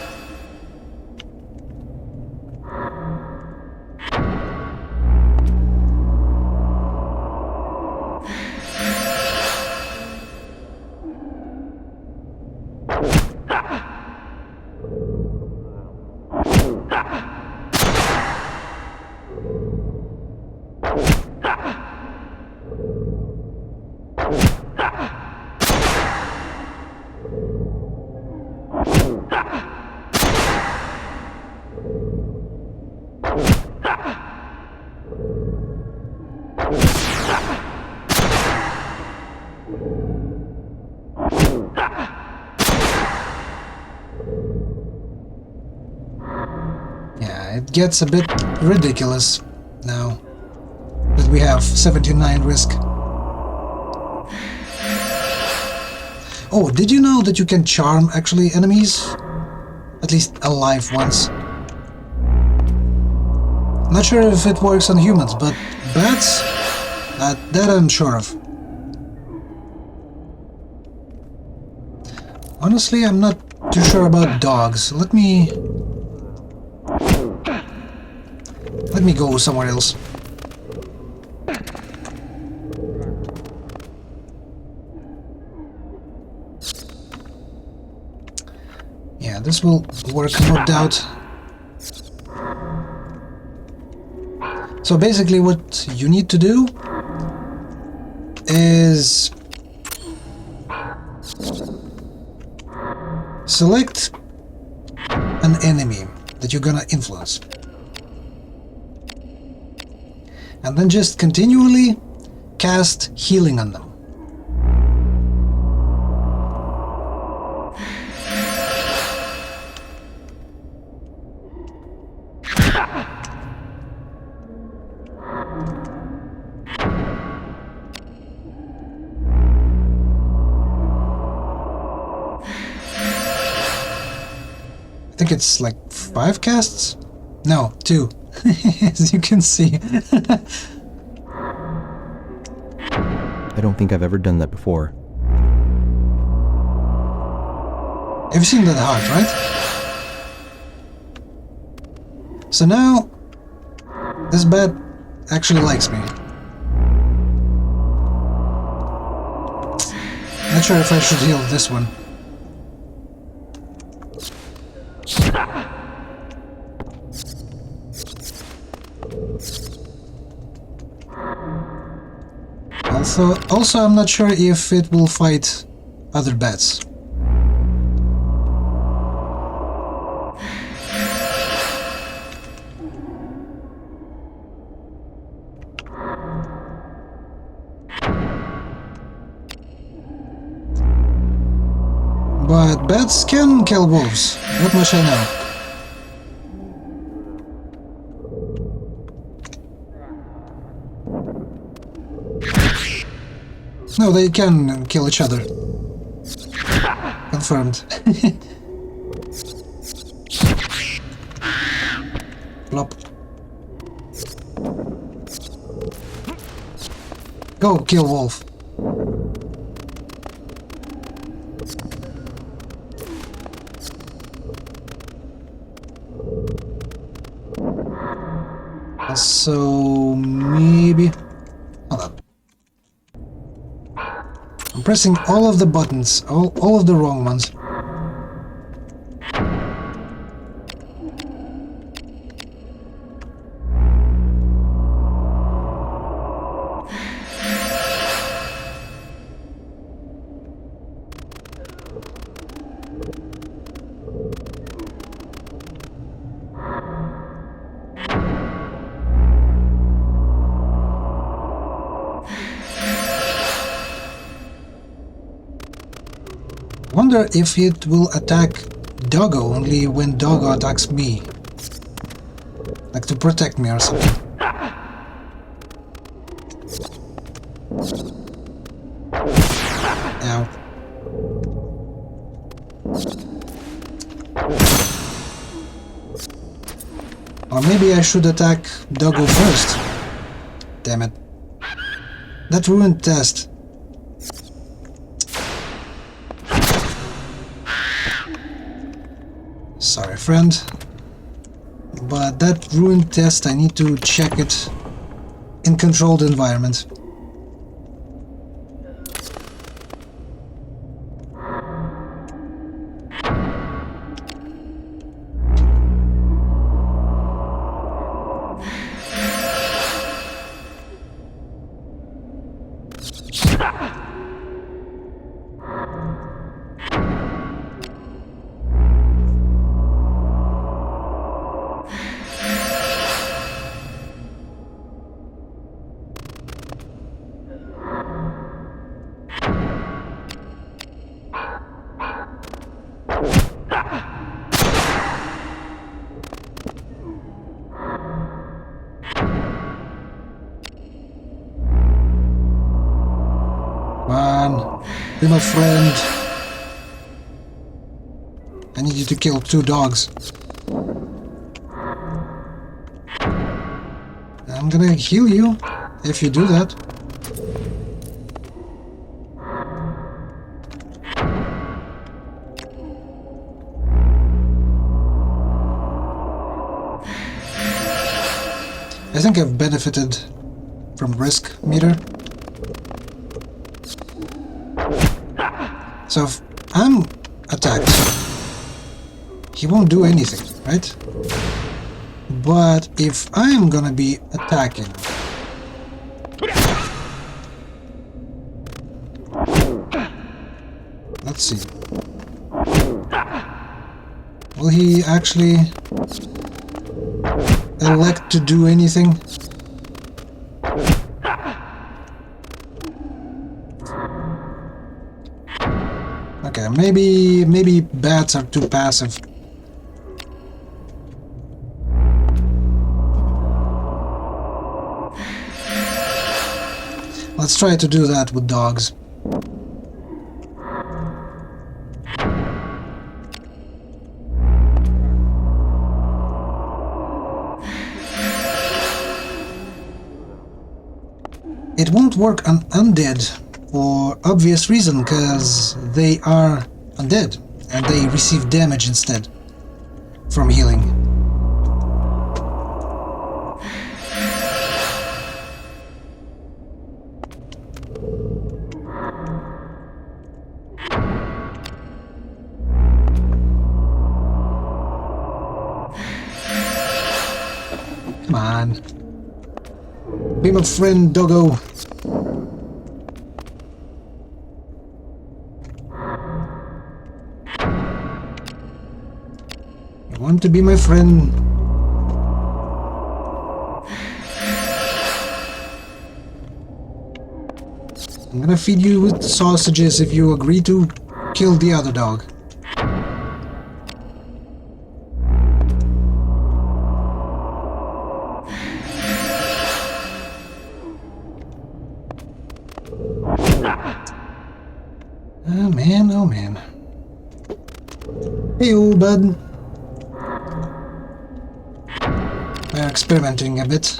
[SPEAKER 2] Yeah, it gets a bit ridiculous now that we have 79 risk. Oh, did you know that you can charm actually enemies? At least alive ones. Not sure if it works on humans, but bats? That I'm sure of. Honestly, I'm not too sure about dogs. Let me go somewhere else. Yeah, this will work, no doubt. So basically what you need to do is select an enemy that you're gonna influence. And then just continually cast healing on them. I think it's like 5 casts? No, 2. As you can see.
[SPEAKER 4] I don't think I've ever done that before.
[SPEAKER 2] You've seen that heart, right? So now, this bat actually likes me. Not sure if I should heal this one. Also, I'm not sure if it will fight other bats. But bats can kill wolves, that much I know. No, they can kill each other. Confirmed. Plop. Go kill wolf. So maybe. Hold up. I'm pressing all of the buttons, all of the wrong ones. Wonder if it will attack Doggo only when Doggo attacks me. Like to protect me or something. Maybe I should attack Doggo first. Damn it. That ruined test. Sorry, friend. But that ruined test, I need to check it in controlled environment. Be my friend. I need you to kill 2 dogs. I'm gonna heal you if you do that. I think I've benefited from risk meter. So if I'm attacked, he won't do anything, right? But if I'm gonna be attacking, let's see. Will he actually elect to do anything? Okay, maybe bats are too passive. Let's try to do that with dogs. It won't work on undead for obvious reason, because they are undead and they receive damage instead from healing. Come on. Be my friend, doggo. You want to be my friend? I'm gonna feed you with sausages if you agree to kill the other dog. Oh man, oh man. Hey, old bud. We're experimenting a bit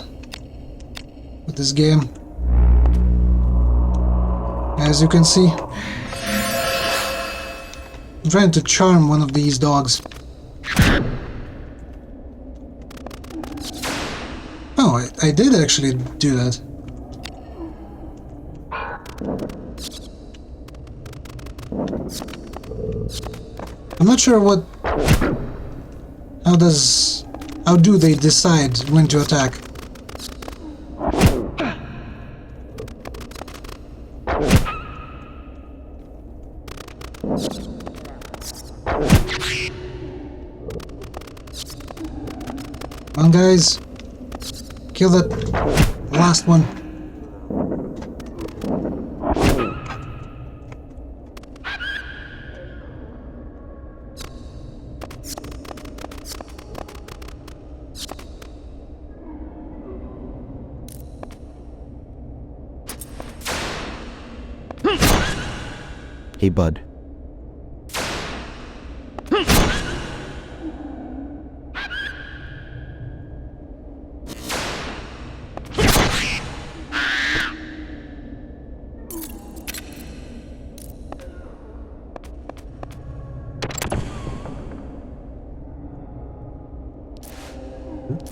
[SPEAKER 2] with this game. As you can see, I'm trying to charm one of these dogs. Oh, I did actually do that. I'm not sure what... How do they decide when to attack? Come on, guys. Kill that last one.
[SPEAKER 4] Hey, bud.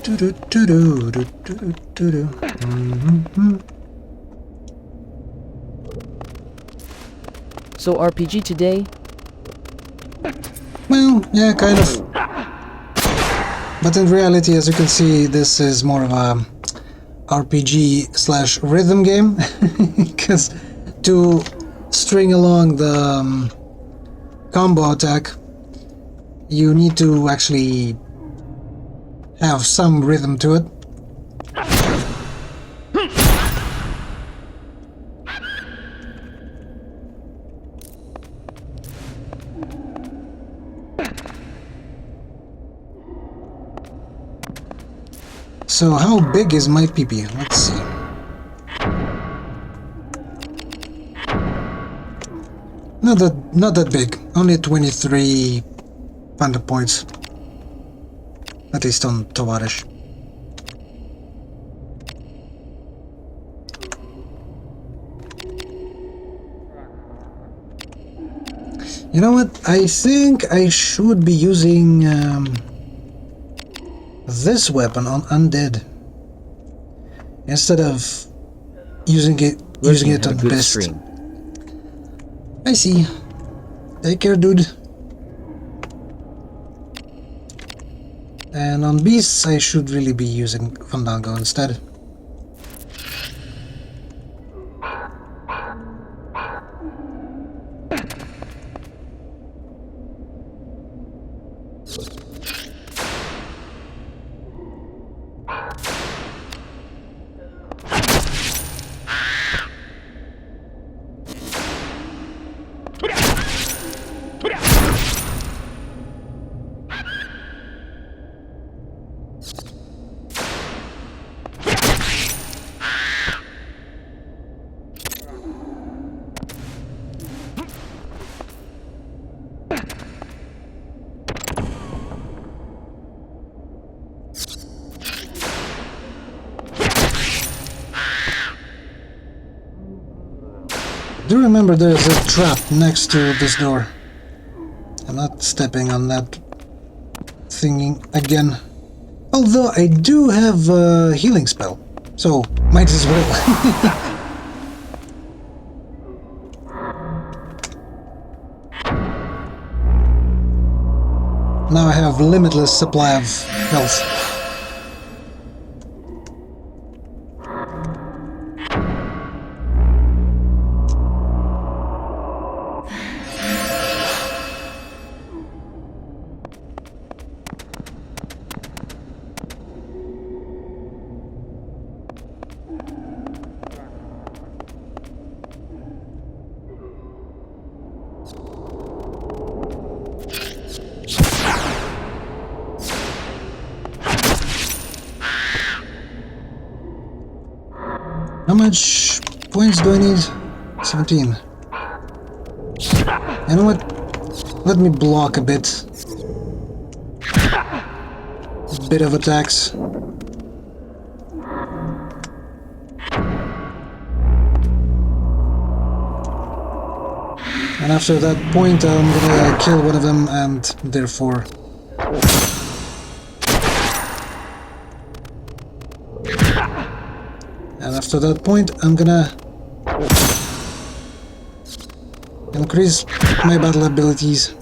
[SPEAKER 6] So RPG today?
[SPEAKER 2] Well, yeah, kind of. But in reality, as you can see, this is more of a RPG / rhythm game. Because to string along the combo attack, you need to actually have some rhythm to it. So how big is my PP? Let's see. Not that big. Only 23 panda points. At least on Tovarish. You know what? I think I should be using this weapon on Undead instead of using it
[SPEAKER 3] Had a
[SPEAKER 2] on
[SPEAKER 3] good
[SPEAKER 2] Beast.
[SPEAKER 3] stream.
[SPEAKER 2] I see. Take care, dude. And on Beasts, I should really be using Fandango instead. Do remember there's a trap next to this door. I'm not stepping on that thingy again. Although I do have a healing spell, so might as well. Now I have limitless supply of health. How much points do I need? 17. You know what? Let me block a bit. A bit of attacks. And after that point, I'm gonna kill one of them and therefore... And after that point, I'm gonna increase my battle abilities.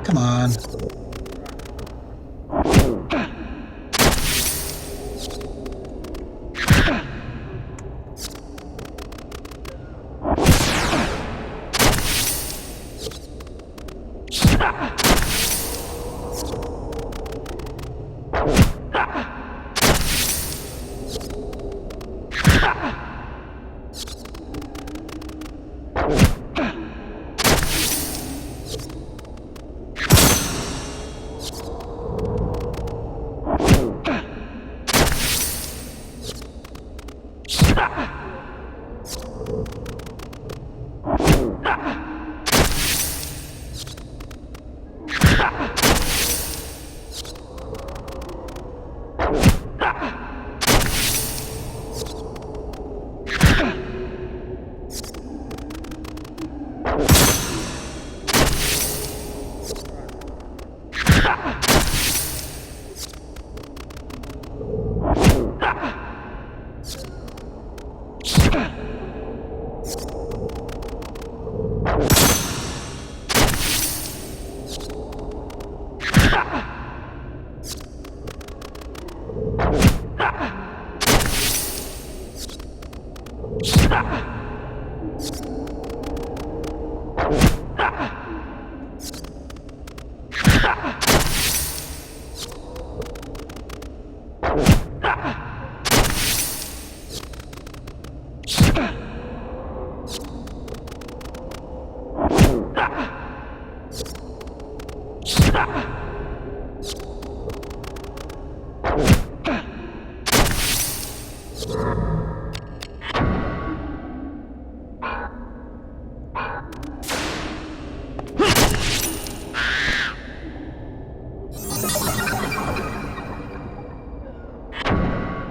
[SPEAKER 2] Come on.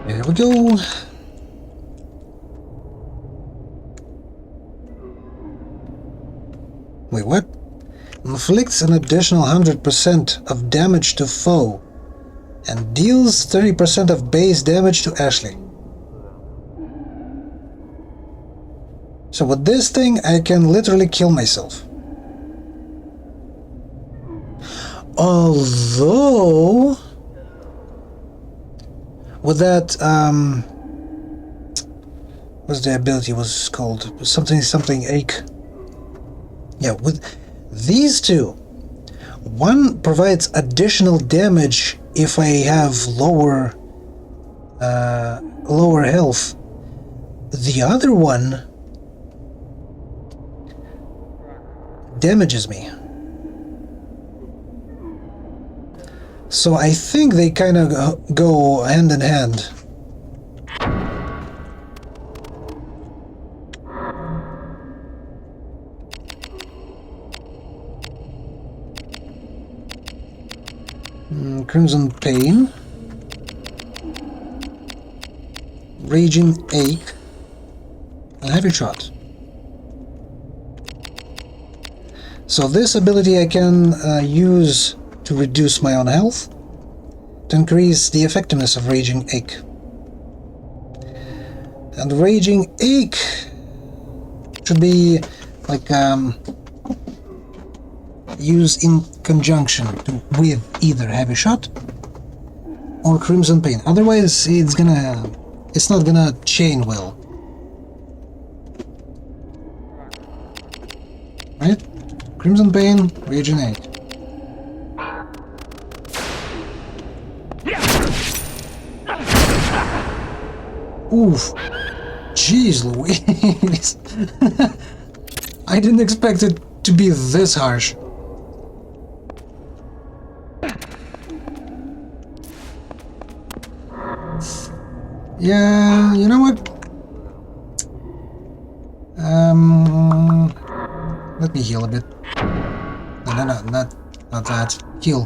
[SPEAKER 2] Here we go. Wait, what? Inflicts an additional 100% of damage to foe and deals 30% of base damage to Ashley. So with this thing, I can literally kill myself. Although, with that, what's the ability was called? Something ache. Yeah, with these two, one provides additional damage if I have lower health. The other one damages me. So I think they kind of go hand in hand. Crimson Pain, Raging Ache, and Heavy Shot. So this ability I can use to reduce my own health, to increase the effectiveness of Raging Ache. And Raging Ache should be like used in conjunction with either Heavy Shot or Crimson Pain. Otherwise, it's not gonna chain well. Right? Crimson Pain, Raging Ache. Oof. Jeez Louise. I didn't expect it to be this harsh. Yeah, you know what? Let me heal a bit. No, not that. Heal.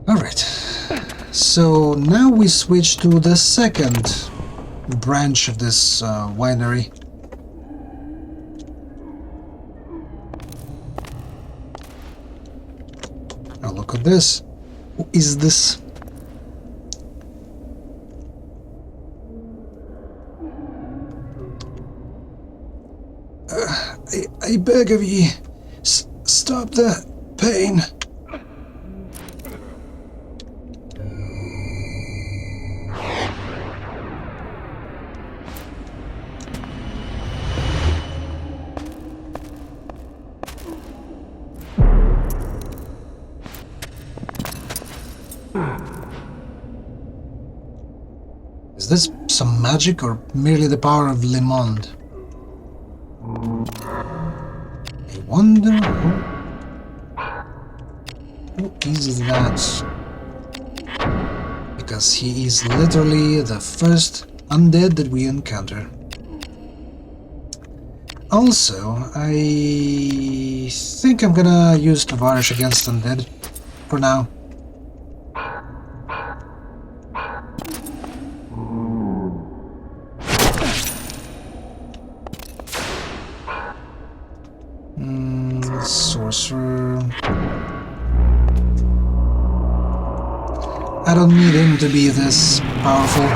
[SPEAKER 2] Alright, so now we switch to the second branch of this winery. Now look at this. Who is this? I beg of ye, stop the pain. Is this some magic or merely the power of Le Monde? I wonder who is that? Because he is literally the first undead that we encounter. Also, I think I'm gonna use Tavarish against Undead for now. Sorcerer. I don't need him to be this powerful.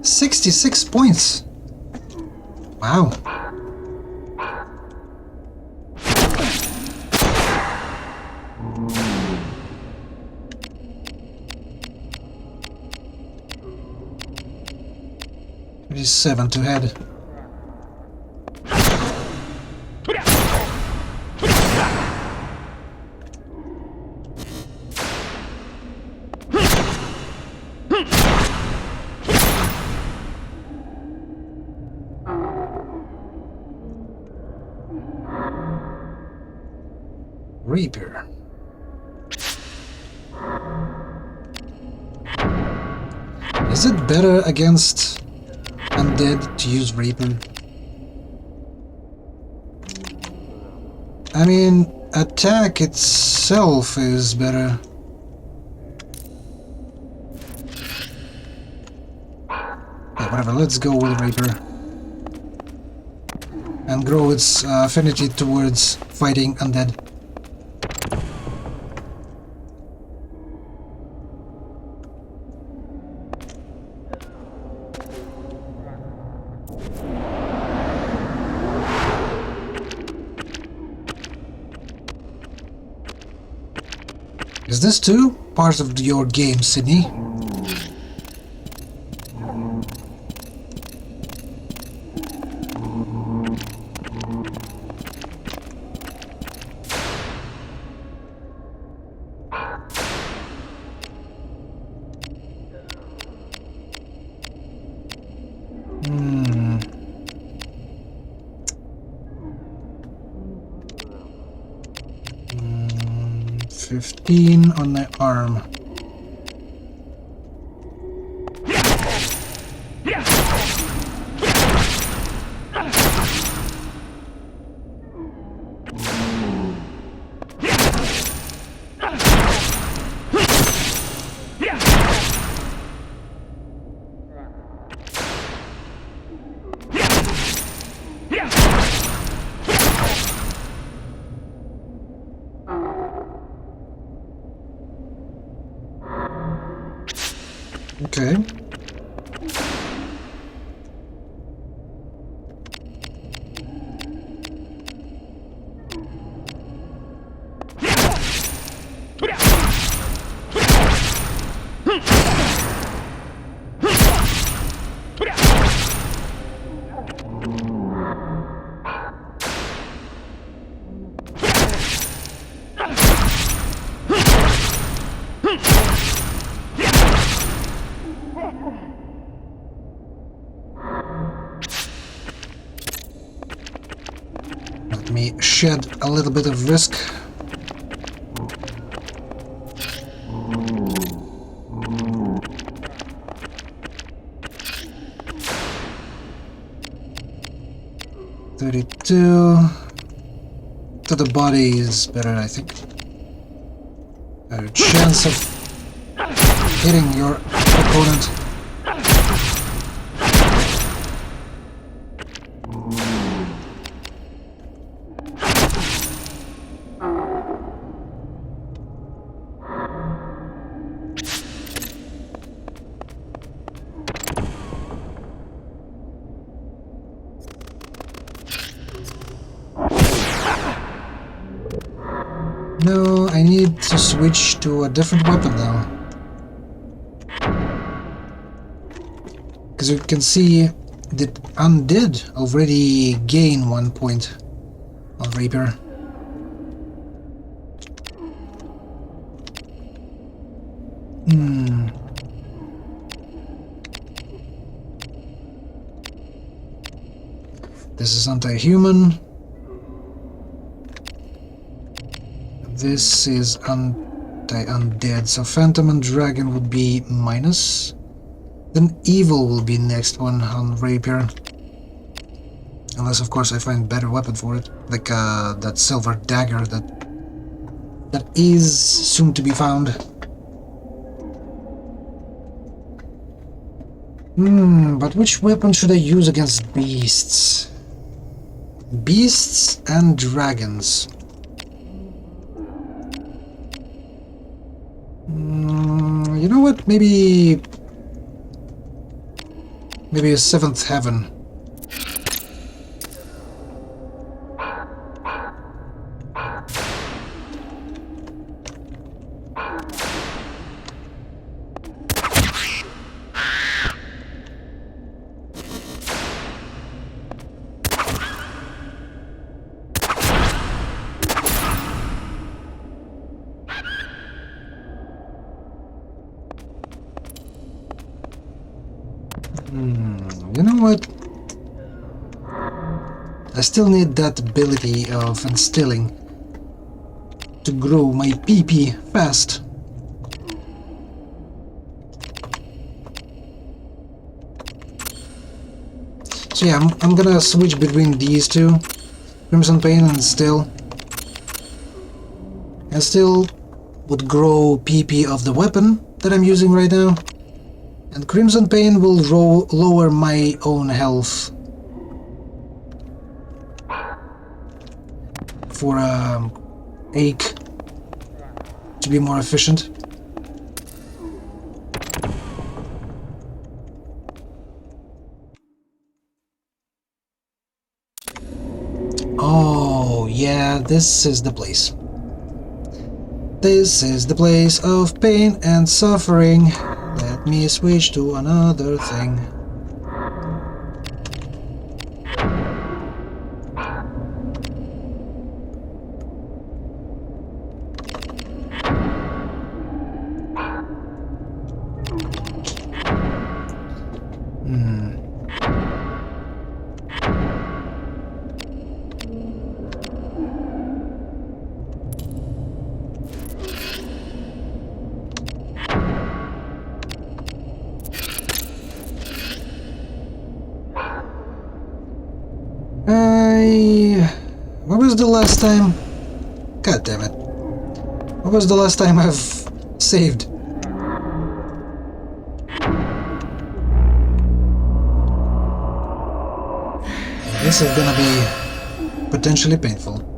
[SPEAKER 2] $66 points. Wow. It is 7 to head. Reaper. Is it better against Undead to use Reaper? I mean, attack itself is better. Yeah, whatever, let's go with Reaper. And grow its affinity towards fighting Undead. Is this too part of your game, Sydney? Hmm. 15 on my arm. Okay. Let me shed a little bit of risk. $32 to the body is better, I think. A chance of hitting your opponent. No, I need to switch to a different weapon now. Because you can see that Undead already gain 1 point on Reaper. This is anti-human. This is anti-undead, so Phantom and Dragon would be minus. Then evil will be next one on rapier. Unless, of course, I find better weapon for it, like that silver dagger that is soon to be found. But which weapon should I use against beasts? Beasts and dragons. You know what? Maybe a seventh heaven. You know what? I still need that ability of instilling to grow my PP fast. So yeah, I'm gonna switch between these two, Crimson Pain and Still. And Still would grow PP of the weapon that I'm using right now. And Crimson Pain will lower my own health for ache to be more efficient. Oh yeah, this is the place. This is the place of pain and suffering. Let me switch to another thing. What was the last time? God damn it. What was the last time I've saved? This is gonna be potentially painful.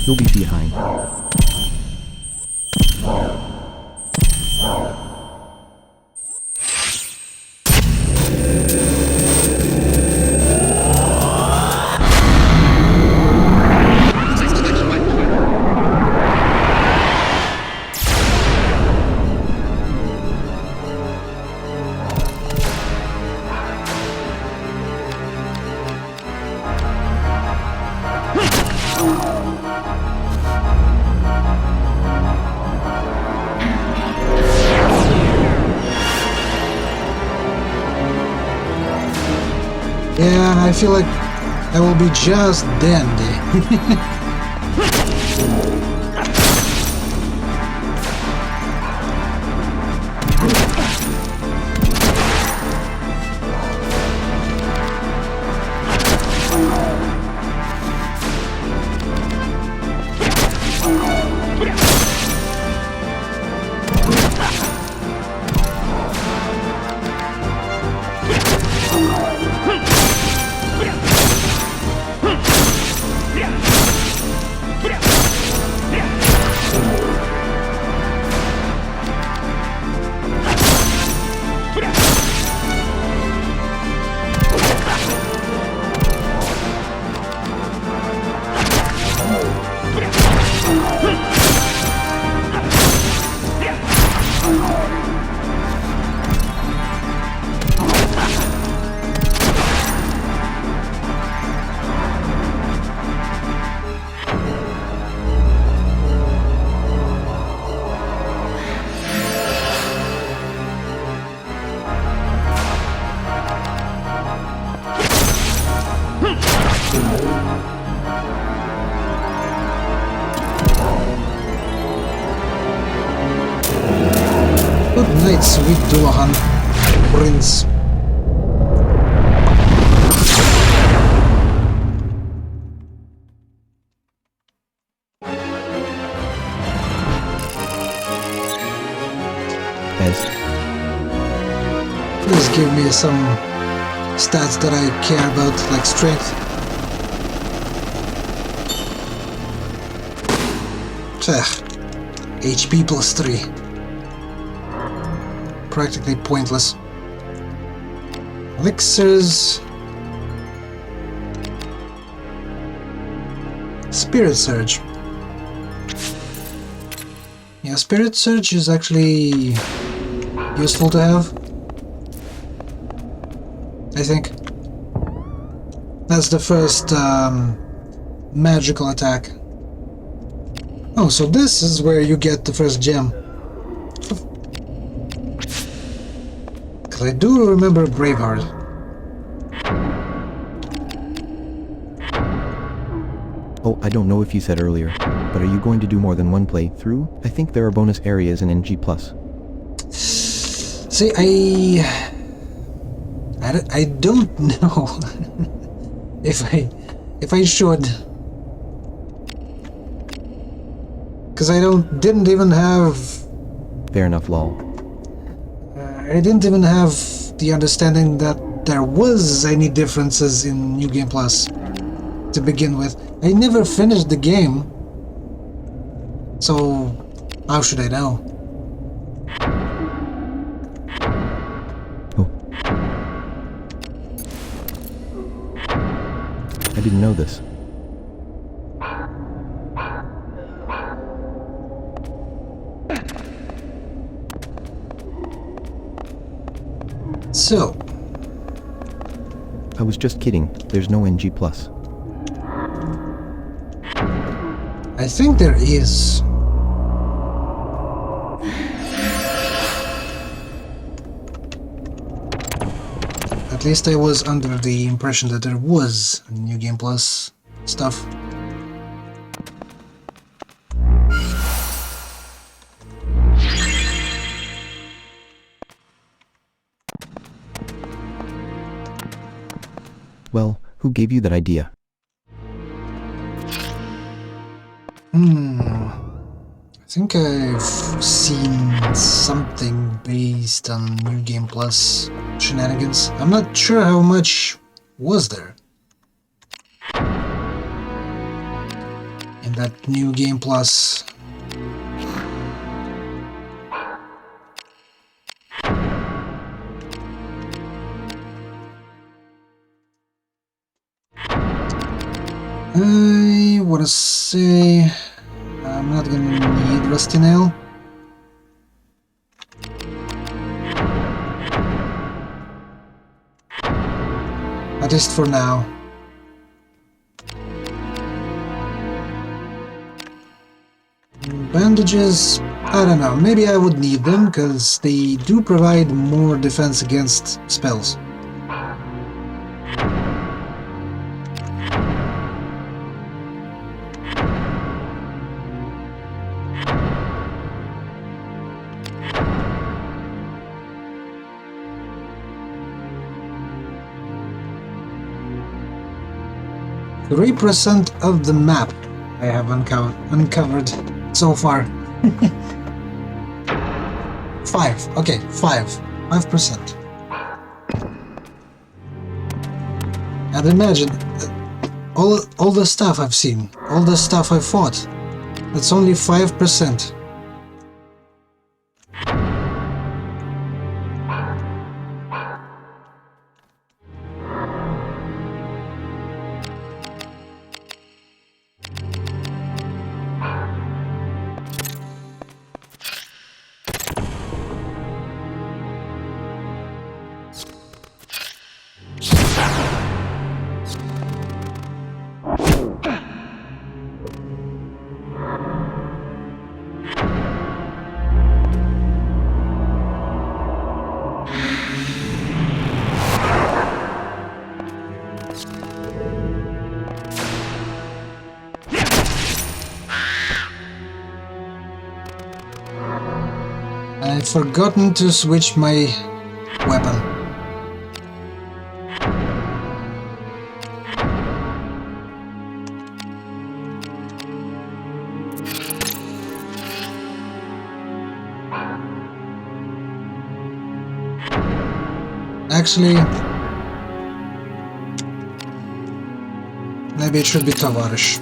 [SPEAKER 4] You'll be behind. Yeah, I feel like I will be just dandy.
[SPEAKER 2] Good night, sweet Dullahan, Prince.
[SPEAKER 4] As
[SPEAKER 2] Please give me some stats that I care about, like strength. HP plus 3. Practically pointless. Elixirs. Spirit Surge. Yeah, Spirit Surge is actually useful to have. I think. That's the first magical attack. Oh, so this is where you get the first gem. Because I do remember Braveheart.
[SPEAKER 4] oh, I don't know if you said earlier, but are you going to do more than one playthrough? I think there are bonus areas in NG+.
[SPEAKER 2] See, I don't know if I should, because I didn't even have
[SPEAKER 4] Fair enough, lol.
[SPEAKER 2] I didn't even have the understanding that there was any differences in New Game Plus to begin with. I never finished the game, so how should I know?
[SPEAKER 4] Oh. I didn't know this.
[SPEAKER 2] So,
[SPEAKER 4] I was just kidding. There's no NG+.
[SPEAKER 2] I think there is. At least I was under the impression that there was New Game Plus stuff.
[SPEAKER 4] Well, who gave you that idea?
[SPEAKER 2] I think I've seen something based on New Game Plus shenanigans. I'm not sure how much was there in that New Game Plus. I wanna say I'm not gonna need Rusty Nail. At least for now. Bandages, I don't know, maybe I would need them because they do provide more defense against spells. Three percent of the map I have uncovered so far. 5. Okay, 5%. And imagine all the stuff I've seen, all the stuff I've fought. That's only 5%. I've forgotten to switch my weapon. Actually, maybe it should be Tavarish.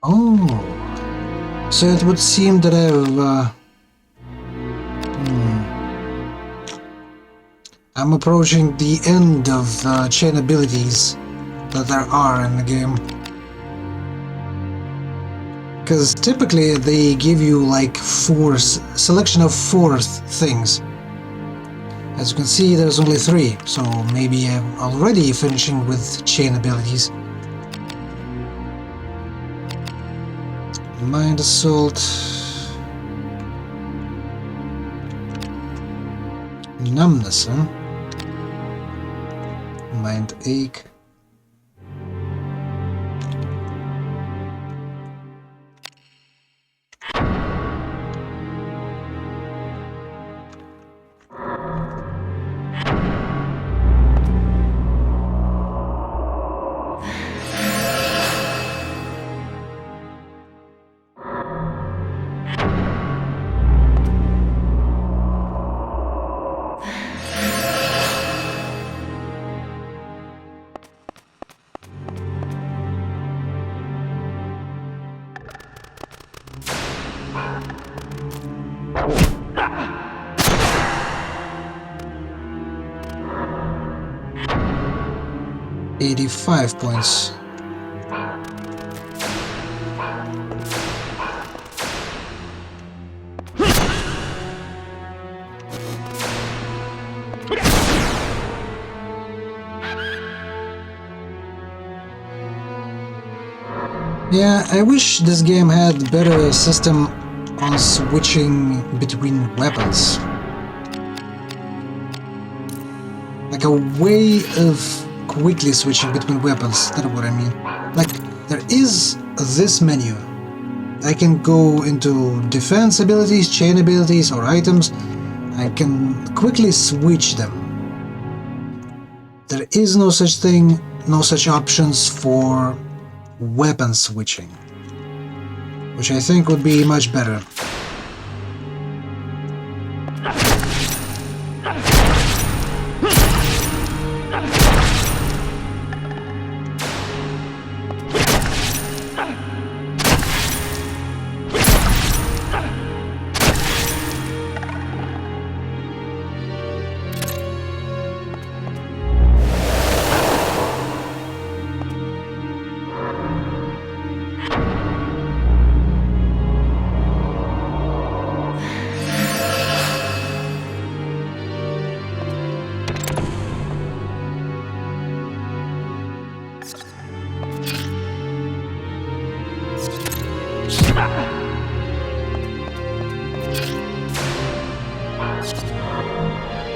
[SPEAKER 2] Oh, so it would seem that I'm approaching the end of the chain abilities that there are in the game. Because typically they give you like selection of 4 things. As you can see, there's only 3, so maybe I'm already finishing with chain abilities. Mind Assault, Numbness, huh? Mind Ache. $85 points. Yeah, I wish this game had better system on switching between weapons. Like a way of quickly switching between weapons, that's what I mean. Like, there is this menu. I can go into defense abilities, chain abilities, or items. I can quickly switch them. There is no such thing, no such options for weapon switching, which I think would be much better.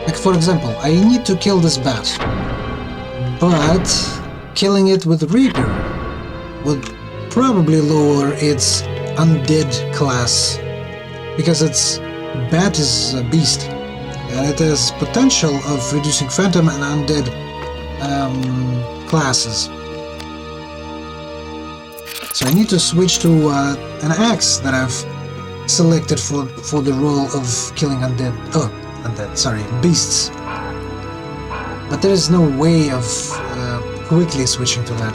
[SPEAKER 2] Like, for example, I need to kill this bat, but killing it with Reaper would probably lower its undead class, because its bat is a beast, and it has potential of reducing phantom and undead classes. So I need to switch to an axe that I've selected for the role of killing beasts. But there is no way of quickly switching to that.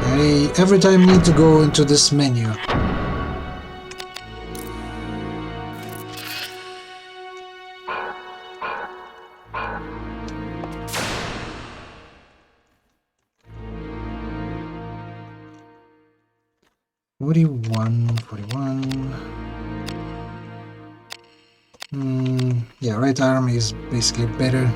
[SPEAKER 2] I every time need to go into this menu. Yeah, right arm is basically better.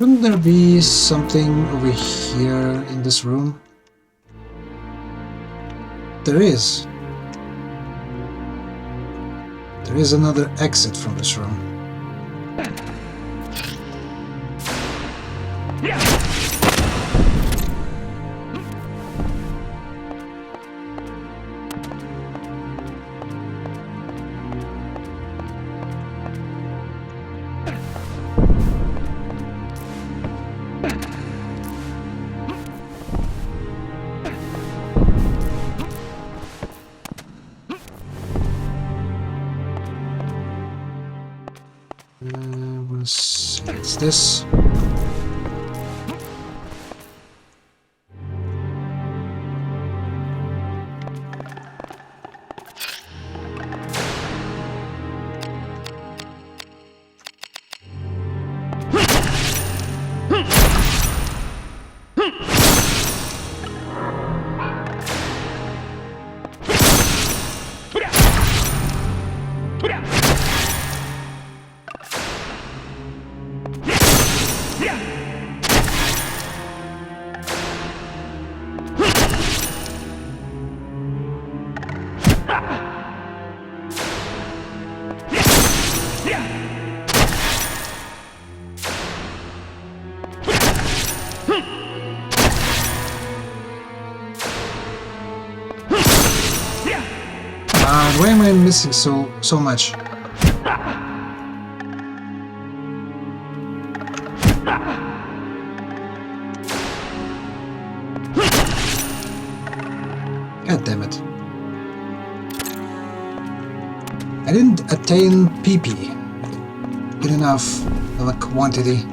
[SPEAKER 2] Shouldn't there be something over here in this room? There is. There is another exit from this room. What's this? on, why am I missing so much? God damn it. I didn't attain PP in enough of a quantity.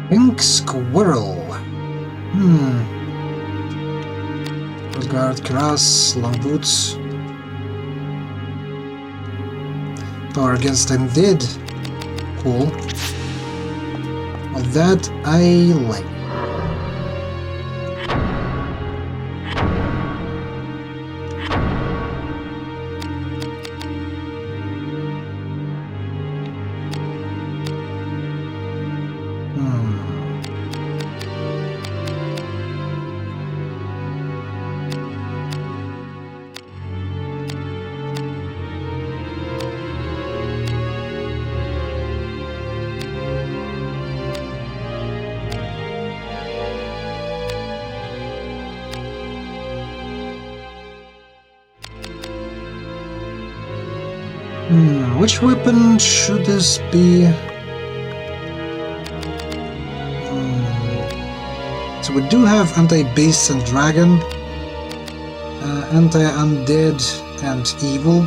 [SPEAKER 2] Pink Squirrel. Guard, Cuirass, Long Boots. Power against Undead. Cool. Well, that I like. Which weapon should this be? So we do have anti-beast and dragon, anti-undead and evil.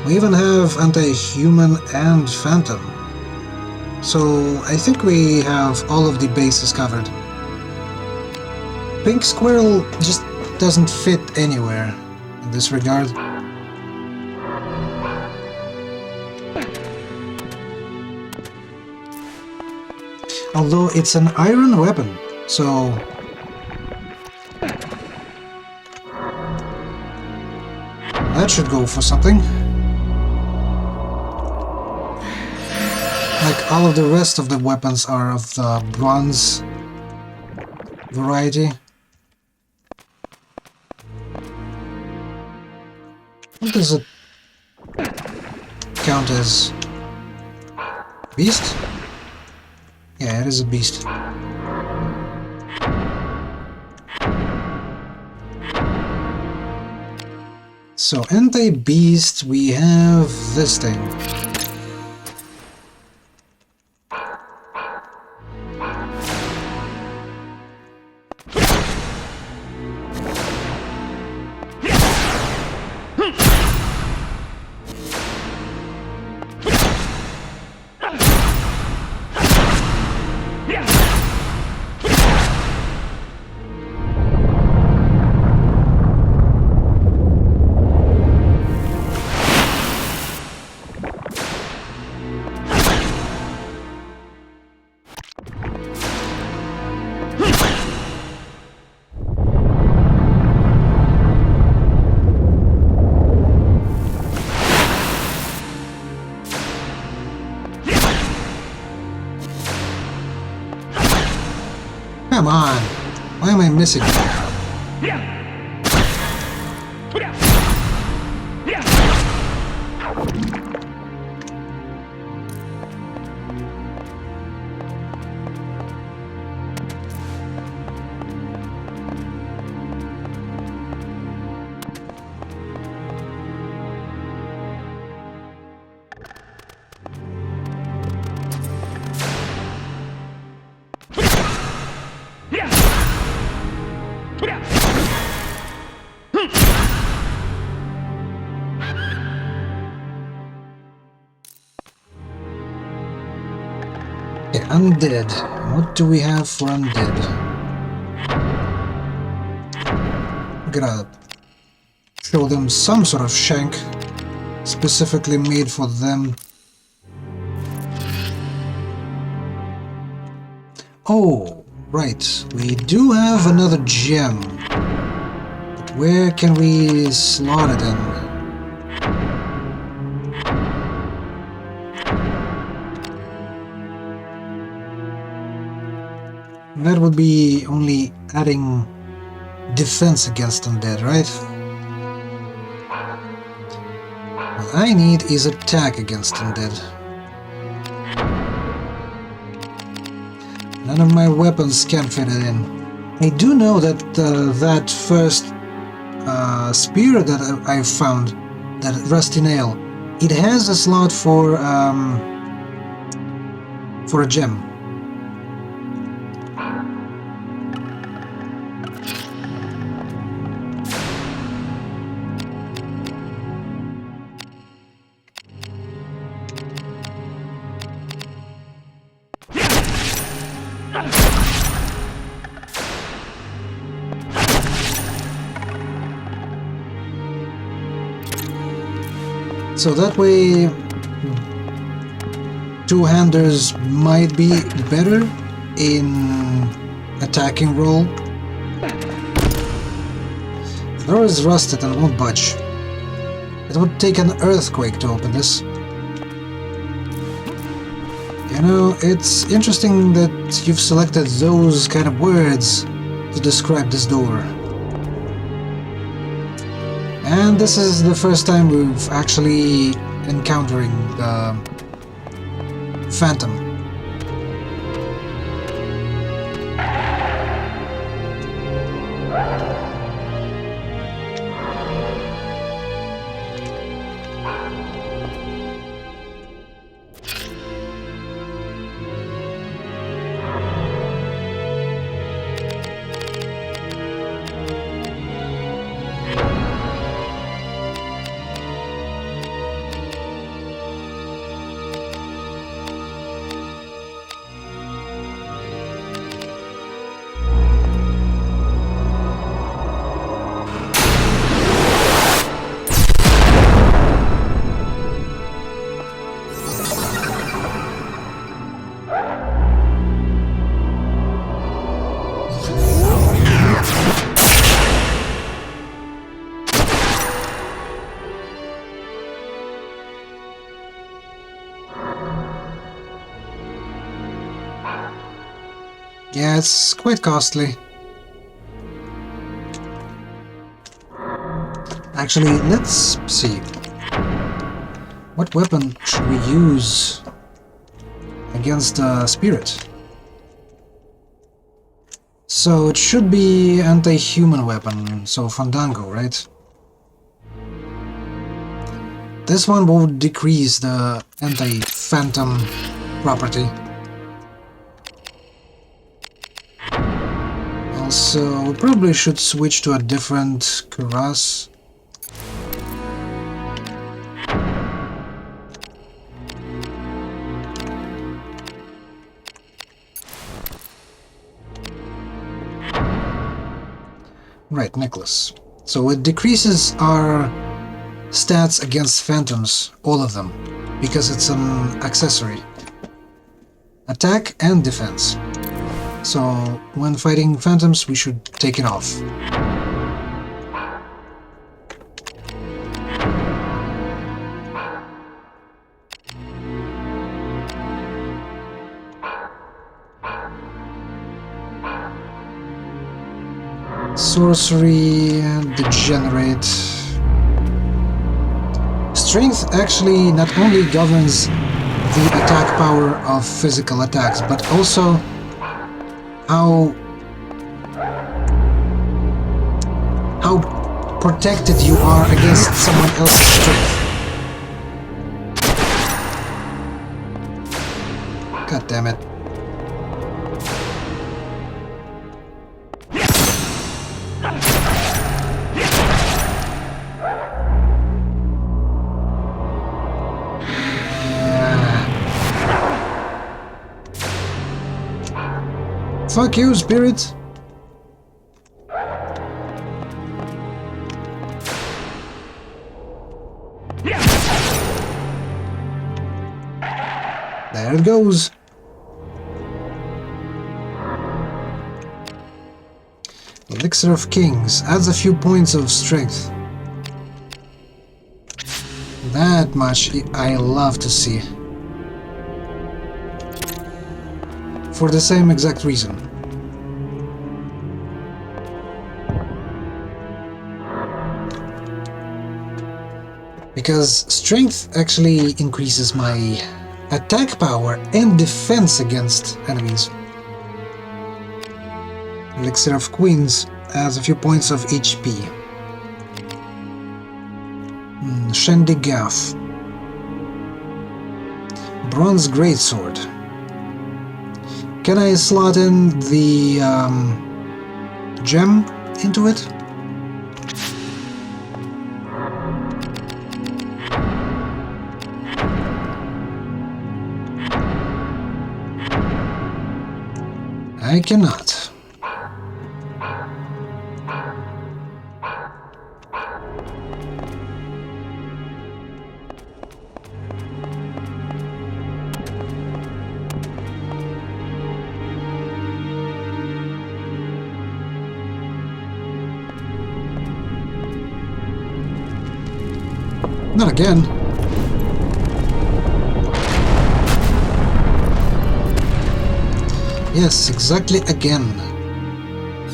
[SPEAKER 2] We even have anti-human and phantom. So I think we have all of the bases covered. Pink Squirrel just doesn't fit anywhere in this regard. Although it's an iron weapon, so that should go for something. Like all of the rest of the weapons are of the bronze variety. What does it count as? Beast? Yeah, it is a beast. So, anti-beast, we have this thing. Come on! Why am I missing? Okay, undead. What do we have for undead? We're gonna show them some sort of shank specifically made for them. Oh, right. We do have another gem. But where can we slot it in? That would be only adding defense against undead, right? What I need is attack against undead. None of my weapons can fit it in. I do know that that first spear that I found, that rusty nail, it has a slot for a gem. So that way, two-handers might be better in attacking roll. The door is rusted and won't budge. It would take an earthquake to open this. You know, it's interesting that you've selected those kind of words to describe this door. And this is the first time we've actually encountering the Phantom. Yeah, it's quite costly. Actually, let's see. What weapon should we use against a spirit? So it should be anti-human weapon, so Fandango, right? This one will decrease the anti-phantom property. Also, we probably should switch to a different cuirass. Right, necklace. So it decreases our stats against phantoms, all of them, because it's an accessory. Attack and defense. So when fighting phantoms, we should take it off. Sorcery and degenerate. Strength actually not only governs the attack power of physical attacks, but also how protected you are against someone else's strength. God damn it. Fuck you, spirit! There it goes. Elixir of Kings adds a few points of strength. That much I love to see. For the same exact reason. Because strength actually increases my attack power and defense against enemies. Elixir of Queens adds a few points of HP. Shendigaf. Bronze Greatsword. Can I slot in the gem into it? I cannot. Not again. Yes, exactly again.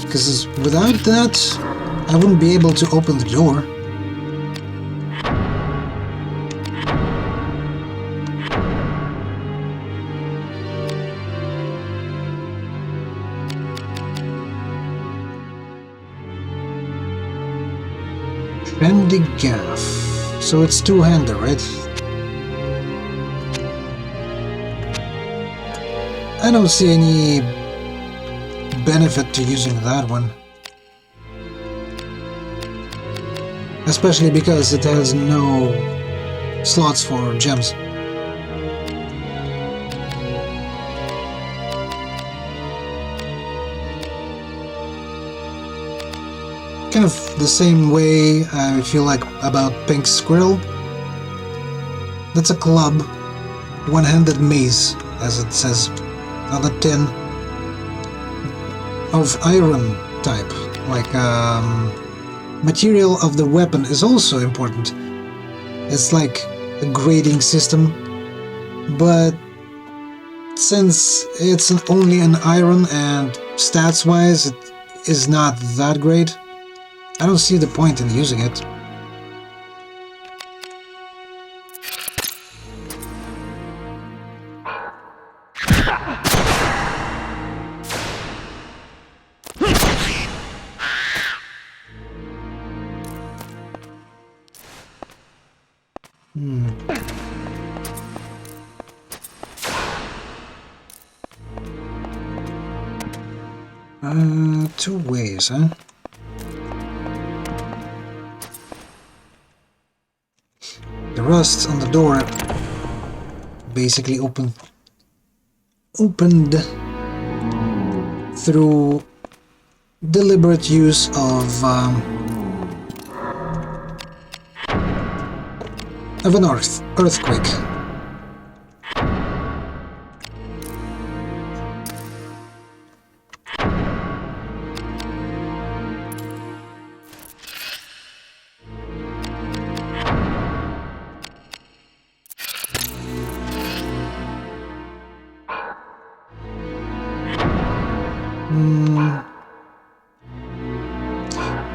[SPEAKER 2] Because without that, I wouldn't be able to open the door. Shendigaf. So it's two-hander, right? I don't see any benefit to using that one. Especially because it has no slots for gems. Kind of the same way I feel like about Pink Squirrel. That's a club, one-handed mace, as it says on the tin, of iron type. Like material of the weapon is also important. It's like a grading system, but since it's only an iron and stats-wise it is not that great, I don't see the point in using it. Two ways, huh? The rust on the door basically opened through deliberate use of an earthquake.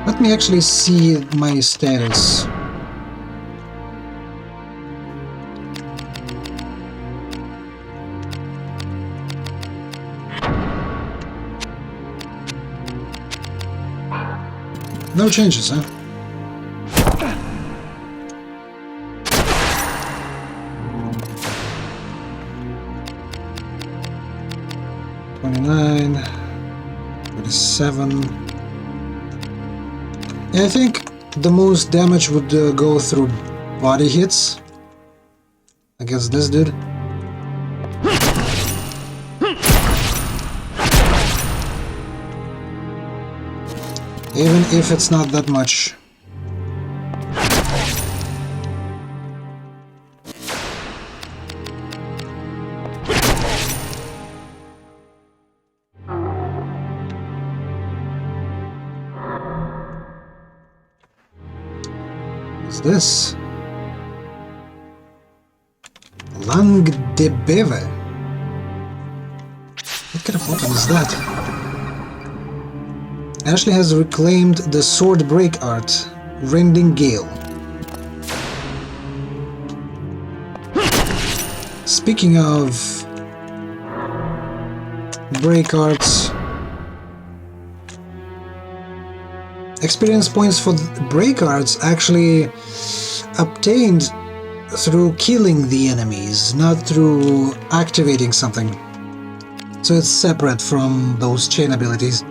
[SPEAKER 2] Let me actually see my status. No changes, huh? $29, $27. I think the most damage would go through body hits against this dude. Even if it's not that much. What's this? Lang de Beve. What kind of weapon is that? Ashley has reclaimed the sword break art, Rending Gale. speaking of break arts, experience points for break arts actually obtained through killing the enemies, not through activating something. So it's separate from those chain abilities.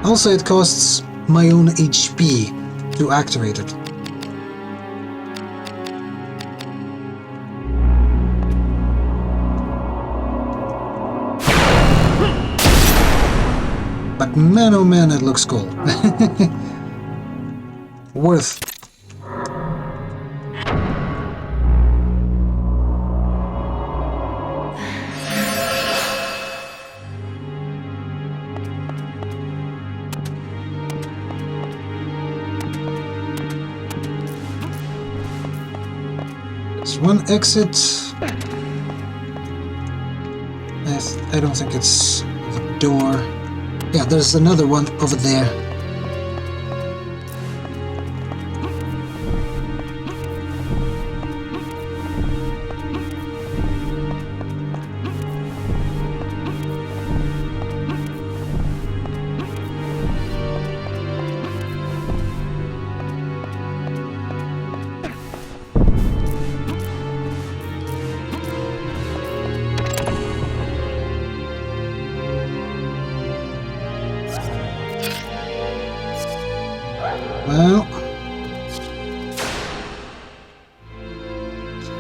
[SPEAKER 2] Also, it costs my own HP to activate it. But man oh man, it looks cool. Worth. There's one exit. I don't think it's the door. Yeah, there's another one over there. Well,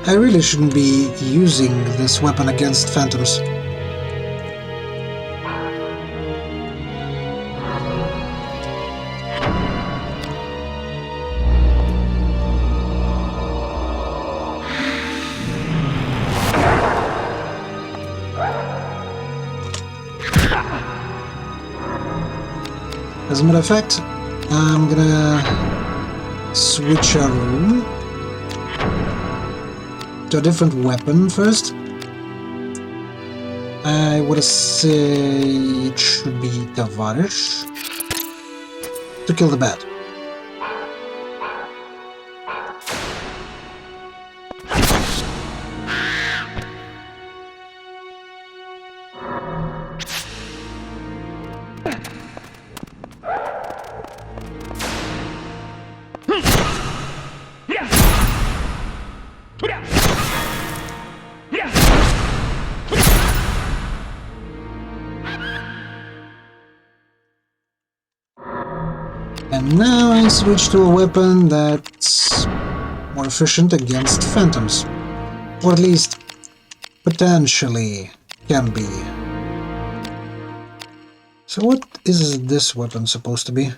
[SPEAKER 2] I really shouldn't be using this weapon against phantoms. As a matter of fact, I'm gonna switch our room to a different weapon first. I would say it should be Tavarish to kill the bat. And now I switch to a weapon that's more efficient against phantoms. Or at least, potentially can be. So what is this weapon supposed to be?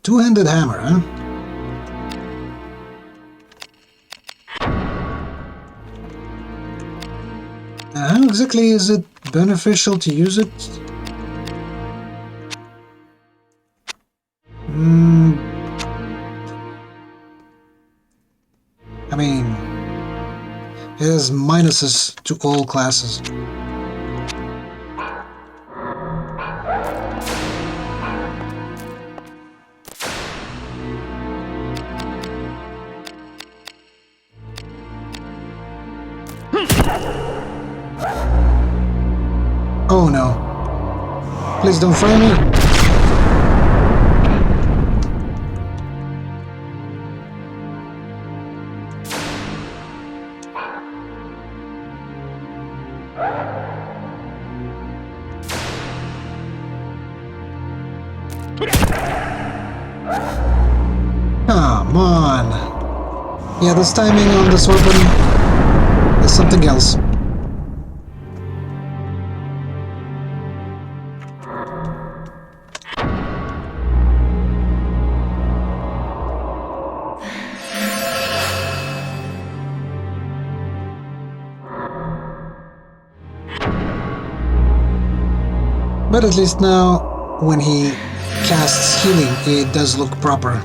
[SPEAKER 2] Two-handed hammer, huh? How exactly is it beneficial to use it? I mean, it has minuses to all classes. Oh no. Please don't fry me. Come on. Yeah, this timing on this weapon is something else. But at least now, when he casts healing, it does look proper.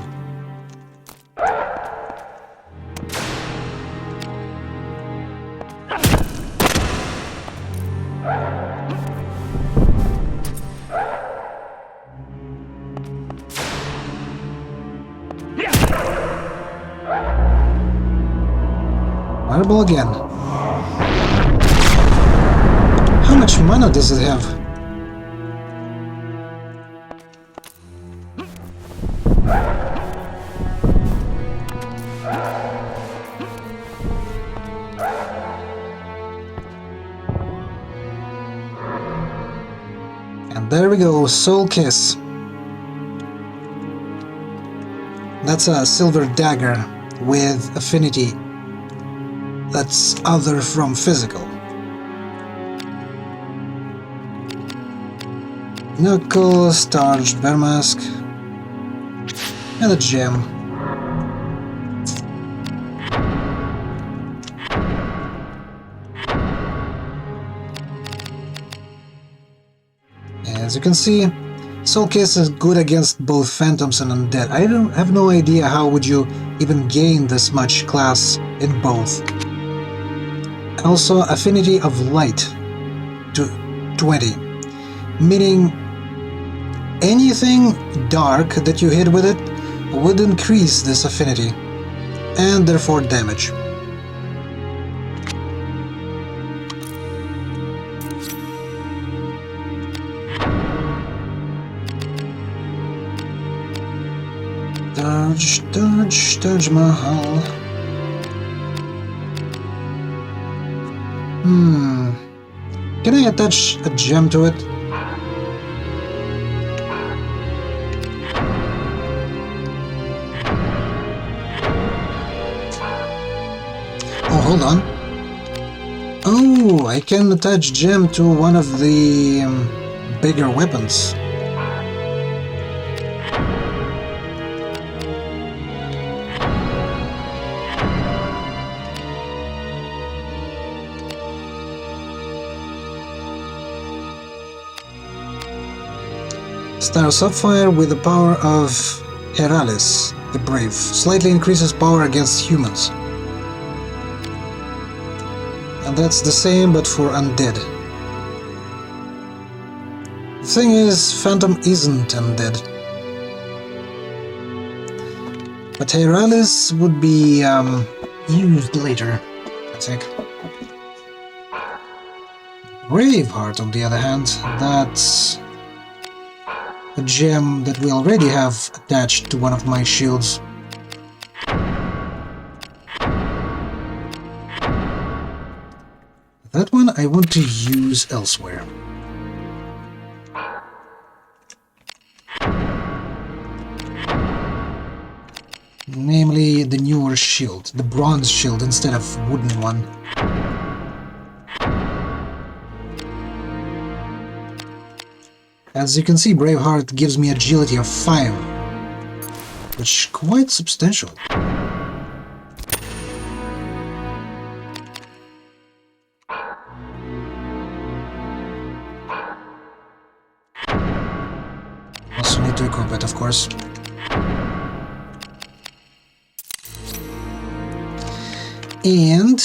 [SPEAKER 2] Fireball again. How much mana does it have? And there we go, Soul Kiss. That's a silver dagger with affinity that's other from physical. Knuckles, Starched Bear Mask, and a gem. As you can see, Soul Kiss is good against both Phantoms and Undead. I have no idea how would you even gain this much class in both. Also, Affinity of Light to 20, meaning anything dark that you hit with it would increase this affinity, and therefore damage. Dodge Mahal. Can I attach a gem to it? Oh, hold on. Oh, I can attach gem to one of the bigger weapons. Star Sapphire with the power of Heralis, the Brave. Slightly increases power against humans. And that's the same but for undead. The thing is, Phantom isn't undead. But Heralis would be used later, I think. Braveheart, on the other hand, that's a gem that we already have attached to one of my shields. That one I want to use elsewhere. Namely, the newer shield, the bronze shield instead of wooden one. As you can see, Braveheart gives me agility of 5, which is quite substantial. Also need to equip it, of course. And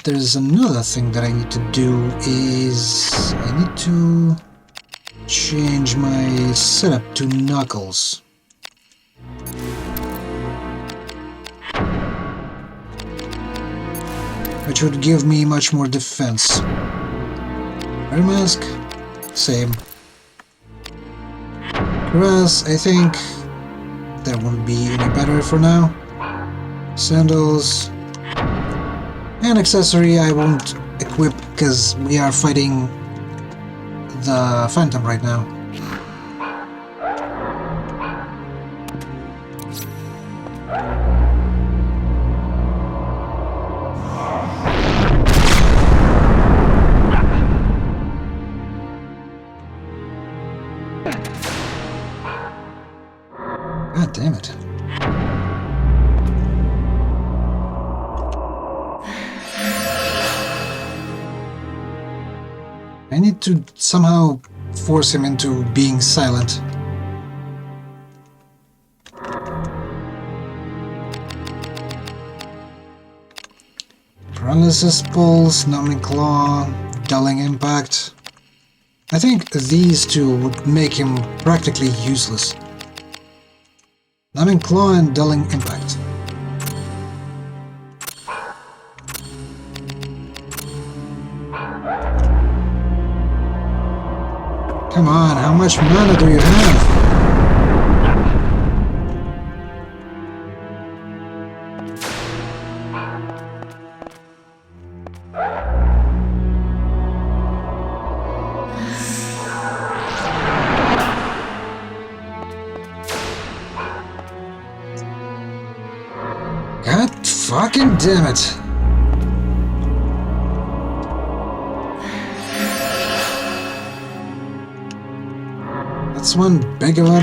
[SPEAKER 2] there's another thing that I need to do is I need to change my setup to Knuckles. Which would give me much more defense. Bear Mask, same. Grass, I think that won't be any better for now. Sandals. And accessory I won't equip because we are fighting the Phantom right now. God damn it. I need to somehow force him into being silent. Paralysis Pulse, Numbing Claw, Dulling Impact. I think these two would make him practically useless. Numbing Claw and Dulling Impact. Come on, how much mana do you have? God fucking damn it. That's one big of a...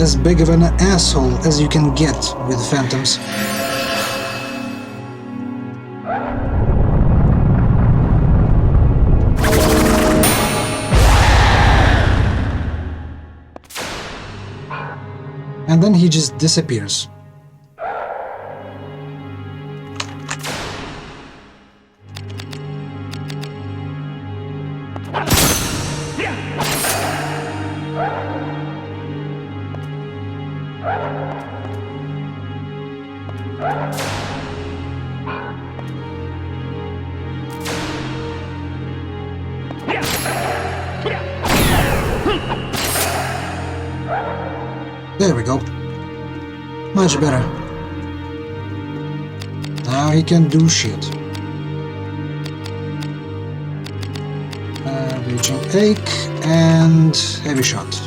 [SPEAKER 2] as big of an asshole as you can get with phantoms. And then he just disappears. There we go. Much better. Now he can do shit. Reaching ache and heavy shot.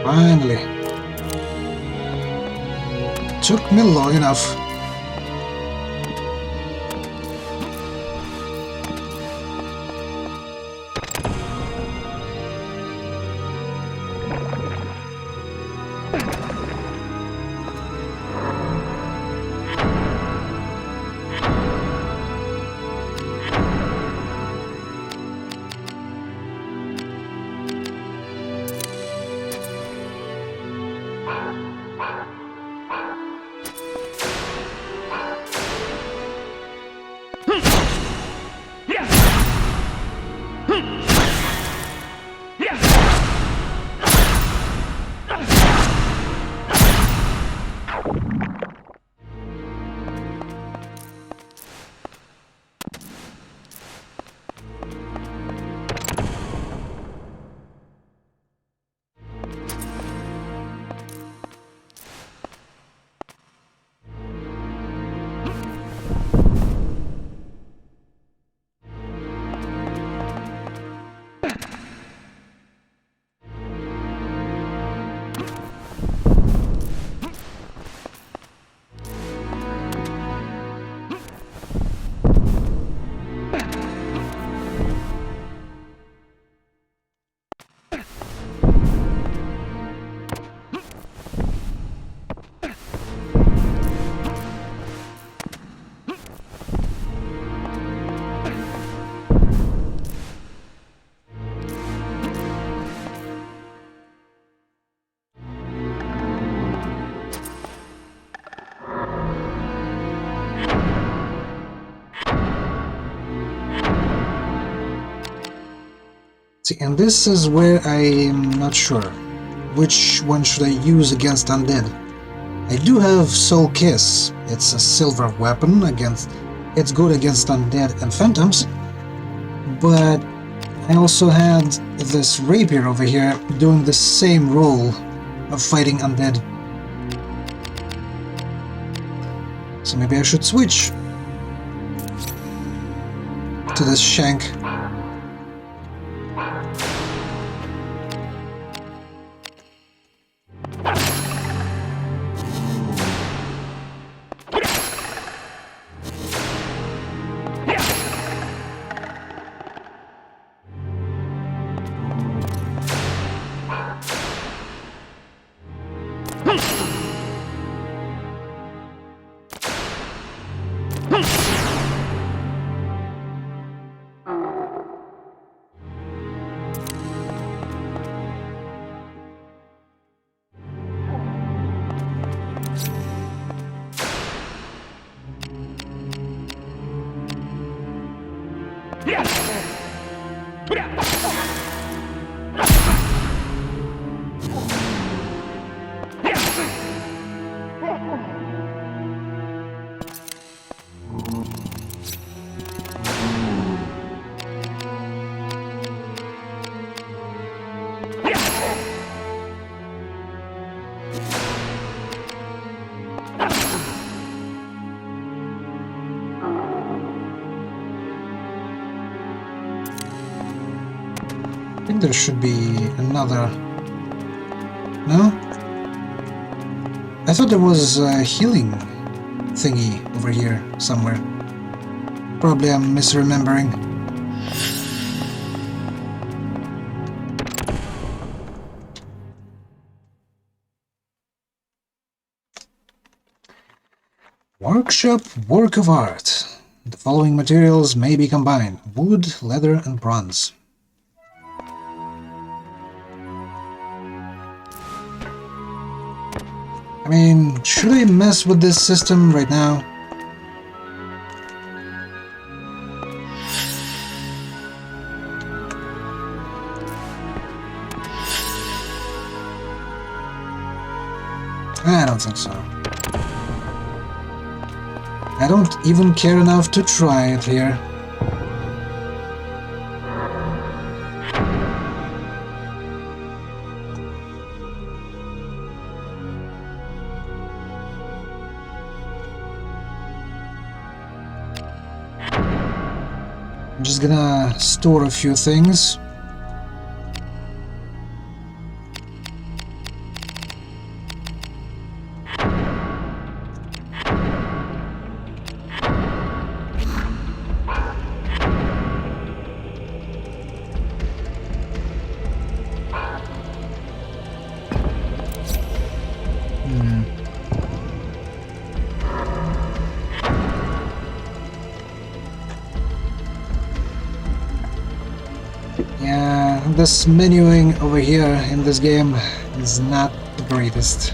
[SPEAKER 2] Finally. Took me long enough. See, and this is where I'm not sure. Which one should I use against undead? I do have Soul Kiss. It's a silver weapon against... It's good against undead and phantoms. But I also had this rapier over here doing the same role of fighting undead. So maybe I should switch to this shank. I think there should be another... No? I thought there was a healing thingy over here somewhere. Probably I'm misremembering. Workshop Work of Art. The following materials may be combined: wood, leather, and bronze. I mean, should I mess with this system right now? I don't think so. I don't even care enough to try it here. I'm just gonna store a few things. Yeah, this menuing over here in this game is not the greatest.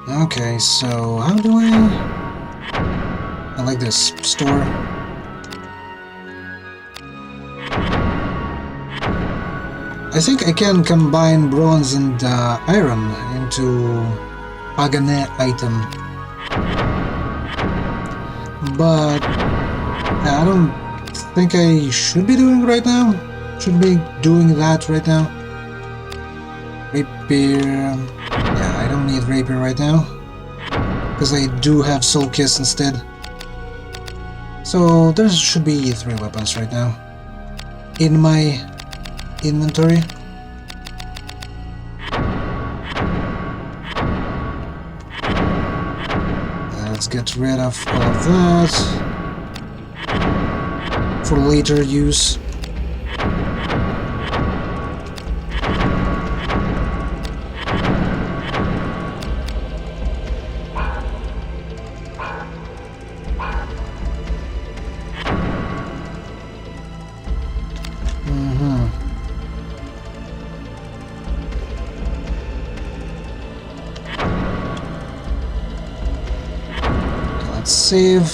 [SPEAKER 2] Okay, so how do I like this store. I think I can combine bronze and iron into Pagane item, but I don't think I should be doing right now. Should be doing that right now. Rapier. Yeah, I don't need rapier right now because I do have Soul Kiss instead. So there should be 3 weapons right now in my inventory. Let's get rid of all of that for later use. Save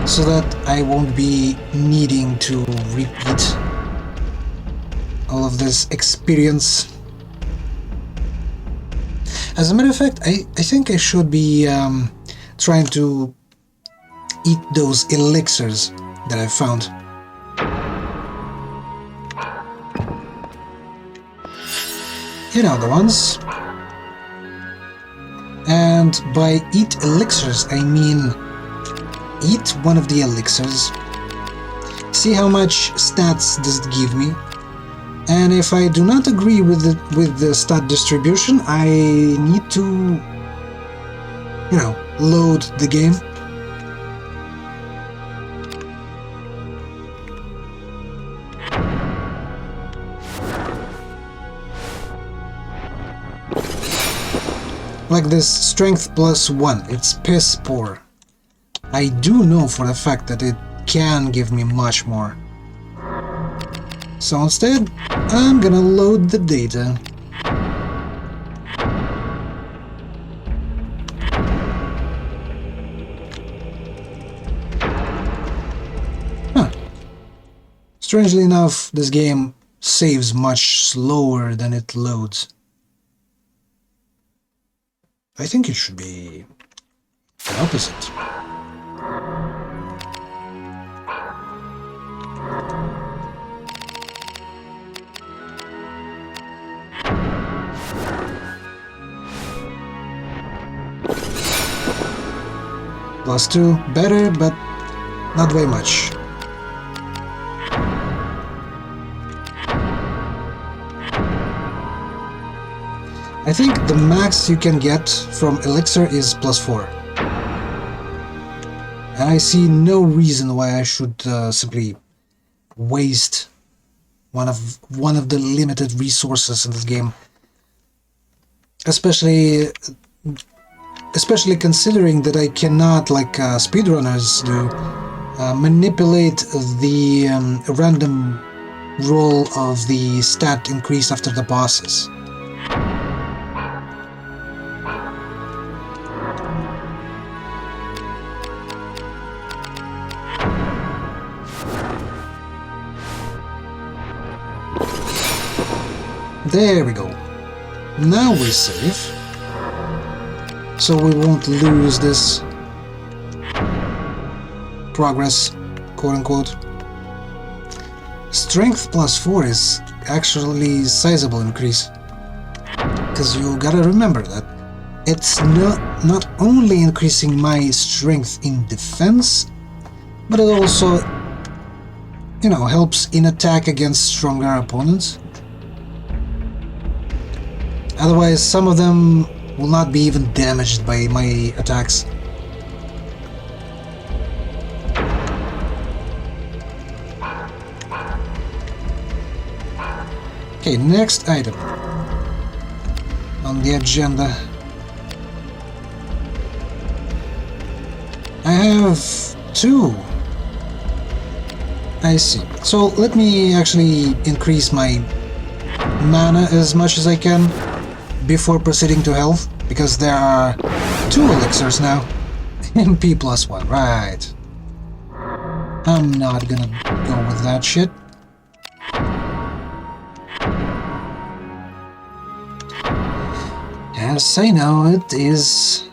[SPEAKER 2] so that I won't be needing to repeat all of this experience. As a matter of fact, I think I should be trying to eat those elixirs that I found. You know the ones. And by eat elixirs, I mean eat one of the elixirs, see how much stats does it give me, and if I do not agree with the stat distribution, I need to, you know, load the game. Like this strength +1, it's piss poor. I do know for a fact that it can give me much more. So instead, I'm gonna load the data. Huh. Strangely enough, this game saves much slower than it loads. I think it should be the opposite. +2, better, but not very much. I think the max you can get from Elixir is +4. And I see no reason why I should simply waste one of the limited resources in this game. Especially considering that I cannot, like speedrunners do, manipulate the random roll of the stat increase after the bosses. There we go. Now we save, so we won't lose this progress, quote-unquote. Strength +4 is actually a sizable increase, because you gotta remember that it's not only increasing my strength in defense, but it also, you know, helps in attack against stronger opponents. Otherwise, some of them will not be even damaged by my attacks. Okay, next item on the agenda. I have 2. I see. So let me actually increase my mana as much as I can before proceeding to health, because there are 2 elixirs now. MP +1, right. I'm not gonna go with that shit. Yes, I know, it is...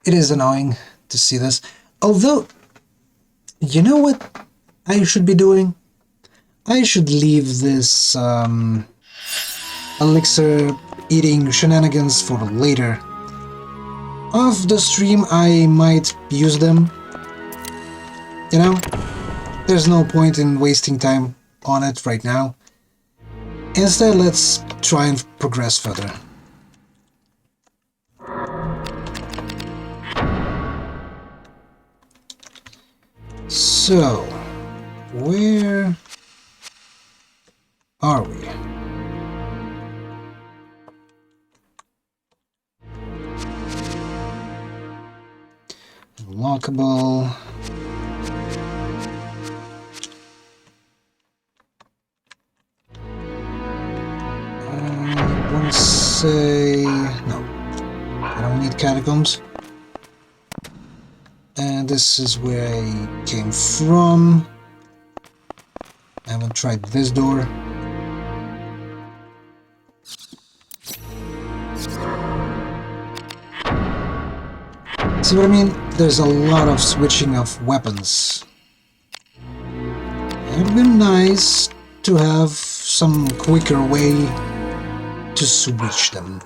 [SPEAKER 2] It is annoying to see this. Although, you know what I should be doing? I should leave this elixir eating shenanigans for later. Off the stream I might use them. You know, there's no point in wasting time on it right now. Instead, let's try and progress further. So, where are we? Unlockable. I want to say no. I don't need catacombs. And this is where I came from. I haven't tried this door. See what I mean? There's a lot of switching of weapons. It would be nice to have some quicker way to switch them.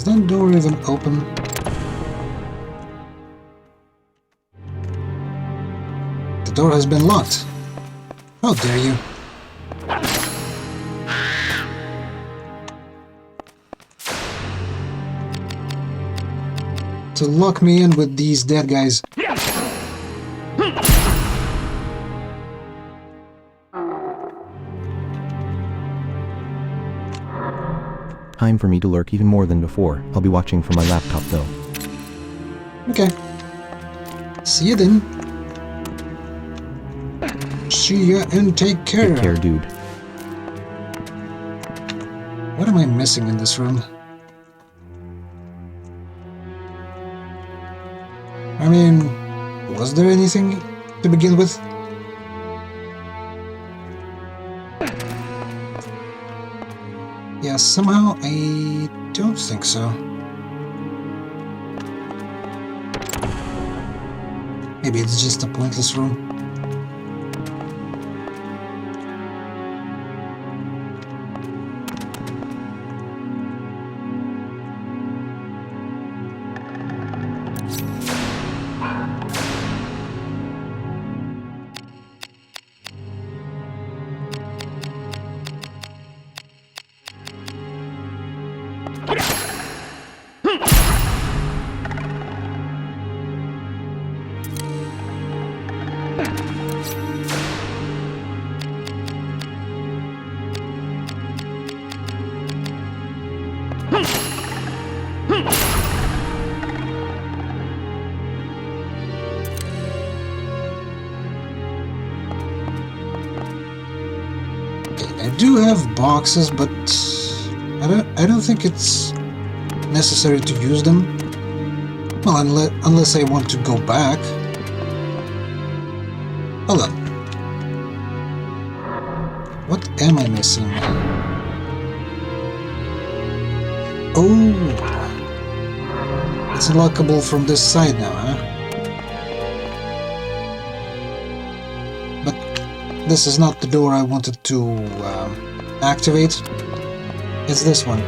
[SPEAKER 2] that door even open? The door has been locked. How dare you? To lock me in with these dead guys.
[SPEAKER 4] Time for me to lurk even more than before. I'll be watching from my laptop though.
[SPEAKER 2] Okay. See you then. See ya and take care.
[SPEAKER 4] Take care, dude.
[SPEAKER 2] What am I missing in this room? I mean, was there anything to begin with? Yeah, somehow I don't think so. Maybe it's just a pointless room. I do have boxes, but I don't think it's necessary to use them. Well, unless I want to go back. Hold on. What am I missing? Oh, it's unlockable from this side now, huh? But this is not the door I wanted to activate. It's this one.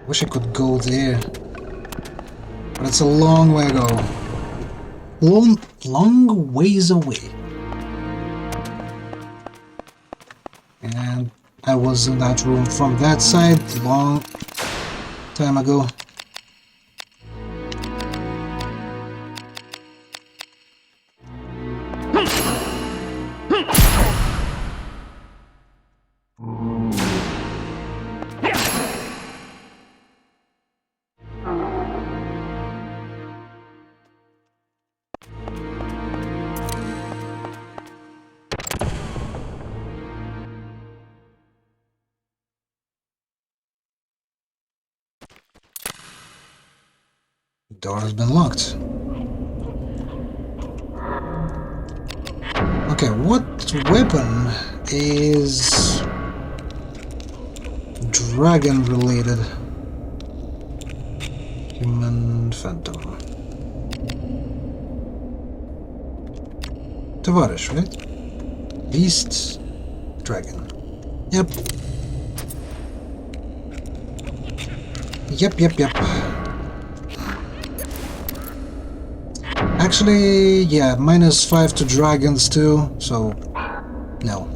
[SPEAKER 2] Wish I could go there, but it's a long way to go. Long ways away. And I was in that room from that side a long time ago. Door has been locked. Okay, what weapon is dragon related? Human Phantom. Tavarish, right? Beast, dragon. Yep. Yep. Actually, yeah, -5 to dragons too, so no.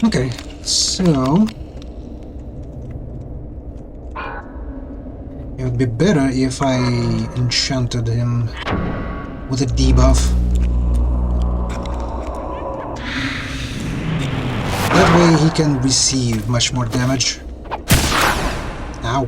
[SPEAKER 2] Okay, so it would be better if I enchanted him with a debuff. That way he can receive much more damage. Ow.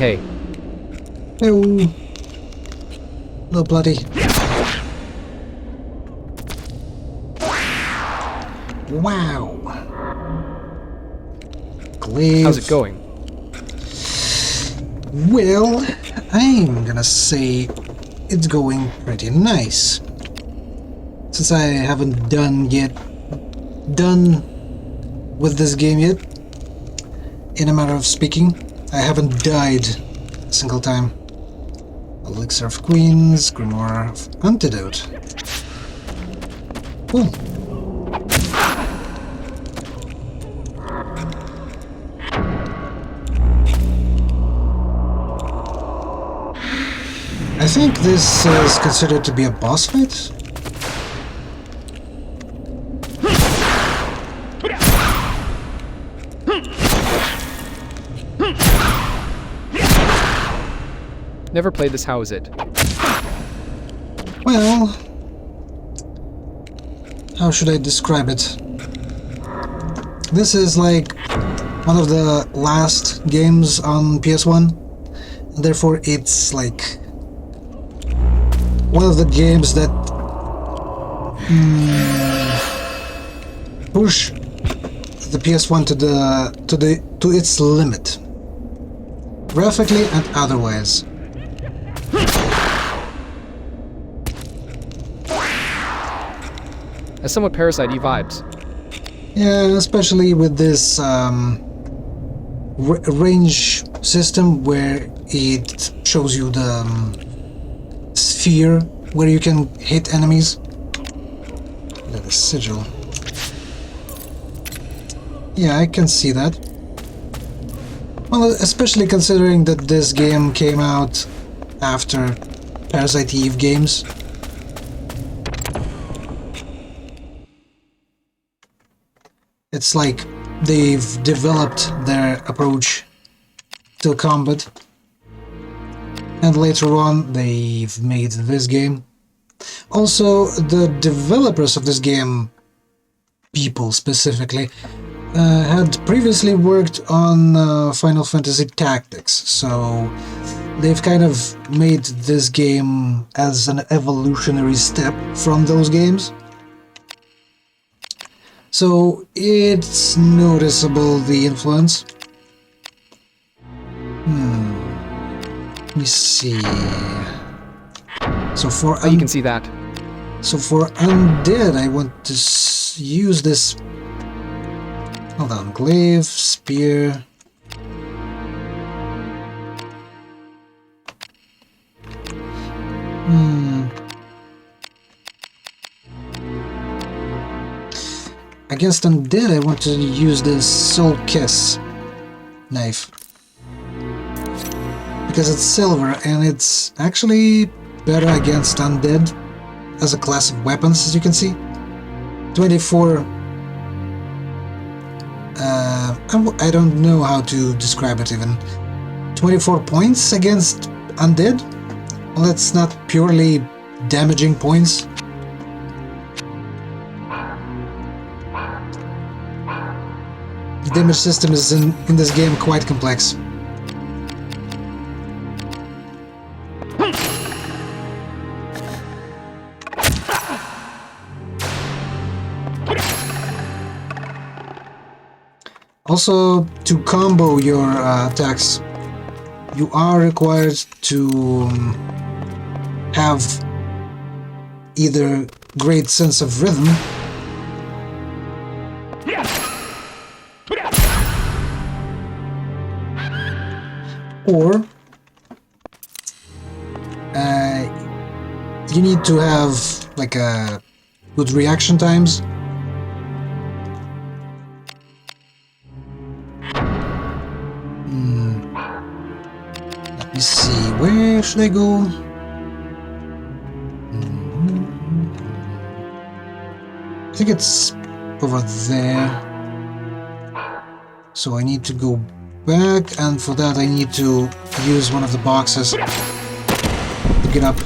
[SPEAKER 3] Hey.
[SPEAKER 2] Oh, no bloody. Wow. Glaive.
[SPEAKER 3] How's it going?
[SPEAKER 2] Well, I'm gonna say it's going pretty nice. Since I haven't done with this game yet, in a matter of speaking, I haven't died a single time. Elixir of Queens, Grimoire of Antidote. Cool. I think this is considered to be a boss fight.
[SPEAKER 3] Never played this, how is it?
[SPEAKER 2] Well, how should I describe it? This is like one of the last games on PS1, and therefore it's like one of the games that push the PS1 to its limit, graphically and otherwise.
[SPEAKER 3] Has somewhat Parasite-y vibes.
[SPEAKER 2] Yeah, especially with this range system where it shows you the sphere where you can hit enemies. Look at the sigil. Yeah, I can see that. Well, especially considering that this game came out after Parasite Eve games. It's like they've developed their approach to combat, and later on they've made this game. Also, the developers of this game, people specifically, had previously worked on Final Fantasy Tactics, so they've kind of made this game as an evolutionary step from those games. So it's noticeable, the influence. Let me see. So for
[SPEAKER 3] You can see that.
[SPEAKER 2] So for undead, I want to use this. Hold on, glaive, spear. Against undead, I want to use this Soul Kiss knife. Because it's silver and it's actually better against undead as a class of weapons, as you can see. 24... I don't know how to describe it even. 24 points against undead? Well, that's not purely damaging points. The damage system is in this game quite complex. Also, to combo your attacks, you are required to have either great sense of rhythm. Or you need to have like a good reaction times. Let me see, where should I go? I think it's over there. So I need to go back, and for that I need to use one of the boxes to get up.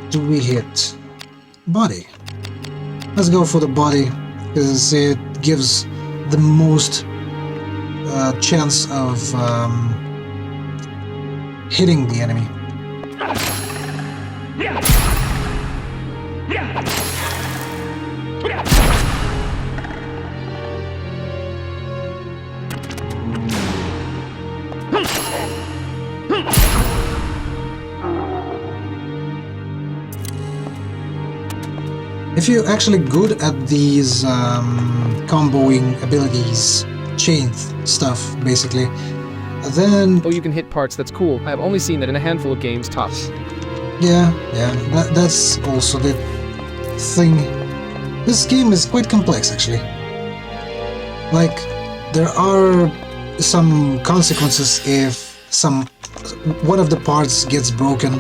[SPEAKER 2] Do we hit? Body. Let's go for the body, because it gives the most chance of hitting the enemy. If you're actually good at these comboing abilities, chain stuff, basically, then...
[SPEAKER 1] Oh, you can hit parts, that's cool. I have only seen that in a handful of games, tops.
[SPEAKER 2] Yeah, that's also the thing. This game is quite complex, actually. Like, there are some consequences if one of the parts gets broken.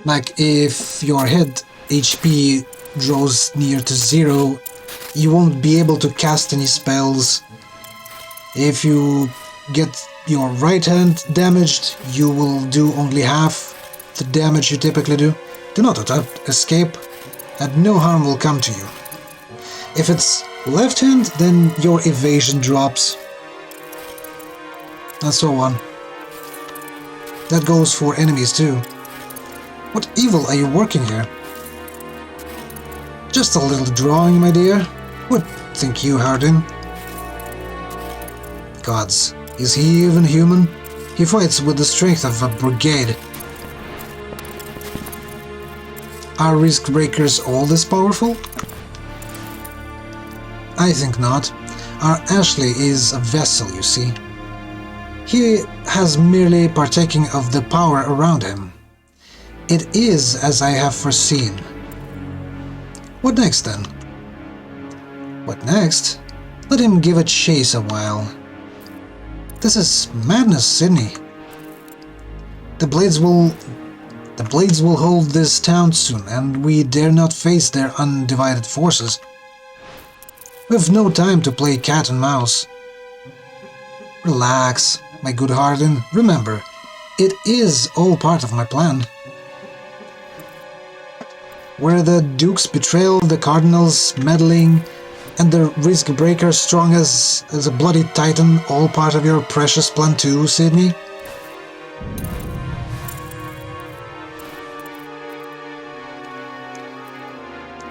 [SPEAKER 2] Like, if your head HP draws near to 0, you won't be able to cast any spells. If you get your right hand damaged, you will do only half the damage you typically do. Do not attempt escape, and no harm will come to you. If it's left hand, then your evasion drops, and so on. That goes for enemies too. What evil are you working here? Just a little drawing, my dear. What think you, Hardin? Gods, is he even human? He fights with the strength of a brigade. Are risk breakers all this powerful? I think not. Our Ashley is a vessel, you see. He has merely partaking of the power around him. It is as I have foreseen. What next, then? What next? Let him give it chase a while. This is madness, Sydney. The Blades will hold this town soon, and we dare not face their undivided forces. We've no time to play cat and mouse. Relax, my good Hardin. Remember, it is all part of my plan. Were the Duke's betrayal, the Cardinal's meddling, and the risk breaker strong as a bloody titan all part of your precious plan too, Sydney?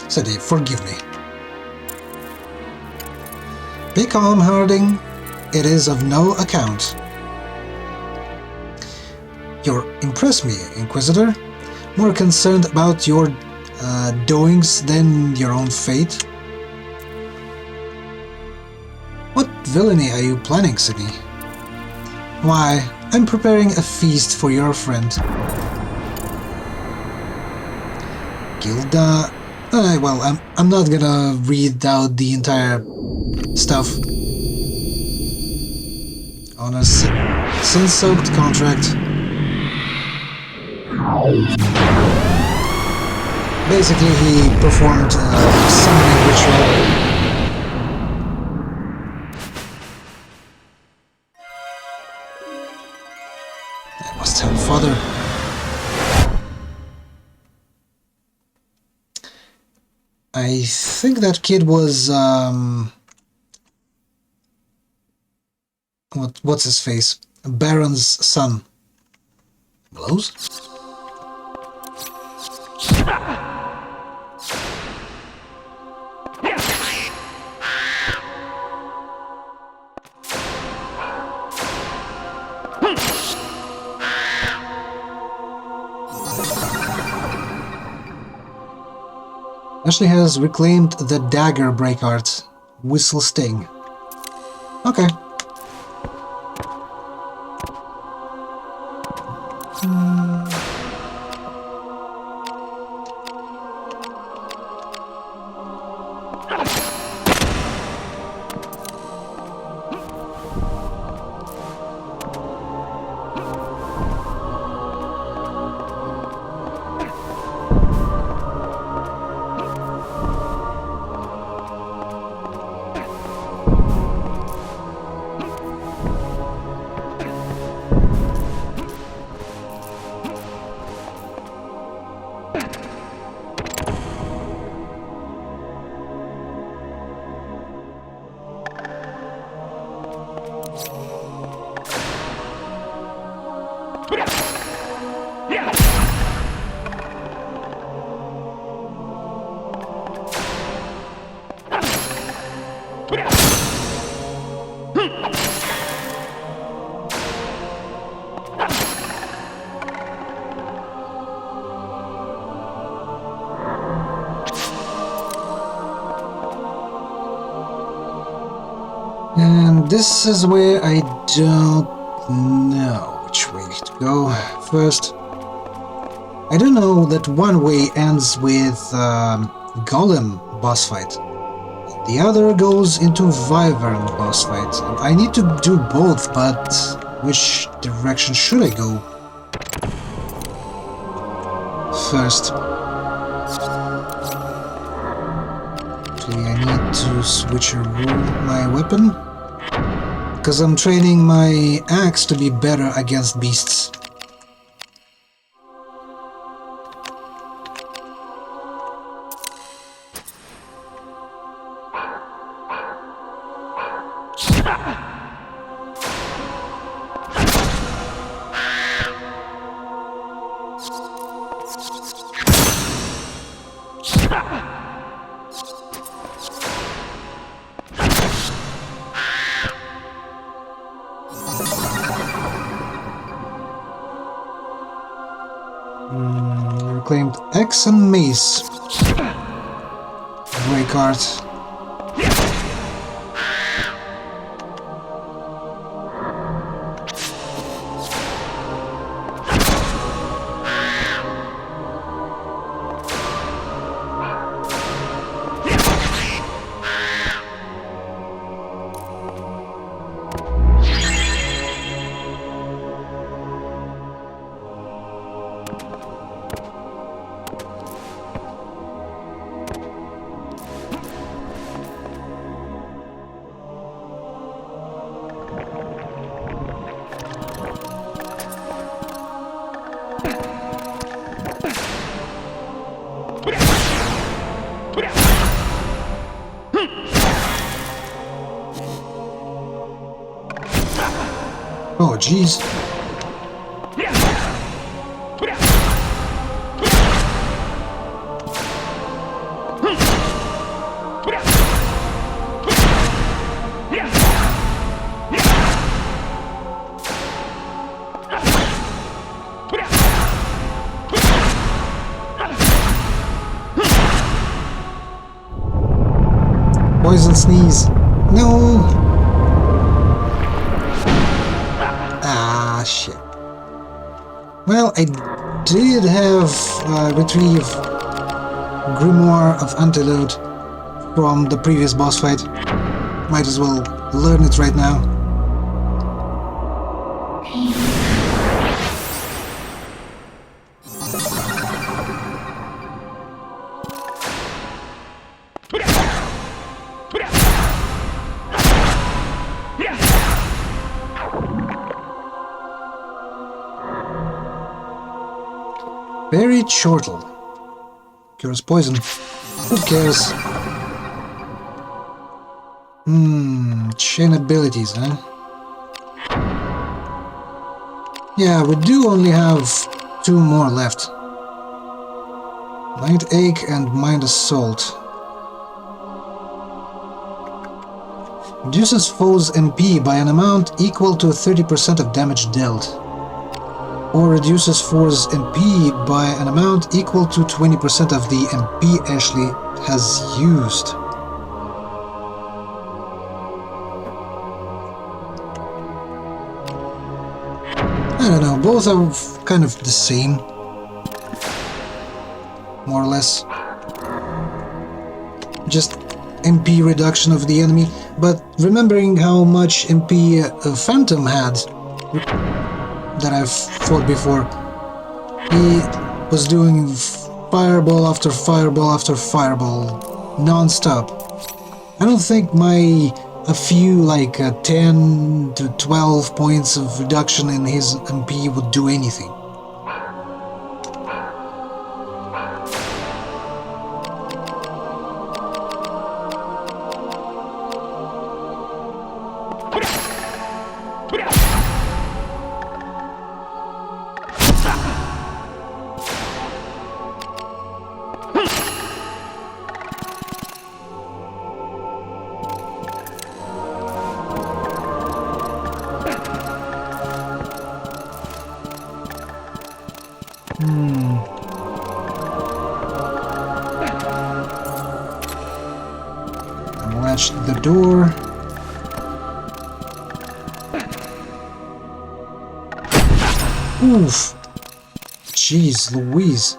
[SPEAKER 2] Sydney, forgive me. Be calm, Harding. It is of no account. You impress me, Inquisitor. More concerned about your doings than your own fate. What villainy are you planning, Sydney? Why, I'm preparing a feast for your friend. Gilda... well, I'm not gonna read out the entire stuff. on a sin-soaked contract. Basically, he performed a summoning ritual. I must have father. I think that kid was what's his face? Baron's son. Blows? Ashley has reclaimed the dagger break art. Whistle Sting. Okay. And this is where I don't know which way to go first. I don't know that one way ends with Golem boss fight. The other goes into Wyvern boss fight. I need to do both, but which direction should I go first? Actually, I need to switch my weapon, because I'm training my axe to be better against beasts. Reclaimed axe and mace. Break art. Oh, jeez. Poison sneeze. No. Ah, shit. Well, I did have retrieve Grimoire of Antidote from the previous boss fight. Might as well learn it right now. Berry Chortle. Cures poison. Who cares? Chain abilities, huh? Yeah, we do only have 2 more left. Mind Ache and Mind Assault. Reduces foes' MP by an amount equal to 30% of damage dealt. Or reduces foes' MP by an amount equal to 20% of the MP Ashley has used. I don't know, both are kind of the same. More or less. Just MP reduction of the enemy, but remembering how much MP Phantom had that I've fought before, he was doing fireball after fireball after fireball, non-stop. I don't think a few like 10 to 12 points of reduction in his MP would do anything. Unlatch the door. Oof! Jeez Louise.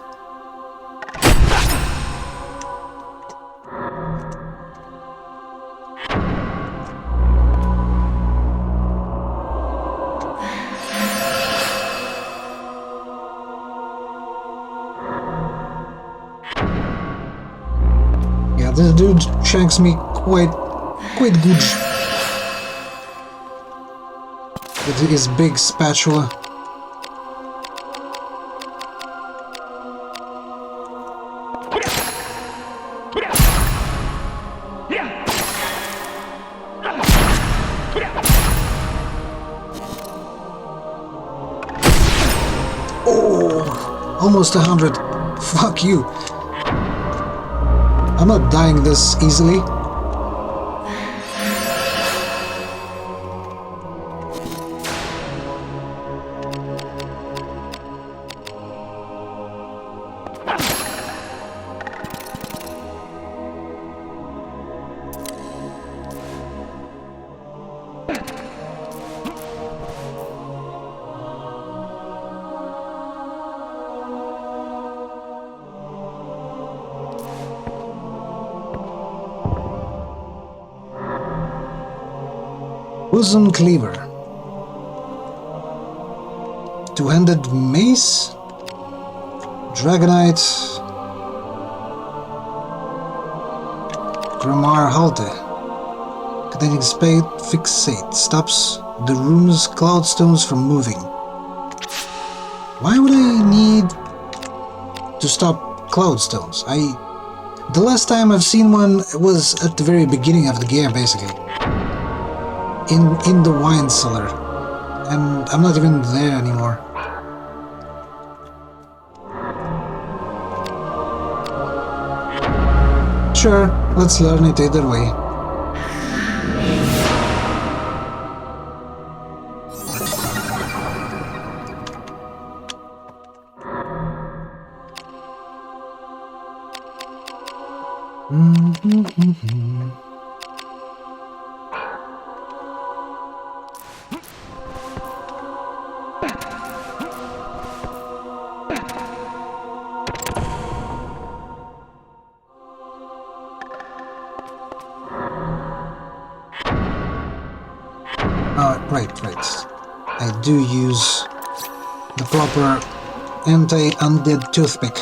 [SPEAKER 2] Yeah, this dude shanks me quite good with his big spatula. Oh, almost 100. Fuck you. I'm not dying this easily. Bosom Cleaver. Two-handed mace. Dragonite. Grimar Halte. Containing spade fixate. Stops the room's cloudstones from moving. Why would I need to stop cloudstones? The last time I've seen one was at the very beginning of the game, basically. In the wine cellar, and I'm not even there anymore. Sure, let's learn it either way. Right. I do use the proper anti-undead toothpick.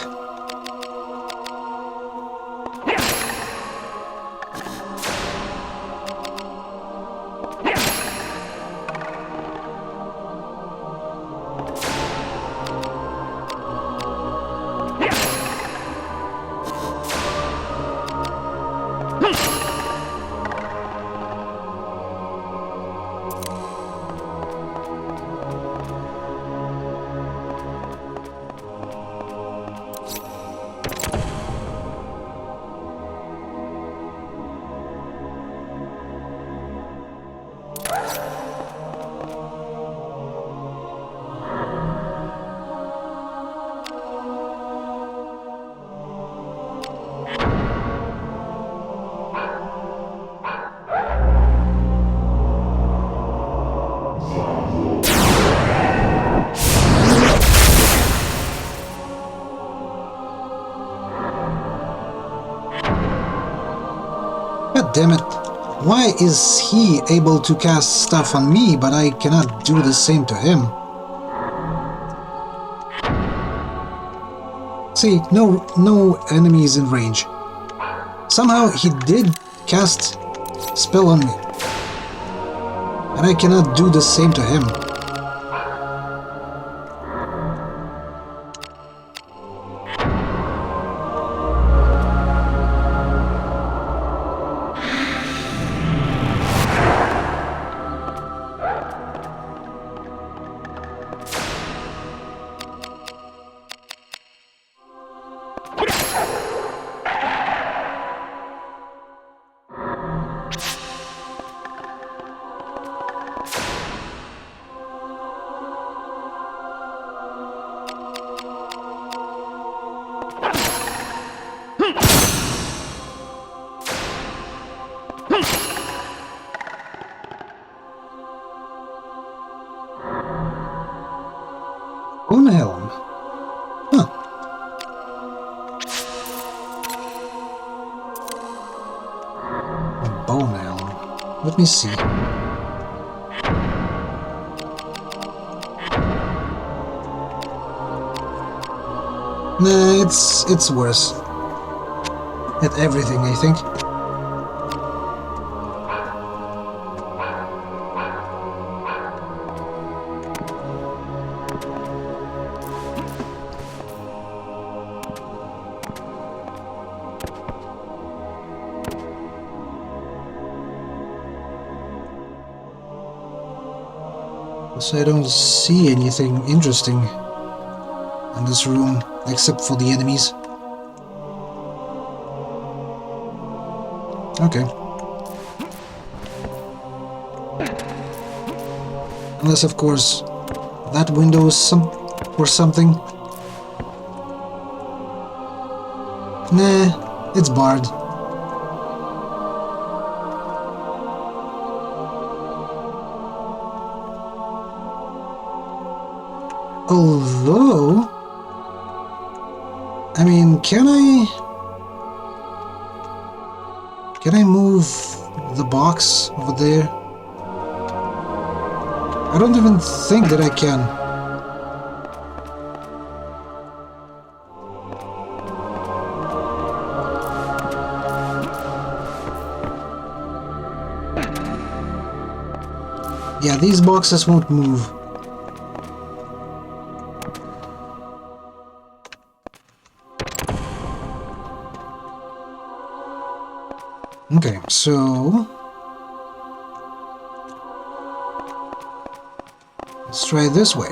[SPEAKER 2] damn it. Why is he able to cast stuff on me, but I cannot do the same to him? See, no enemies in range. Somehow he did cast spell on me, and I cannot do the same to him. Helm. Huh. A bone helm. Let me see. Nah, it's worse. At everything, I think. So I don't see anything interesting in this room except for the enemies. Okay. Unless, of course, that window is or something. Nah, it's barred. Although, I mean, can I move the box over there? I don't even think that I can. Yeah, these boxes won't move. Okay, so let's try this way.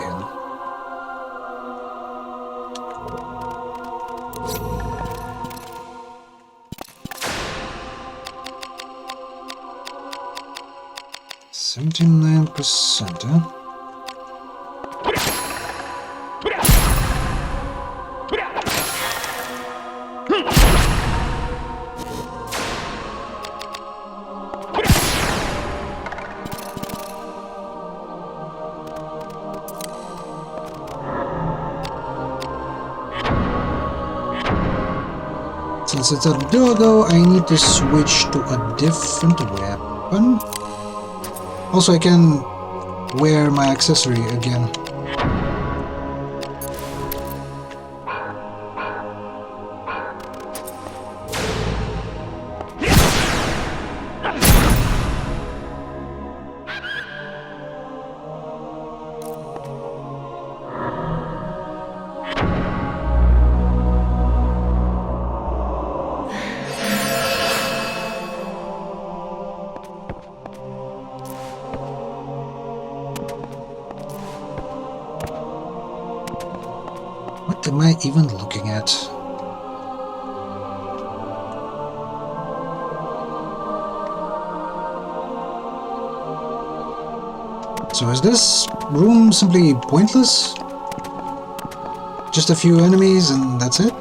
[SPEAKER 2] %, huh? Since it's a doggo, I need to switch to a different weapon. Also, I can wear my accessory again. What am I even looking at? So is this room simply pointless? Just a few enemies and that's it?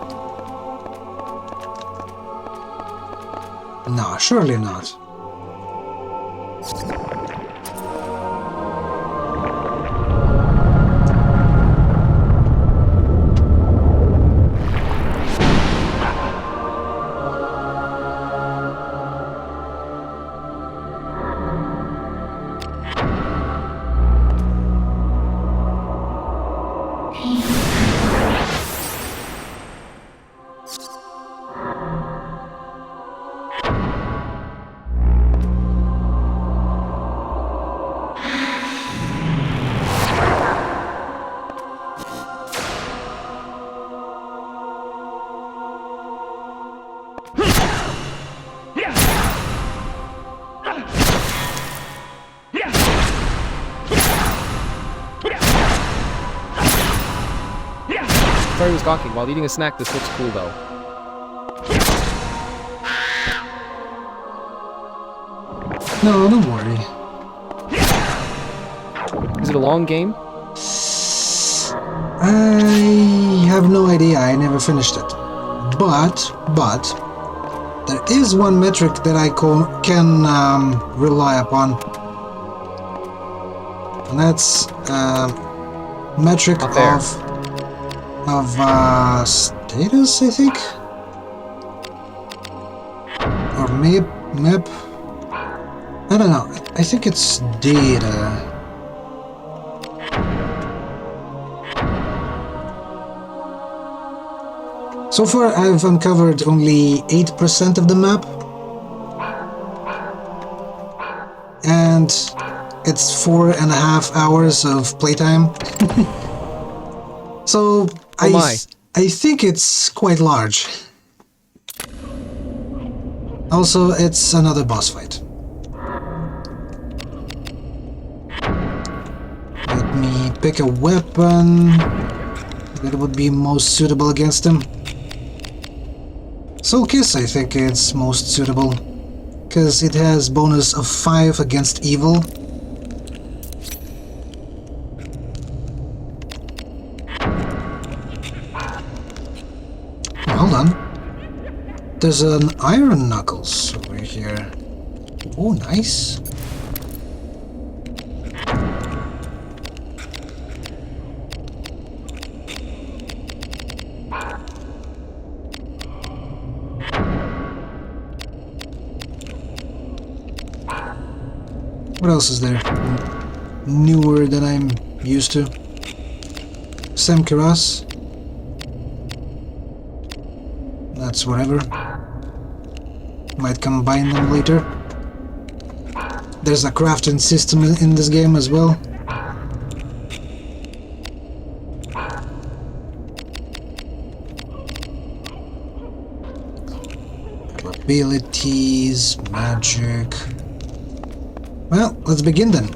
[SPEAKER 2] No, surely not.
[SPEAKER 3] Sorry, I was gawking while eating a snack. This looks cool though.
[SPEAKER 2] No, don't worry.
[SPEAKER 3] Is it a long game?
[SPEAKER 2] I have no idea, I never finished it. But, there is one metric that I can rely upon. And that's metric
[SPEAKER 3] Up there.
[SPEAKER 2] of status, I think? Or map? I don't know, I think it's data. So far, I've uncovered only 8% of the map, and it's 4.5 hours of playtime. So
[SPEAKER 3] my.
[SPEAKER 2] I think it's quite large. Also, it's another boss fight. Let me pick a weapon that would be most suitable against him. Soul Kiss, I think it's most suitable, because it has bonus of 5 against evil. Hold on. There's an Iron Knuckles over here. Oh, nice. What else is there? Newer than I'm used to. Sam Kiras. That's whatever. Might combine them later. There's a crafting system in this game as well. Abilities, magic. Well, let's begin then.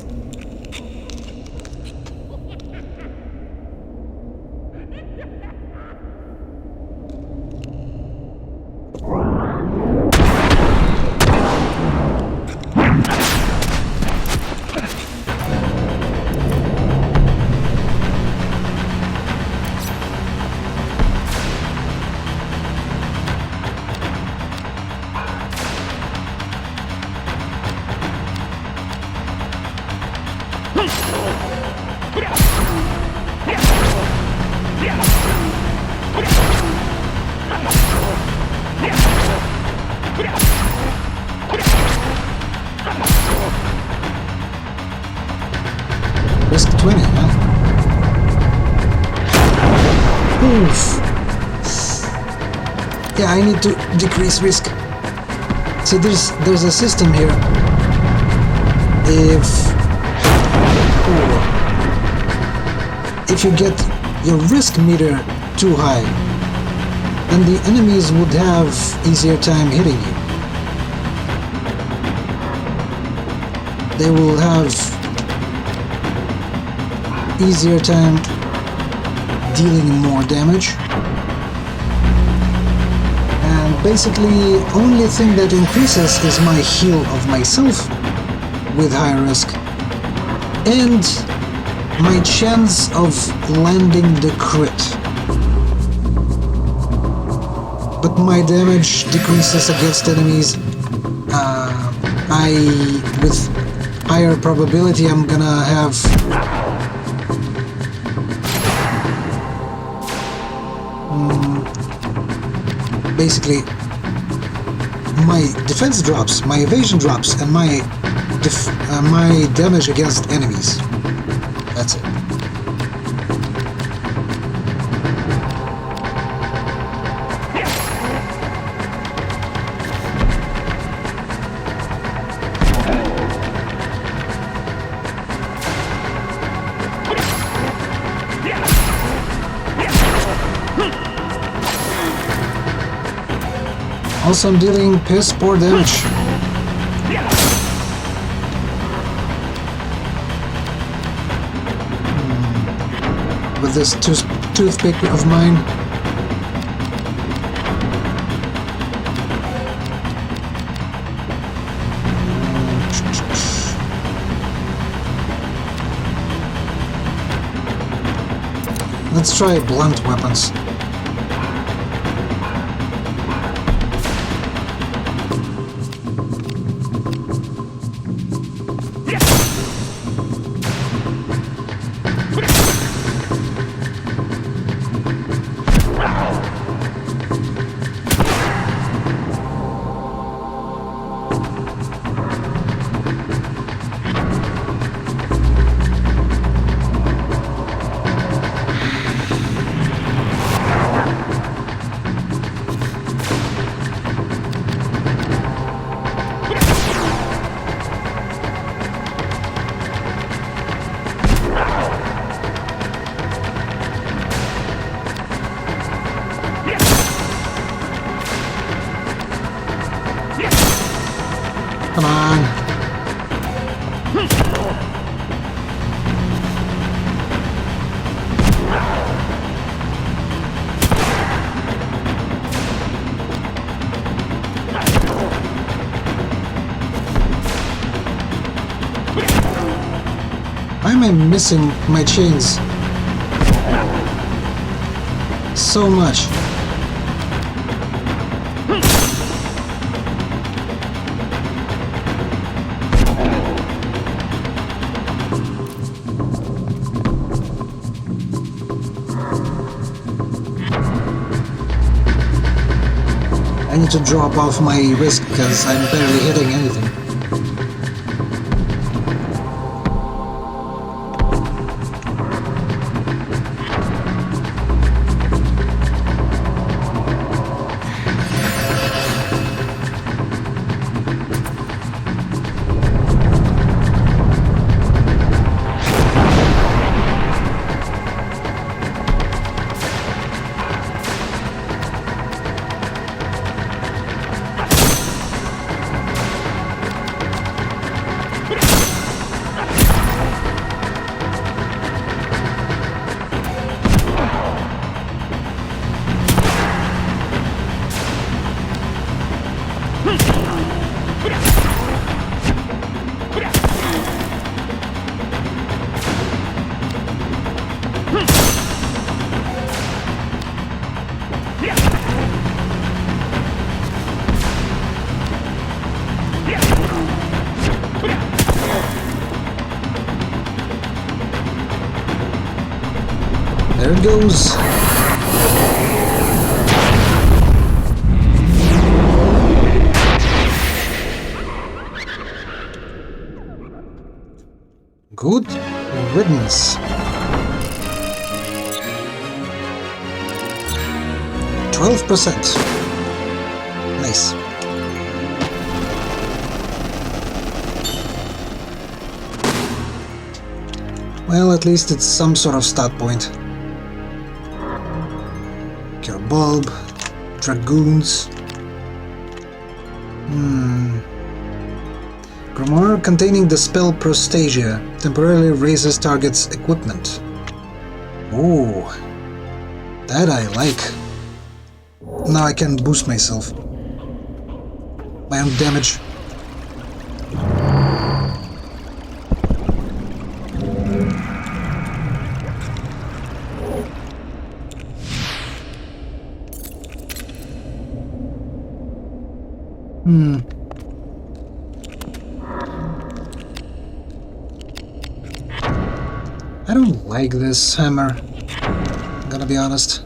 [SPEAKER 2] Risk 20, huh? Oof. Yeah, I need to decrease risk. See, there's a system here. If you get your risk meter too high, then the enemies would have easier time hitting you. They will have easier time dealing more damage. And basically, only thing that increases is my heal of myself with high risk, and my chance of landing the crit. But my damage decreases against enemies. With higher probability, I'm gonna have basically my defense drops, my evasion drops, and my damage against enemies. That's it. Also, I'm dealing piss poor damage. with this toothpick of mine. Let's try blunt weapons. Come on. Why am I missing my chains so much? I need to drop off my wrist because I'm barely hitting anything. There it goes. Good riddance. 12%. Nice. Well, at least it's some sort of stat point. Cure Bulb, Dragoons. Grimoire containing the spell Prostasia temporarily raises target's equipment. Ooh, that I like. Now I can boost myself. My own damage. I don't like this hammer, I'm gonna be honest.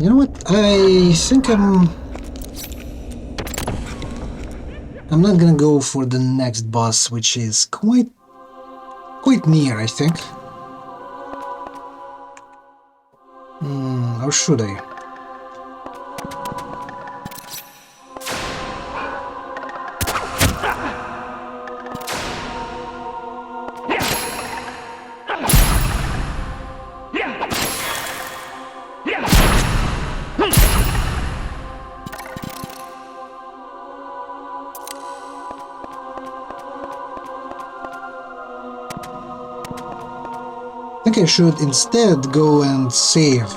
[SPEAKER 2] You know what? I think I'm not gonna go for the next boss, which is quite quite near, I think. Or should I? I think I should instead go and save.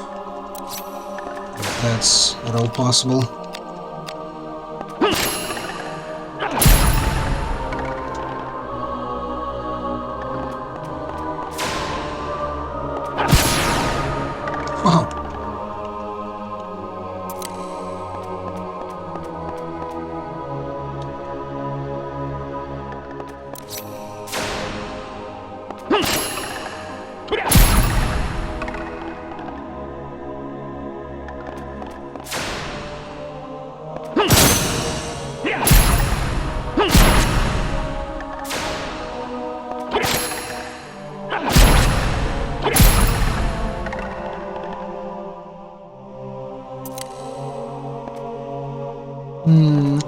[SPEAKER 2] If that's at all possible. Wow.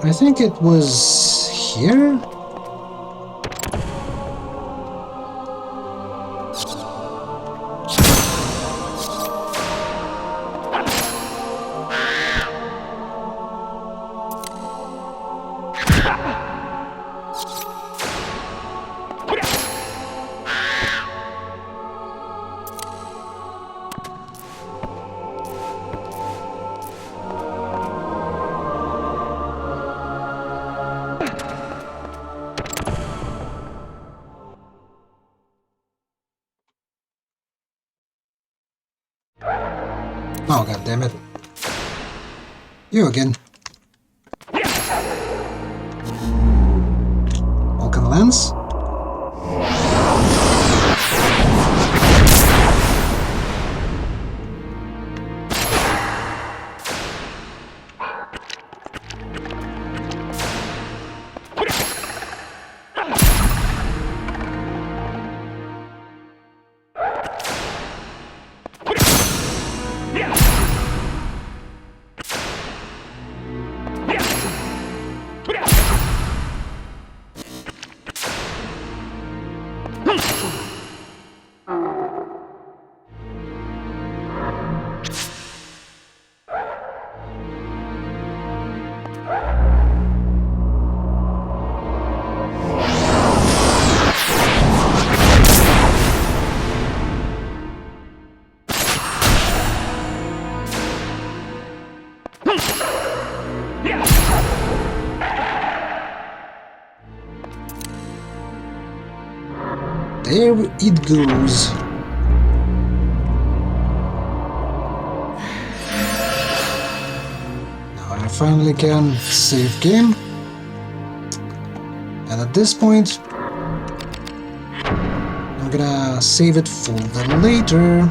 [SPEAKER 2] I think it was here? Oh, god damn it. You again. Vulcan lens? There it goes. Now I finally can save game. And at this point, I'm gonna save it for the later.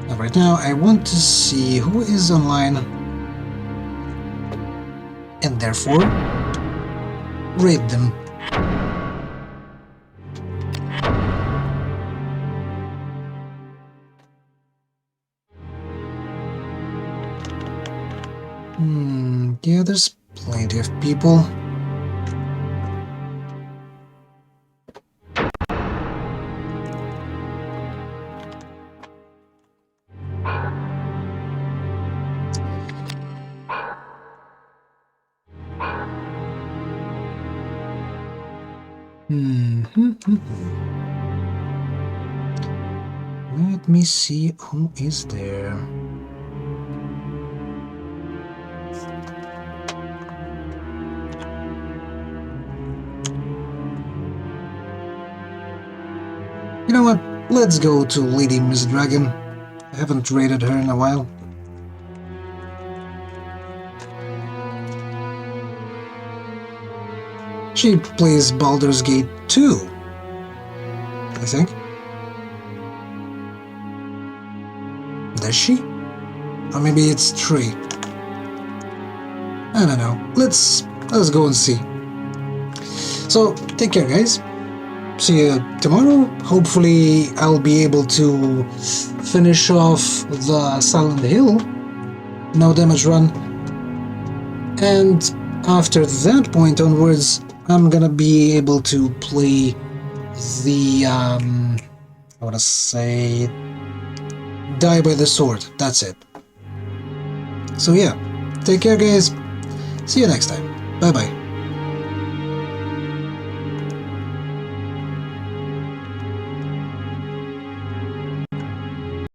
[SPEAKER 2] And right now I want to see who is online. And therefore, raid them. Yeah, there's plenty of people. Let me see who is there. You know what? Let's go to Lady Miss Dragon. I haven't raided her in a while. She plays Baldur's Gate 2, I think. Does she? Or maybe it's 3. I don't know. Let's go and see. So, take care, guys. see you tomorrow. Hopefully I'll be able to finish off the Silent Hill no damage run, and after that point onwards I'm gonna be able to play the I wanna say Die by the Sword. That's it. So yeah, take care guys, see you next time, bye bye.